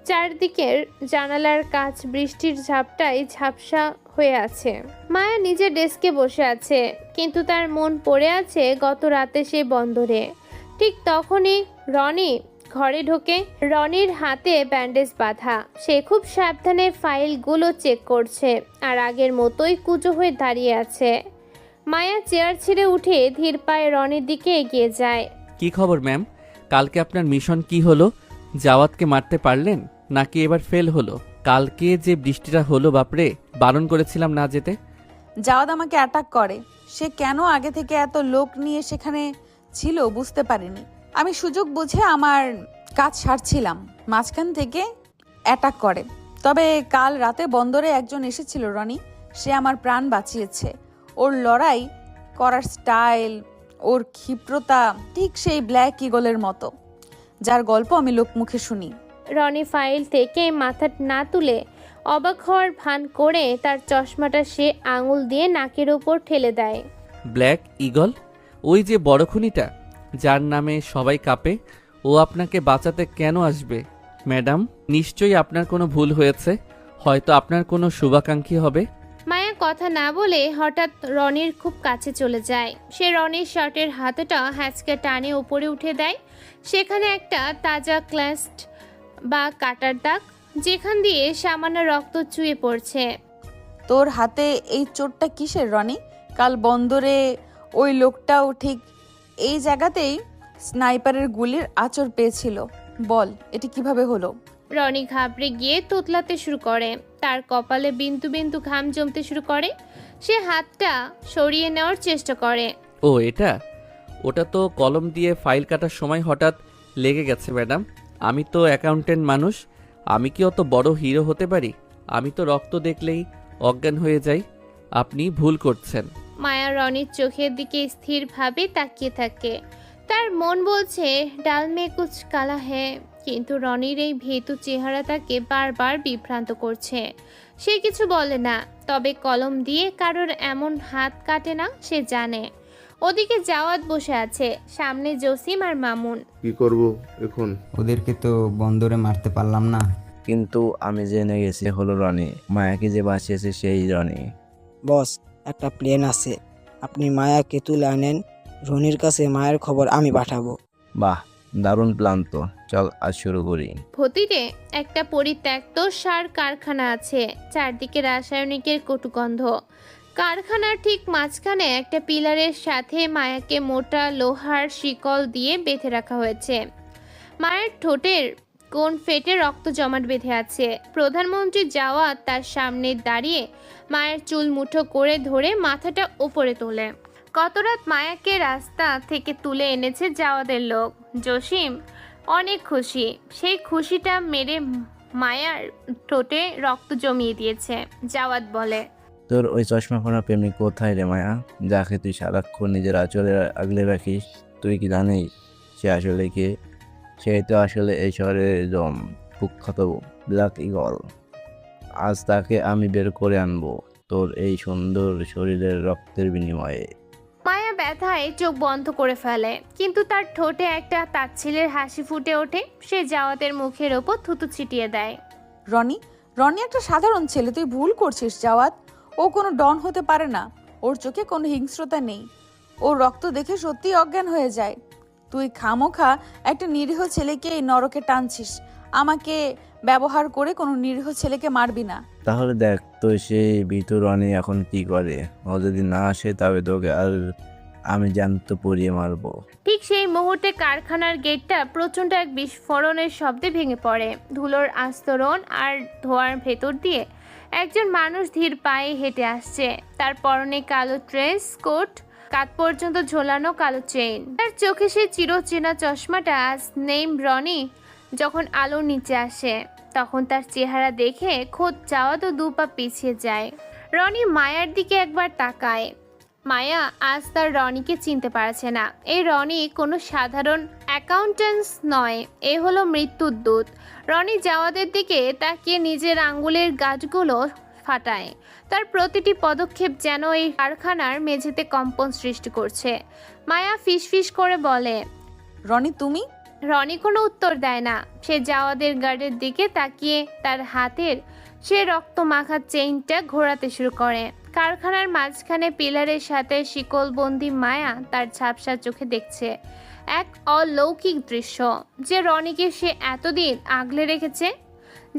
চারদিকের জানালার কাচ বৃষ্টির ঝাপটায় ঝাপসা হয়ে আছে। মায়া নিজের ডেস্কে বসে আছে, কিন্তু তার মন পড়ে আছে গত রাতে সেই বন্দরে। ঠিক তখনই রনি ঘরে ঢোকে। রনির হাতে ব্যান্ডেজ বাঁধা। সে খুব সাবধানে ফাইলগুলো চেক করছে আর আগের মতোই কুঁজো হয়ে দাঁড়িয়ে আছে। মায়া চেয়ার ছেড়ে উঠে ধীর পায়ে রনির দিকে এগিয়ে যায়। কি খবর ম্যাম? কালকে আপনার মিশন কি হলো? জাওয়াতকে মারতে পারলেন নাকি এবার ফেল হলো? কালকে যে বৃষ্টিটা হলো, বাপরে, বারণ করেছিলাম না যেতে। জাওয়াদ আমাকে অ্যাটাক করে। সে কেন আগে থেকে এত লোক নিয়ে সেখানে ছিল বুঝতে পারিনি। আমি সুযোগ বুঝে আমার কাজ সারছিলাম, মাঝখান থেকে অ্যাটাক করে। তবে কাল রাতে বন্দরে একজন এসেছিল রনি, সে আমার প্রাণ বাঁচিয়েছে। ওর লড়াই করার স্টাইল, ওর ক্ষিপ্রতা ঠিক সেই ব্ল্যাক ইগলের মতো, যার গল্প আমি লোকমুখে শুনি। রনি ফাইল থেকে মাথা না তুলে অবাক হওয়ার ভান করে তার চশমাটা সে আঙুল দিয়ে নাকের ওপর ঠেলে দেয়। ব্ল্যাক ঈগল, ওই যে বড় খুনিটা যার নামে সবাই কাঁপে, ও আপনাকে বাঁচাতে কেন আসবে? ম্যাডাম, নিশ্চয়ই আপনার কোনো ভুল হয়েছে, হয়তো আপনার কোনো শুভাকাঙ্ক্ষী হবে। মায়া কথা না বলে হঠাৎ রনির খুব কাছে চলে যায়। সে রনির শার্টের হাতাটা হ্যাঁচকে টানে উপরে উঠে দেয়। সেখানে একটা তাজা ক্লাস্ট বা কাটার দাগ, যেখান দিয়ে সামান্য রক্ত চুয়ে পড়ছে। তোর হাতে এই চোটটা কিসের রনি? কাল বন্দরে ওই লোকটাও ঠিক এই জায়গাতেই স্নাইপারের গুলির আঁচড় পেয়েছিল। বল, এটা কিভাবে হলো? রনি ঘাবড়ে গিয়ে তোতলাতে শুরু করে। তার কপালে বিন্দু বিন্দু ঘাম জমতে শুরু করে। সে হাতটা সরিয়ে নেওয়ার চেষ্টা করে। ও এটা, ওটা তো কলম দিয়ে ফাইল কাটার সময় হঠাৎ লেগে গেছে ম্যাডাম। আমি তো অ্যাকাউন্টেন্ট মানুষ, আমি কি অত বড় হিরো হতে পারি? আমি তো রক্ত দেখলেই অজ্ঞান হয়ে যাই। আপনি ভুল করছেন। মায়া রনির চোখের দিকে স্থিরভাবে তাকিয়ে থাকে। তার মন বলছে ডাল মে কুছ কালা হ্যায়, কিন্তু রনির এই ভীতু চেহারা তাকে বারবার বিভ্রান্ত করছে। সে কিছু বলে না, তবে কলম দিয়ে কারোর এমন হাত কাটে না সে জানে। ওদিকে জাওয়াত বসে আছে, সামনে জসিম আর মামুন। কি করব এখন? ওদেরকে তো বন্দরে মারতে পারলাম না। কিন্তু আমি জেনে গেছি হলো রনি, মায়াকে যে বাঁচিয়েছে সেই রনি। বস, একটা প্লেন আছে, আপনি মায়াকে তুলে আনেন। রনির কাছে মায়ের খবর আমি পাঠাবো। বাহ, দারুণ প্ল্যান তো, চল আজ শুরু করি। ভতিতে একটা পরিত্যক্ত সার কারখানা আছে, চারদিকে রাসায়নিকের কটুগন্ধ। কারখানার ঠিক মাঝখানে একটা পিলারের সাথে মায়াকে মোটা লোহার শিকল দিয়ে বেঁধে রাখা হয়েছে। মায়ের ঠোঁটের কোণ ফেটে রক্ত জমাট বেঁধে আছে। প্রধানমন্ত্রী জাওয়াত তার সামনে দাঁড়িয়ে মায়ের চুল মুঠো করে ধরে মাথাটা উপরে তোলে। গত রাত মায়াকে রাস্তা থেকে তুলে এনেছে জাওয়াদের লোক। জসিম অনেক খুশি। সেই খুশিটা মেরে মায়ার ঠোঁটে রক্ত জমিয়ে দিয়েছে। জাওয়াত বলে, তোর ওই চশমা পরা প্রেমিক কোথায় রে মায়া, যাকে তুই সারাক্ষণ নিজের আঁচলে আগলে রাখিস? তুই কি জানিস সে আসলে কে? সে তো আসলে এই শহরের কুখ্যাত ব্ল্যাক ঈগল। আজ তাকে আমি বের করে আনবো তোর এই সুন্দর শরীরের রক্তের বিনিময়ে। মায়া ব্যথায় চোখ বন্ধ করে ফেলে, কিন্তু তার ঠোঁটে একটা তাচ্ছিলের হাসি ফুটে ওঠে। সে জাওয়াতের মুখের ওপর থুতু ছিটিয়ে দেয়। রনি একটা সাধারণ ছেলে, তুই ভুল করছিস জাওয়াত। ও কোনো ডন হতে পারে না, ওর চোখে কোনো হিংস্রতা নেই। ওর রক্ত দেখে সত্যি অজ্ঞান হয়ে যায়। তুই খামোখা একটা নিরীহ ছেলেকে এই নরকে টানছিস। আমাকে ব্যবহার করে কোনো নিরীহ ছেলেকে মারবি না। তাহলে দেখ তো সেই ভিতর রনি এখন কি করে। ও যদি না আসে তবে তোকে আর আমি জ্যান্ত পুড়িয়ে মারবো। ঠিক সেই মুহূর্তে কারখানার গেটটা প্রচণ্ড এক বিস্ফোরণের শব্দে ভেঙে পড়ে। ধুলোর আস্তরণ আর ধোঁয়ার ভেতর দিয়ে একজন মানুষ ধীর পায়ে হেঁটে আসছে। তার পরনে কালো ড্রেস কোট, কাঁধ পর্যন্ত ঝোলানো কালো চেইন। তার চোখে সেই চিরচেনা চশমাটা। আজ নেই রনি। যখন আলোর নিচে আসে তখন তার চেহারা দেখে খোদ জাওয়াতও দু পা পিছিয়ে যায়। রনি মায়ার দিকে একবার তাকায়। মায়া আজ তার রনিকে চিনতে পারছে না। এই রনি কোনো সাধারণ অ্যাকাউন্ট্যান্ট নয়, এ হলো মৃত্যুর দূত। রনি জাওয়াদের দিকে তাকিয়ে নিজের আঙ্গুলের গাছগুলো ফাটায়। তার প্রতিটি পদক্ষেপ যেন এই কারখানার মেঝেতে কম্পন সৃষ্টি করছে। মায়া ফিসফিস করে বলে, রনি তুমি? রনি কোনো উত্তর দেয় না। সে জাওয়াদের গার্ডের দিকে তাকিয়ে তার হাতের সে রক্ত মাখা চেইনটা ঘোরাতে শুরু করে। কারখানার মাঝখানে পিলারের সাথে শিকলবন্দি মায়া তার ঝাপসা চোখে দেখছে এক অলৌকিক দৃশ্য। যে রনিকে সে এতদিন আগলে রেখেছে,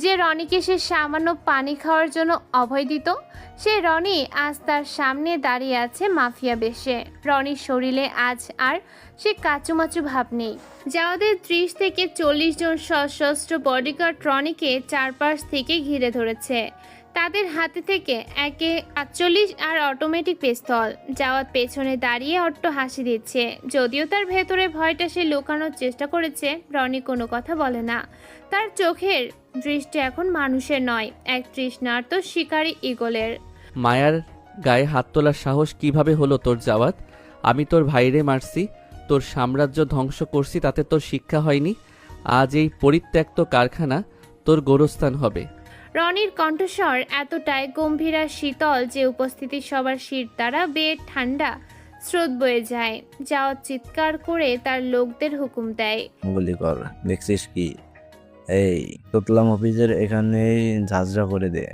যে রনিকে সে সামান্য পানি খাওয়ার জন্য অভয় দিত, সে রনি আজ তার সামনে দাঁড়িয়ে আছে মাফিয়া বেশে। রনির শরীরে আজ আর সে কাচুমাচু ভাব নেই। যাওয়াদের 30 থেকে 40 জন সশস্ত্র বডিগার্ড রনিকে চারপাশ থেকে ঘিরে ধরেছে। তাদের হাতে থেকে একে 48 আর অটোমেটিক পিস্তল। জাওয়াত পেছনে দাঁড়িয়ে অট্ট হাসি দিচ্ছে। যদিও তার ভেতরে ভয়টা সে লুকানোর চেষ্টা করেছে, রনি কোনো কথা বলে না। তার চোখের দৃষ্টি এখন মানুষের নয়, এক তৃষ্ণার্ত শিকারী ঈগলের। মায়ার গায়ে হাত তোলার সাহস কিভাবে হলো তোর জাওয়াত? আমি তোর ভাইরে মারছি, তোর সাম্রাজ্য ধ্বংস করছি, তাতে তোর শিক্ষা হয়নি? আজ এই পরিত্যক্ত কারখানা তোর গোরস্থান হবে। রনির কণ্ঠস্বর এতটাই গম্ভীর আর শীতল যে উপস্থিতি সবার শির দ্বারা বেয়ে ঠান্ডা স্রোত বয়ে যায়। জাওয়াত চিৎকার করে তার লোকদের হুকুম দেয়, গুলি কর। দেখছিস কি, এই তোতলাম অফিসের এখানেই ঝাঁঝরা করে দে।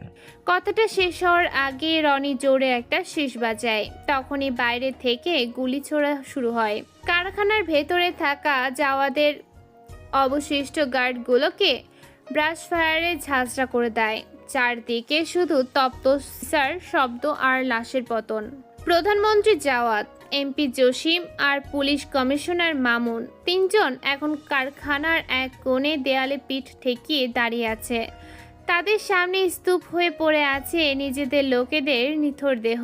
কথাটা শেষ হওয়ার আগে রনি জোরে একটা শীষ বাজায়। তখনই বাইরে থেকে গুলি ছোড়া শুরু হয়। কারখানার ভেতরে থাকা জাওয়াদের অবশিষ্ট গার্ডগুলোকে ব্রাশ ফায়ারে ঝাঁঝরা করে দেয়। চারদিকে শুধু তপ্ত সিসার শব্দ আর লাশের পতন। প্রধানমন্ত্রী জাওয়াত, এমপি জসিম আর পুলিশ কমিশনার মামুন তিনজন এখন কারখানার এক কোণে দেয়ালে পিঠ ঠেকিয়ে দাঁড়িয়ে আছে। তাদের সামনে স্তূপ হয়ে পড়ে আছে নিজেদের লোকেদের নিথর দেহ।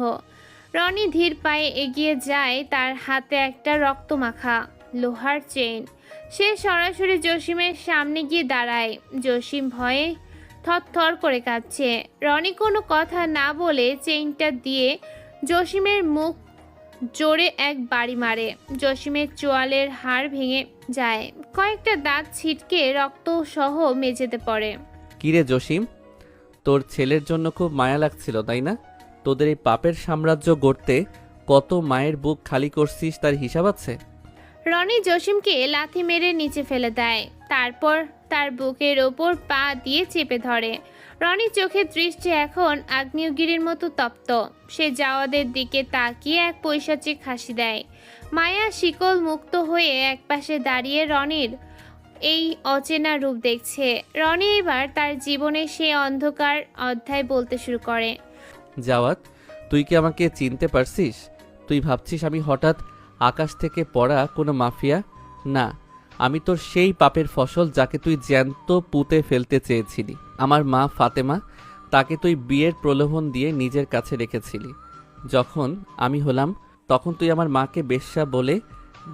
রনি ধীর পায়ে এগিয়ে যায়, তার হাতে একটা রক্তমাখা লোহার চেইন। সে সরাসরি জসিমের সামনে গিয়ে দাঁড়ায়। জসিম ভয়ে থরথর করে কাঁপছে। রনি কোনো কথা না বলে চেইনটা দিয়ে জসিমের মুখ জোরে এক বাড়ি মারে। জসিমের চোয়ালের হাড় ভেঙে যায়, কয়েকটা দাঁত ছিটকে রক্ত সহ মেঝেতে পড়ে। কিরে জসিম, তোর ছেলের জন্য খুব মায়া লাগছিল তাই না? তোদের এই পাপের সাম্রাজ্য গড়তে কত মায়ের বুক খালি করছিস তার হিসাব আছে? রনি জসিমকে লাথি মেরে নিচে ফেলে দেয়, তারপর তার বুকের ওপর পা দিয়ে চেপে ধরে। রনির চোখের দৃষ্টি এখন আগ্নেয়গিরির মতো তপ্ত। সে জাওয়াদের দিকে তাকিয়ে এক পৈশাচিক হাসি দেয়। মায়া শিকল মুক্ত হয়ে একপাশে দাঁড়িয়ে রনির এই অচেনা রূপ দেখছে। রনি এবার তার জীবনের সেই অন্ধকার অধ্যায় বলতে শুরু করে। জাওয়াত, তুই কি আমাকে চিনতে পারছিস? তুই ভাবছিস আমি হঠাৎ আকাশ থেকে পড়া কোনো মাফিয়া? না, আমি তোর সেই পাপের ফসল যাকে তুই জ্যান্ত পুঁতে ফেলতে চেয়েছিলি। আমার মা ফাতেমা, তাকে তুই বিয়ের প্রলোভন দিয়ে নিজের কাছে রেখেছিলি। যখন আমি হলাম তখন তুই আমার মাকে বেশ্যা বলে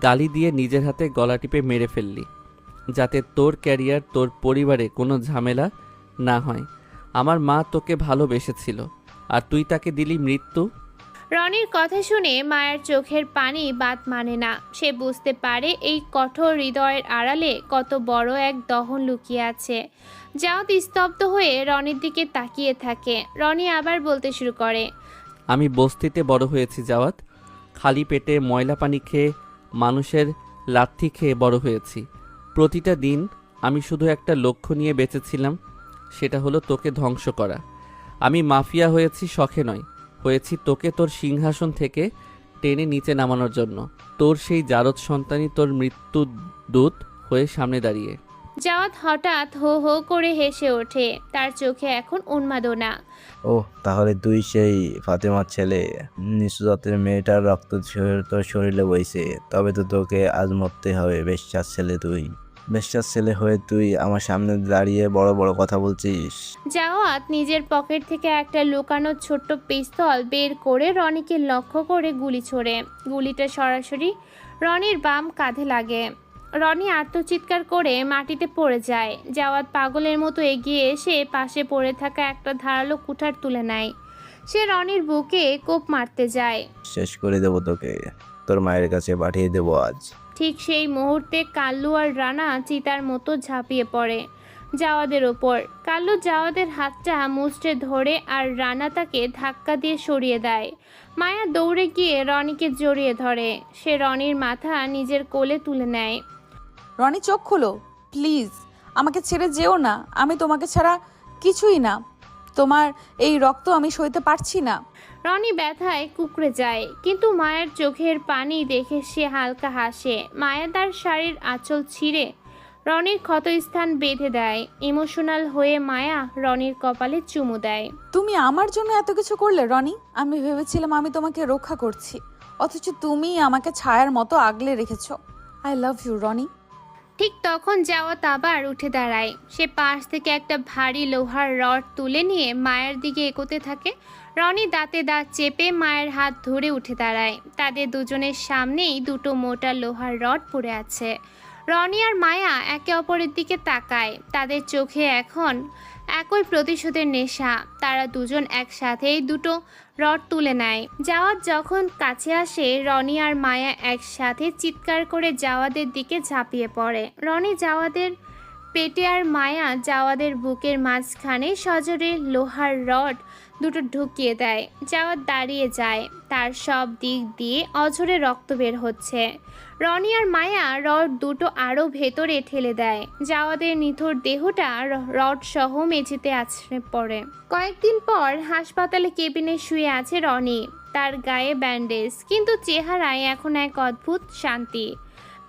গালি দিয়ে নিজের হাতে গলা টিপে মেরে ফেললি, যাতে তোর ক্যারিয়ার, তোর পরিবারে কোনো ঝামেলা না হয়। আমার মা তোকে ভালোবেসেছিল আর তুই তাকে দিলি মৃত্যু। রনির কথা শুনে মায়ের চোখের পানি বাদ মানে না। সে বুঝতে পারে এই কঠোর হৃদয়ের আড়ালে কত বড় এক দহন লুকিয়ে আছে। জাওয়াত স্তব্ধ হয়ে রনির দিকে তাকিয়ে থাকে। রনি আবার বলতে শুরু করে, আমি বস্তিতে বড় হয়েছি জাওয়াত। খালি পেটে ময়লা পানি খেয়ে, মানুষের লাথি খেয়ে বড় হয়েছি। প্রতিটা দিন আমি শুধু একটা লক্ষ্য নিয়ে বেঁচেছিলাম, সেটা হলো তোকে ধ্বংস করা। আমি মাফিয়া হয়েছি শখে নয়, হয়েছি তোকে তোর সিংহাসন থেকে টেনে নিচে নামানোর জন্য। তোর সেই জারদ সন্তানই তোর মৃত্যু দূত হয়ে সামনে দাঁড়িয়ে। জাওয়াত হঠাৎ হো হো করে হেসে ওঠে। তার চোখে এখন উন্মাদনা। ওহ, তাহলে তুই সেই ফাতেমার ছেলে? নিশুজাতের মেয়েটার রক্ত তোর শরীরে বইছে, তবে তো তোকে আজ মরতে হবে। বেশ্যার ছেলে তুই, বেশ্যার ছেলে হয়ে তুই আমার সামনে দাঁড়িয়ে বড় বড় কথা বলছিস। জাওয়াত নিজের পকেট থেকে একটা লুকানো ছোট্ট পিস্তল বের করে রনিকে লক্ষ্য করে গুলি ছোড়ে। গুলিটা সরাসরি রনির বাম কাঁধে লাগে। রনি আর্তচিৎকার করে মাটিতে পড়ে যায়। জাওয়াত পাগলের মতো এগিয়ে এসে পাশে পড়ে থাকা একটা ধারালো কুঠার তুলে নেয়। সে রনির বুকে কোপ মারতে যায়। শেষ করে দেবো তোকে, তোর মায়ের কাছে পাঠিয়ে দেবো আজ। ঠিক সেই মুহূর্তে কাল্লু আর রানা চিতার মতো ঝাঁপিয়ে পড়ে জাওয়াদের ওপর। কাল্লু জাওয়াদের হাতটা মুচড়ে ধরে আর রানা তাকে ধাক্কা দিয়ে সরিয়ে দেয়। মায়া দৌড়ে গিয়ে রনিকে জড়িয়ে ধরে। সে রনির মাথা নিজের কোলে তুলে নেয়। রনি, চোখ খোলো প্লিজ, আমাকে ছেড়ে যেও না। আমি তোমাকে ছাড়া কিছুই না। তোমার এই রক্ত আমি সইতে পারছি না। রনি ব্যথায় কুঁকড়ে যায়, কিন্তু মায়ের চোখের পানি দেখে সে হালকা হাসে। মায়া তার শাড়ির আঁচল ছিঁড়ে রনির ক্ষতস্থান বেঁধে দেয়। ইমোশনাল হয়ে মায়া রনির কপালে চুমু দেয়। তুমি আমার জন্য এত কিছু করলে রনি। আমি ভেবেছিলাম আমি তোমাকে রক্ষা করছি, অথচ তুমি আমাকে ছায়ার মতো আগলে রেখেছো। I love you Rony. ঠিক তখন জাওয়াত আবার উঠে দাঁড়ায়। সে পাশ থেকে একটা ভারী লোহার রড তুলে নিয়ে মায়ের দিকে এগোতে থাকে। রনি দাঁতে দাঁত চেপে মায়ের হাত ধরে উঠে দাঁড়ায়। তাদের দুজনের সামনেই দুটো মোটা লোহার রড পড়ে আছে। রনি আর মায়া একে অপরের দিকে তাকায়। তাদের চোখে এখন একই প্রতিশোধের নেশা। তারা দুজন একসাথেই দুটো রড তুলে নেয়। জাওয়াত যখন কাছে আসে, রনি আর মায়া একসাথে চিৎকার করে জাওয়াদের দিকে ঝাঁপিয়ে পড়ে। রনি জাওয়াদের পেটে আর মায়া জাওয়াদের বুকের মাঝখানে সজোরে লোহার রড দুটো ঢুকিয়ে দেয়। জাওয়াদ দাঁড়িয়ে যায়, তার সব দিক দিয়ে অঝরে রক্ত বের হচ্ছে। রনি আর মায়া রড দুটো আরও ভেতরে ঠেলে দেয়। জাওয়াদের নিথর দেহটা রড সহ মেঝেতে আছড়ে পড়ে। কয়েকদিন পর হাসপাতালে কেবিনে শুয়ে আছে রনি, তার গায়ে ব্যান্ডেজ, কিন্তু চেহারায় এখন এক অদ্ভুত শান্তি।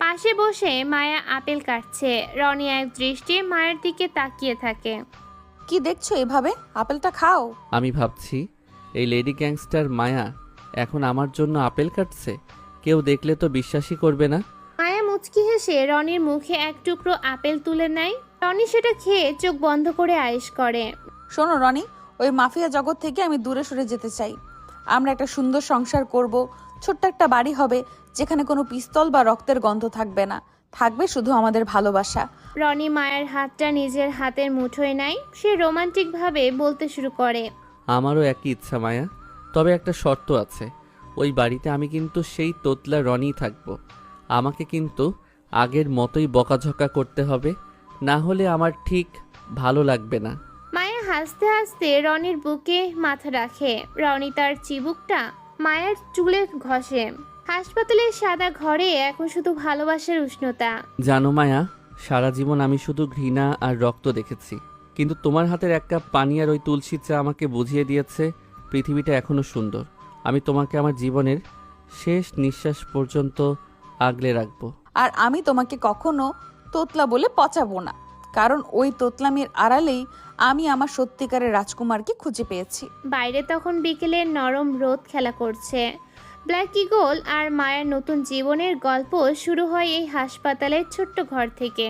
পাশে বসে মায়া আপেল কাটছে। রনি এক দৃষ্টি মায়ের দিকে তাকিয়ে থাকে। কি দেখছো এভাবে? আপেলটা খাও। আমি ভাবছি এই লেডি গ্যাংস্টার মায়া এখন আমার জন্য আপেল কাটছে, কেউ দেখলে তো বিশ্বাসই করবে না। মায়া মুচকি হেসে রনির মুখে এক টুকরো আপেল তুলে নেয়। রনি সেটা খেয়ে চোখ বন্ধ করে আয়েশ করে। শোনো রনি, ওই মাফিয়া জগৎ থেকে আমি দূরে সরে যেতে চাই। আমরা একটা সুন্দর সংসার করব, ছোট্ট একটা বাড়ি হবে যেখানে কোনো পিস্তল বা রক্তের গন্ধ থাকবে না, থাকবে শুধু আমাদের ভালোবাসা। রনি মায়ের হাতটা নিজের হাতের মুঠোয় নেয়। সে রোমান্টিকভাবে বলতে শুরু করে, আমারও একই ইচ্ছা মায়া, তবে একটা শর্ত আছে। ওই বাড়িতে আমি কিন্তু সেই তোতলা রনিই থাকবো। আমাকে কিন্তু আগের মতোই বকাঝকা করতে হবে, না হলে আমার ঠিক ভালো লাগবে না। মায়া হাসতে হাসতে রনির বুকে মাথা রাখে। রনি তার চিবুকটা মায়ের চুলে ঘষে। হাসপাতালের সাদা ঘরে এখন শুধু ভালোবাসার উষ্ণতা। জানো মায়া, সারা জীবন আমি শুধু ঘৃণা আর রক্ত দেখেছি, কিন্তু তোমার হাতের এক কাপ পানি আর ওই তুলসী চা আমাকে বুঝিয়ে দিয়েছে পৃথিবীটা এখনো সুন্দর। আমি তোমাকে আমার জীবনের শেষ নিঃশ্বাস পর্যন্ত আগলে রাখবো। আর আমি তোমাকে কখনো তোতলা বলে পচাবো না, কারণ ওই তোতলামির আড়ালেই আমি আমার সত্যিকারের রাজকুমারকে খুঁজে পেয়েছি। বাইরে তখন বিকেলের নরম রোদ খেলা করছে। ব্ল্যাক ইগল আর মায়ের নতুন জীবনের গল্প শুরু হয় এই হাসপাতালের ছোট্ট ঘর থেকে।